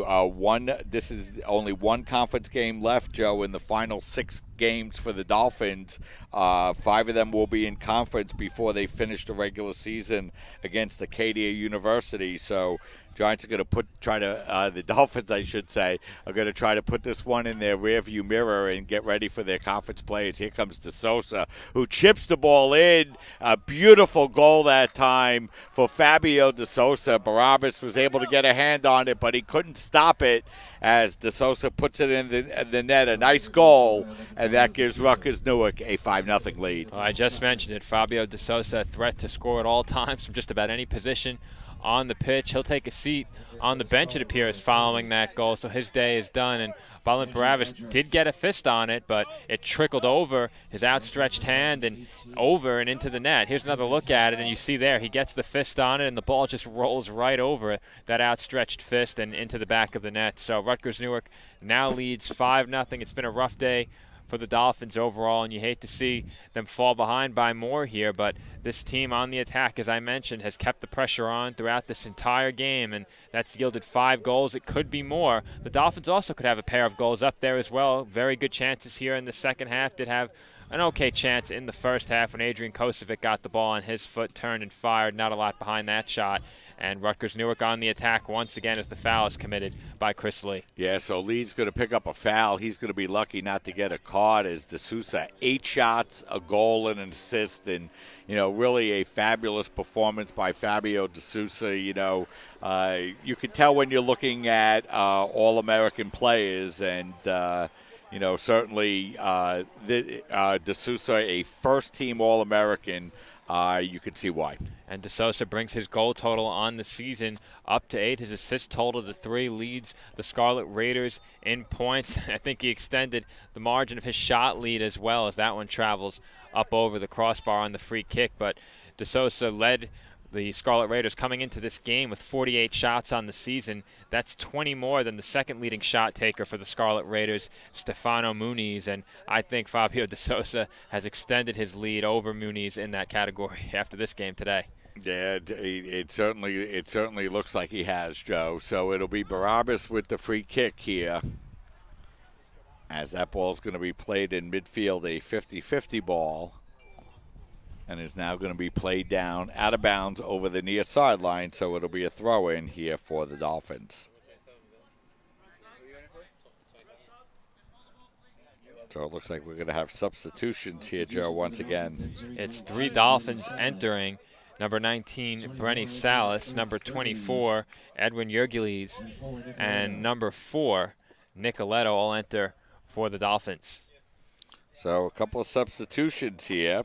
this is only one conference game left, Joe, in the final 6 games for the Dolphins. 5 of them will be in conference before they finish the regular season against Acadia University. So Giants are going to the Dolphins, I should say, are going to try to put this one in their rearview mirror and get ready for their conference plays. Here comes De Sosa, who chips the ball in. A beautiful goal that time for Fabio De Sosa. Barabbas was able to get a hand on it, but he couldn't stop it as De Sosa puts it in the net. A nice goal, and that gives Rutgers Newark a 5-0 lead. Well, I just mentioned it. Fabio De Sosa, a threat to score at all times from just about any position on the pitch. He'll take a seat on the bench, it appears, following that goal, so his day is done. And Balin Barabbas did get a fist on it, but it trickled over his outstretched hand and over and into the net. Here's another look at it, and you see there he gets the fist on it, and the ball just rolls right over that outstretched fist and into the back of the net. So Rutgers Newark now leads 5-0. It's been a rough day for the Dolphins overall, and you hate to see them fall behind by more here, but this team on the attack, as I mentioned, has kept the pressure on throughout this entire game, and that's yielded 5 goals. It could be more. The Dolphins also could have a pair of goals up there as well. Very good chances here in the second half. Did have an okay chance in the first half when Adrian Kosovic got the ball on his foot, turned and fired. Not a lot behind that shot. And Rutgers Newark on the attack once again as the foul is committed by Chris Lee. Yeah, so Lee's going to pick up a foul. He's going to be lucky not to get a card as D'Souza, 8 shots, a goal, and an assist. And, you know, really a fabulous performance by Fabio D'Souza. You know, you could tell when you're looking at All-American players, and you know, certainly D'Souza, a first-team All-American, you could see why. And D'Souza brings his goal total on the season up to 8. His assist total to 3, leads the Scarlet Raiders in points. I think he extended the margin of his shot lead as well, as that one travels up over the crossbar on the free kick. But D'Souza led the Scarlet Raiders coming into this game with 48 shots on the season. That's 20 more than the second leading shot taker for the Scarlet Raiders, Stefano Muniz. And I think Fabio D'Souza has extended his lead over Muniz in that category after this game today. Yeah, it certainly looks like he has, Joe. So it'll be Barabbas with the free kick here, as that ball's going to be played in midfield, a 50-50 ball, and is now going to be played down out of bounds over the near sideline, so it'll be a throw-in here for the Dolphins. So it looks like we're going to have substitutions here, Joe, once again. It's 3 Dolphins entering. Number 19, Brenny Salas. Number 24, Edwin Yergeles. And number 4, Nicoletto, all enter for the Dolphins. So a couple of substitutions here.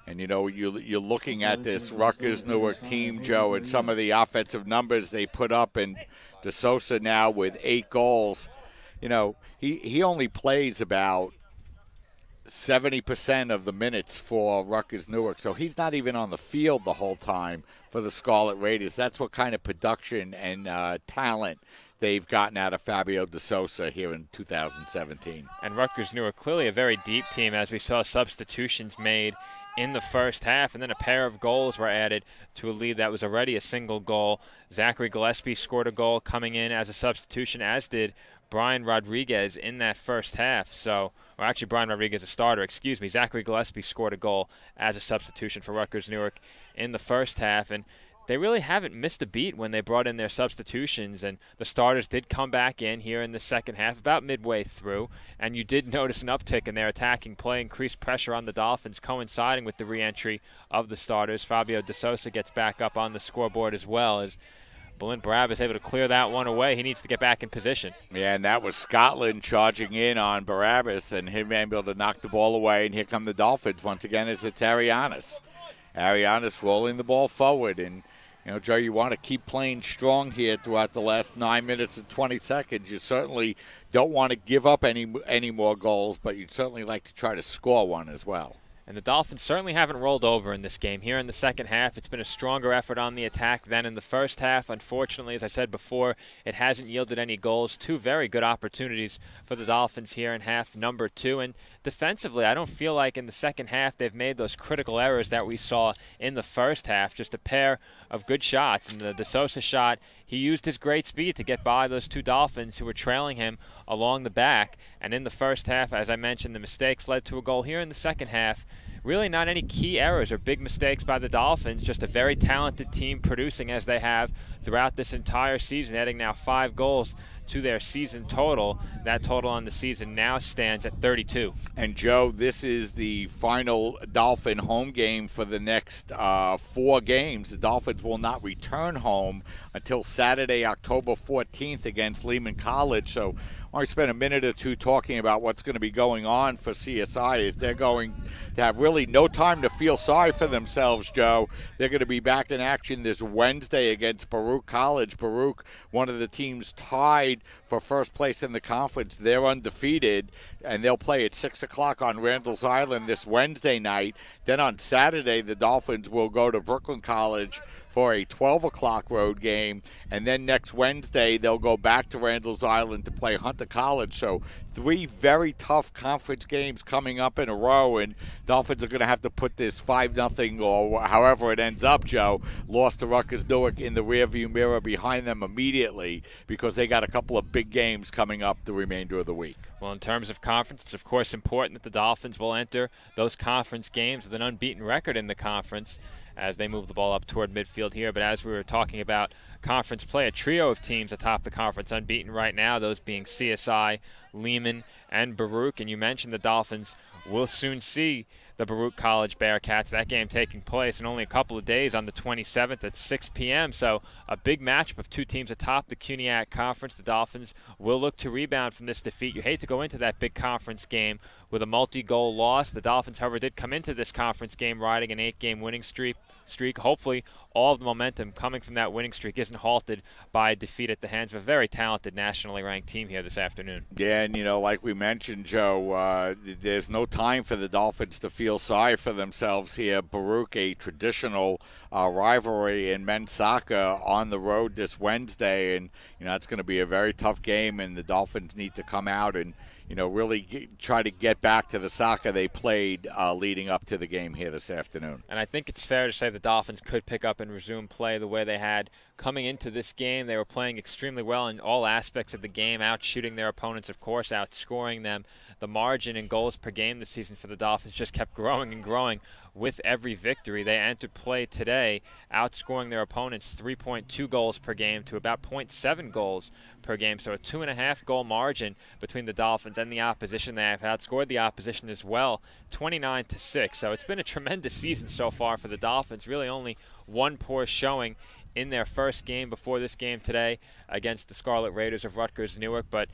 And, you know, you're looking at this Rutgers Newark team, Joe, and some of the offensive numbers they put up. And D'Souza now with 8 goals. You know, he only plays about 70% of the minutes for Rutgers Newark. So he's not even on the field the whole time for the Scarlet Raiders. That's what kind of production and talent they've gotten out of Fabio D'Souza here in 2017. And Rutgers Newark clearly a very deep team, as we saw substitutions made in the first half, and then a pair of goals were added to a lead that was already a single goal. Zachary Gillespie scored a goal coming in as a substitution, as did Brian Rodriguez in that first half. So, or actually Brian Rodriguez a starter, excuse me. Zachary Gillespie scored a goal as a substitution for Rutgers Newark in the first half, and they really haven't missed a beat when they brought in their substitutions, and the starters did come back in here in the second half about midway through, and you did notice an uptick in their attacking play, increased pressure on the Dolphins coinciding with the re-entry of the starters. Fabio D'Souza gets back up on the scoreboard as well, as Balint Barabbas able to clear that one away. He needs to get back in position. Yeah, and that was Scotland charging in on Barabbas, and him able to knock the ball away, and here come the Dolphins once again as it's Arianis. Arianis rolling the ball forward, and you know, Joe, you want to keep playing strong here throughout the last 9 minutes and 20 seconds. You certainly don't want to give up any more goals, but you'd certainly like to try to score one as well. And the Dolphins certainly haven't rolled over in this game. Here in the second half, it's been a stronger effort on the attack than in the first half. Unfortunately, as I said before, it hasn't yielded any goals. 2 very good opportunities for the Dolphins here in half number 2. And defensively, I don't feel like in the second half they've made those critical errors that we saw in the first half. Just a pair of good shots. And the D'Souza shot, he used his great speed to get by those 2 Dolphins who were trailing him along the back. And in the first half, as I mentioned, the mistakes led to a goal. Here in the second half, really not any key errors or big mistakes by the Dolphins, just a very talented team producing as they have throughout this entire season, adding now 5 goals to their season total. That total on the season now stands at 32. And Joe, this is the final Dolphin home game for the next 4 games. The Dolphins will not return home until Saturday, October 14th against Lehman College. So I want to spend a minute or two talking about what's going to be going on for CSI. Is they're going to have really no time to feel sorry for themselves, Joe. They're going to be back in action this Wednesday against Baruch College. Baruch, one of the teams tied for first place in the conference. They're undefeated, and they'll play at 6 o'clock on Randall's Island this Wednesday night. Then on Saturday, the Dolphins will go to Brooklyn College for a 12 o'clock road game, and then next Wednesday they'll go back to Randall's Island to play Hunter College. So 3 very tough conference games coming up in a row, and Dolphins are going to have to put this 5-0 or however it ends up, Joe, lost to Rutgers Newark in the rearview mirror behind them immediately because they got a couple of big games coming up the remainder of the week. Well, in terms of conference, it's of course important that the Dolphins will enter those conference games with an unbeaten record in the conference as they move the ball up toward midfield here. But as we were talking about conference play, a trio of teams atop the conference unbeaten right now, those being CSI, Lehman, and Baruch. And you mentioned the Dolphins will soon see the Baruch College Bearcats. That game taking place in only a couple of days on the 27th at 6 p.m. So a big matchup of 2 teams atop the CUNYAC Conference. The Dolphins will look to rebound from this defeat. You hate to go into that big conference game with a multi-goal loss. The Dolphins, however, did come into this conference game riding an 8-game winning streak. Hopefully all of the momentum coming from that winning streak isn't halted by a defeat at the hands of a very talented nationally ranked team here this afternoon. Yeah, and like we mentioned, Joe, there's no time for the Dolphins to feel sorry for themselves here. Baruch, a traditional rivalry in men's soccer, on the road this Wednesday, and it's going to be a very tough game, and the Dolphins need to come out and really try to get back to the soccer they played leading up to the game here this afternoon. And I think it's fair to say the Dolphins could pick up and resume play the way they had coming into this game. They were playing extremely well in all aspects of the game, out-shooting their opponents, of course, outscoring them. The margin in goals per game this season for the Dolphins just kept growing and growing with every victory. They entered play today outscoring their opponents 3.2 goals per game to about 0.7 goals per game. So a 2.5 goal margin between the Dolphins and the opposition. They have outscored the opposition as well, 29-6. So it's been a tremendous season so far for the Dolphins. Really only one poor showing in their first game before this game today against the Scarlet Raiders of Rutgers Newark. But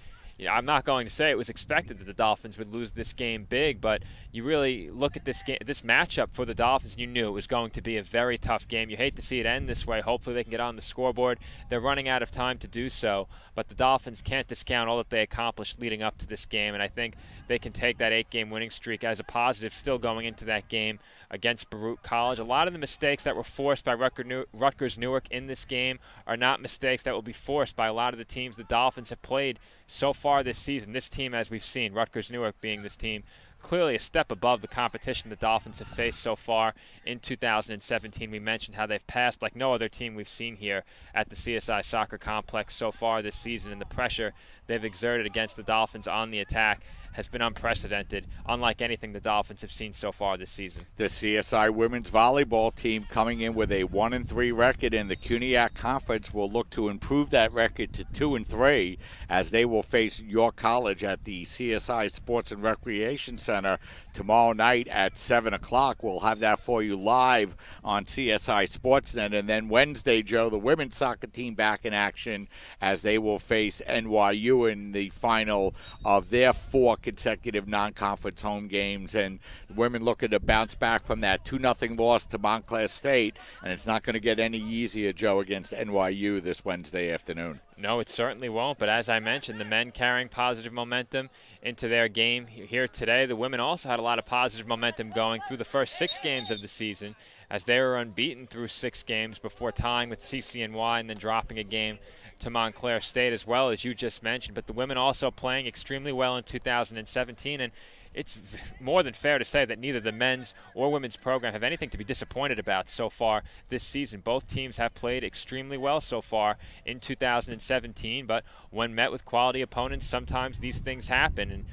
I'm not going to say it was expected that the Dolphins would lose this game big, but you really look at this game, this matchup for the Dolphins, and you knew it was going to be a very tough game. You hate to see it end this way. Hopefully they can get on the scoreboard. They're running out of time to do so, but the Dolphins can't discount all that they accomplished leading up to this game, and I think they can take that 8-game winning streak as a positive still going into that game against Baruch College. A lot of the mistakes that were forced by Rutgers Newark in this game are not mistakes that will be forced by a lot of the teams the Dolphins have played so far this season. This team, as we've seen, Rutgers Newark being this team, clearly a step above the competition the Dolphins have faced so far in 2017. We mentioned how they've passed like no other team we've seen here at the CSI Soccer Complex so far this season, and the pressure they've exerted against the Dolphins on the attack has been unprecedented, unlike anything the Dolphins have seen so far this season. The CSI women's volleyball team coming in with a 1-3 record in the CUNYAC Conference will look to improve that record to 2-3 as they will face York College at the CSI Sports and Recreation Center tomorrow night at 7 o'clock. We'll have that for you live on CSI Sportsnet. And then Wednesday, Joe, the women's soccer team back in action as they will face NYU in the final of their 4 consecutive non-conference home games. And the women looking to bounce back from that 2-0 loss to Montclair State. And it's not going to get any easier, Joe, against NYU this Wednesday afternoon. No, it certainly won't. But as I mentioned, the men carrying positive momentum into their game here today. The women also had a lot of positive momentum going through the first 6 games of the season as they were unbeaten through 6 games before tying with CCNY and then dropping a game to Montclair State as well, as you just mentioned. But the women also playing extremely well in 2017, and it's more than fair to say that neither the men's or women's program have anything to be disappointed about so far this season. Both teams have played extremely well so far in 2017, but when met with quality opponents, sometimes these things happen. And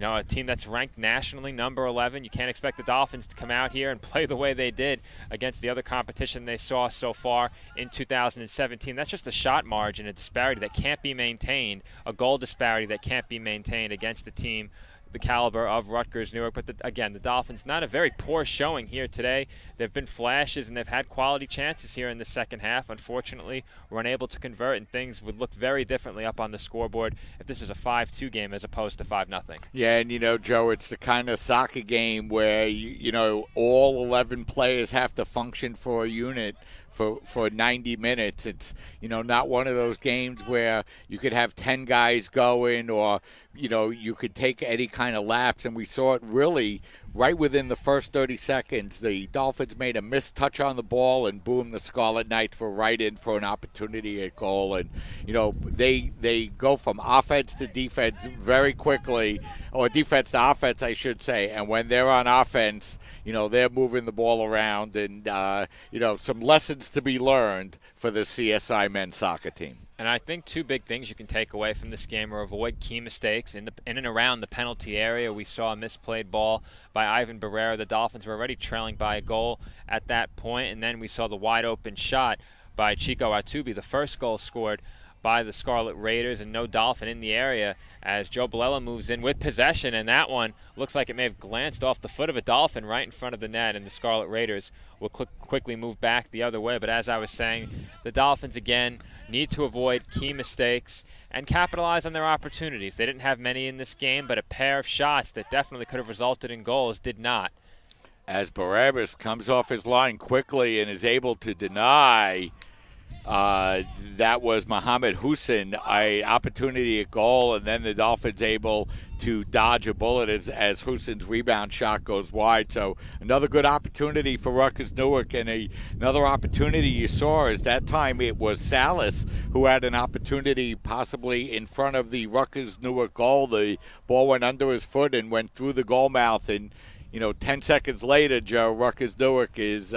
a team that's ranked nationally number 11, you can't expect the Dolphins to come out here and play the way they did against the other competition they saw so far in 2017. That's just a shot margin, a disparity that can't be maintained, a goal disparity that can't be maintained against a team the caliber of Rutgers Newark. But again, the Dolphins, not a very poor showing here today. There have been flashes and they've had quality chances here in the second half. Unfortunately, were unable to convert, and things would look very differently up on the scoreboard if this was a 5-2 game as opposed to 5-0. Yeah, and Joe, it's the kind of soccer game where all 11 players have to function for a unit for 90 minutes. It's not one of those games where you could have 10 guys going, or you could take any kind of laps, and we saw it really right within the first 30 seconds, the Dolphins made a missed touch on the ball, and boom, the Scarlet Knights were right in for an opportunity at goal. And, you know, they go from offense to defense very quickly, or defense to offense, I should say. And when they're on offense, you know, they're moving the ball around, and, you know, some lessons to be learned for the CSI men's soccer team. And I think two big things you can take away from this game are avoid key mistakes in and around the penalty area. We saw a misplayed ball by Ivan Barrera. The Dolphins were already trailing by a goal at that point, and then we saw the wide open shot by Chico Atubi, the first goal scored by the Scarlet Raiders, and no Dolphin in the area as Joe Balella moves in with possession, and that one looks like it may have glanced off the foot of a Dolphin right in front of the net, and the Scarlet Raiders will quickly move back the other way. But as I was saying, the Dolphins again need to avoid key mistakes and capitalize on their opportunities. They didn't have many in this game, but a pair of shots that definitely could have resulted in goals did not. As Barabbas comes off his line quickly and is able to deny, that was Mohammed Hussein, an opportunity at goal, and then the Dolphins able to dodge a bullet as Hussein's rebound shot goes wide. So another good opportunity for Rutgers Newark, and another opportunity you saw is that time it was Salas who had an opportunity possibly in front of the Rutgers Newark goal. The ball went under his foot and went through the goal mouth, and, you know, 10 seconds later, Joe, Rutgers Newark is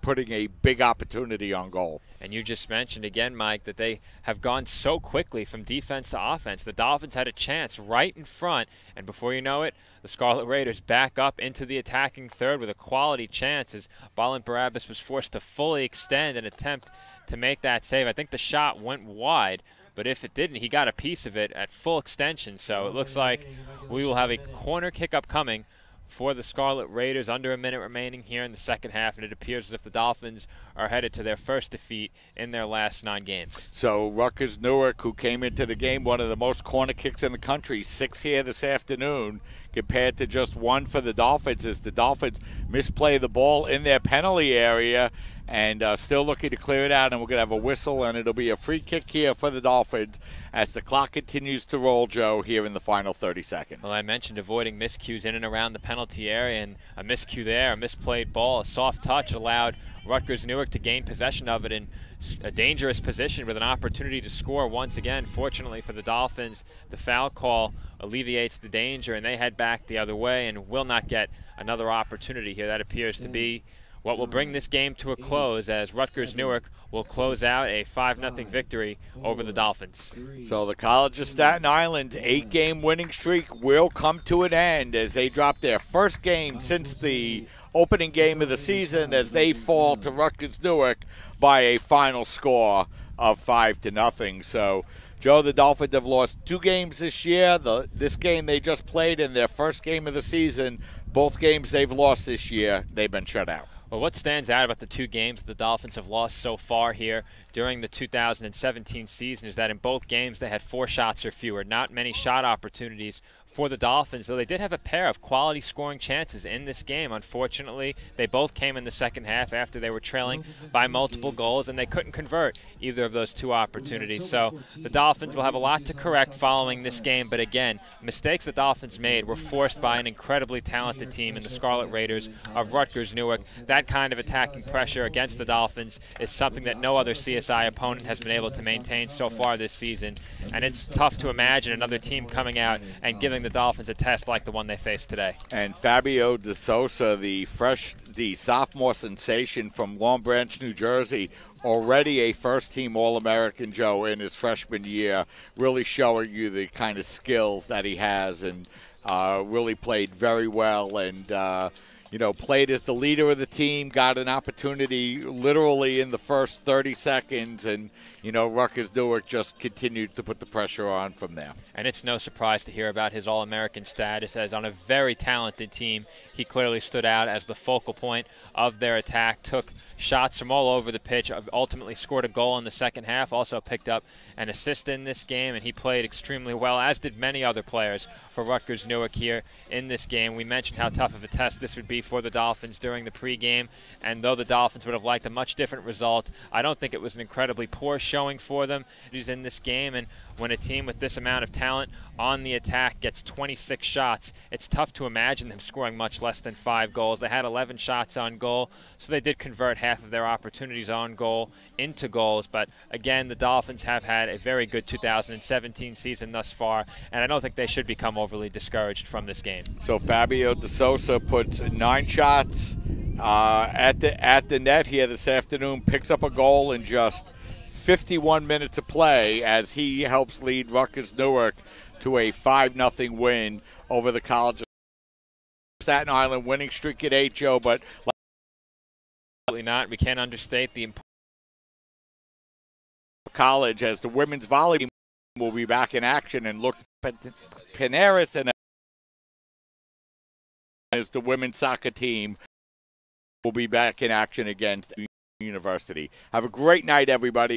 putting a big opportunity on goal. And you just mentioned again, Mike, that they have gone so quickly from defense to offense. The Dolphins had a chance right in front, and before you know it, the Scarlet Raiders back up into the attacking third with a quality chance as Balint Barabbas was forced to fully extend and attempt to make that save. I think the shot went wide, but if it didn't, he got a piece of it at full extension. So it looks like we will have a corner kick upcoming for the Scarlet Raiders. Under a minute remaining here in the second half, and it appears as if the Dolphins are headed to their first defeat in their last 9 games. So Rutgers Newark, who came into the game one of the most corner kicks in the country, 6 here this afternoon, compared to just 1 for the Dolphins, as the Dolphins misplay the ball in their penalty area, and still looking to clear it out, and we're going to have a whistle, and it'll be a free kick here for the Dolphins as the clock continues to roll, Joe, here in the final 30 seconds. Well, I mentioned avoiding miscues in and around the penalty area, and a miscue there, a misplayed ball, a soft touch allowed Rutgers Newark to gain possession of it in a dangerous position with an opportunity to score once again. Fortunately for the Dolphins, the foul call alleviates the danger, and they head back the other way and will not get another opportunity here. That appears to be what will bring this game to a close, as Rutgers Newark will close out a 5-0 victory over the Dolphins. So the College of Staten Island's 8-game winning streak will come to an end as they drop their first game since the opening game of the season, as they fall to Rutgers Newark by a final score of 5-0. So, Joe, the Dolphins have lost 2 games this year. This game they just played in their first game of the season. Both games they've lost this year, they've been shut out. Well, what stands out about the 2 games the Dolphins have lost so far here during the 2017 season is that in both games they had 4 shots or fewer. Not many shot opportunities for the Dolphins, though they did have a pair of quality scoring chances in this game. Unfortunately, they both came in the second half after they were trailing by multiple goals, and they couldn't convert either of those 2 opportunities. So the Dolphins will have a lot to correct following this game, but again, mistakes the Dolphins made were forced by an incredibly talented team in the Scarlet Raiders of Rutgers Newark. That kind of attacking pressure against the Dolphins is something that no other CSI opponent has been able to maintain so far this season, and it's tough to imagine another team coming out and giving the Dolphins a test like the one they faced today. And Fabio De Sosa, the sophomore sensation from Long Branch, New Jersey, already a first-team All-American, Joe, in his freshman year, really showing you the kind of skills that he has, and really played very well, and you know, played as the leader of the team, got an opportunity literally in the first 30 seconds, and, you know, Rutgers Newark just continued to put the pressure on from there. And it's no surprise to hear about his All-American status, as on a very talented team, he clearly stood out as the focal point of their attack, took shots from all over the pitch, ultimately scored a goal in the second half, also picked up an assist in this game, and he played extremely well, as did many other players for Rutgers Newark here in this game. We mentioned how tough of a test this would be be for the Dolphins during the pregame. And though the Dolphins would have liked a much different result, I don't think it was an incredibly poor showing for them who's in this game. And when a team with this amount of talent on the attack gets 26 shots, it's tough to imagine them scoring much less than 5 goals. They had 11 shots on goal, so they did convert half of their opportunities on goal into goals. But again, the Dolphins have had a very good 2017 season thus far, and I don't think they should become overly discouraged from this game. So Fabio De Sousa puts 9 shots at the net here this afternoon, picks up a goal in just 51 minutes of play as he helps lead Rutgers Newark to a 5-0 win over the College of Staten Island. Winning streak at 8, Joe, but absolutely not. We can't understate the importance of college as the women's volleyball team will be back in action, and look, Panaris and as the women's soccer team will be back in action against the University. Have a great night, everybody.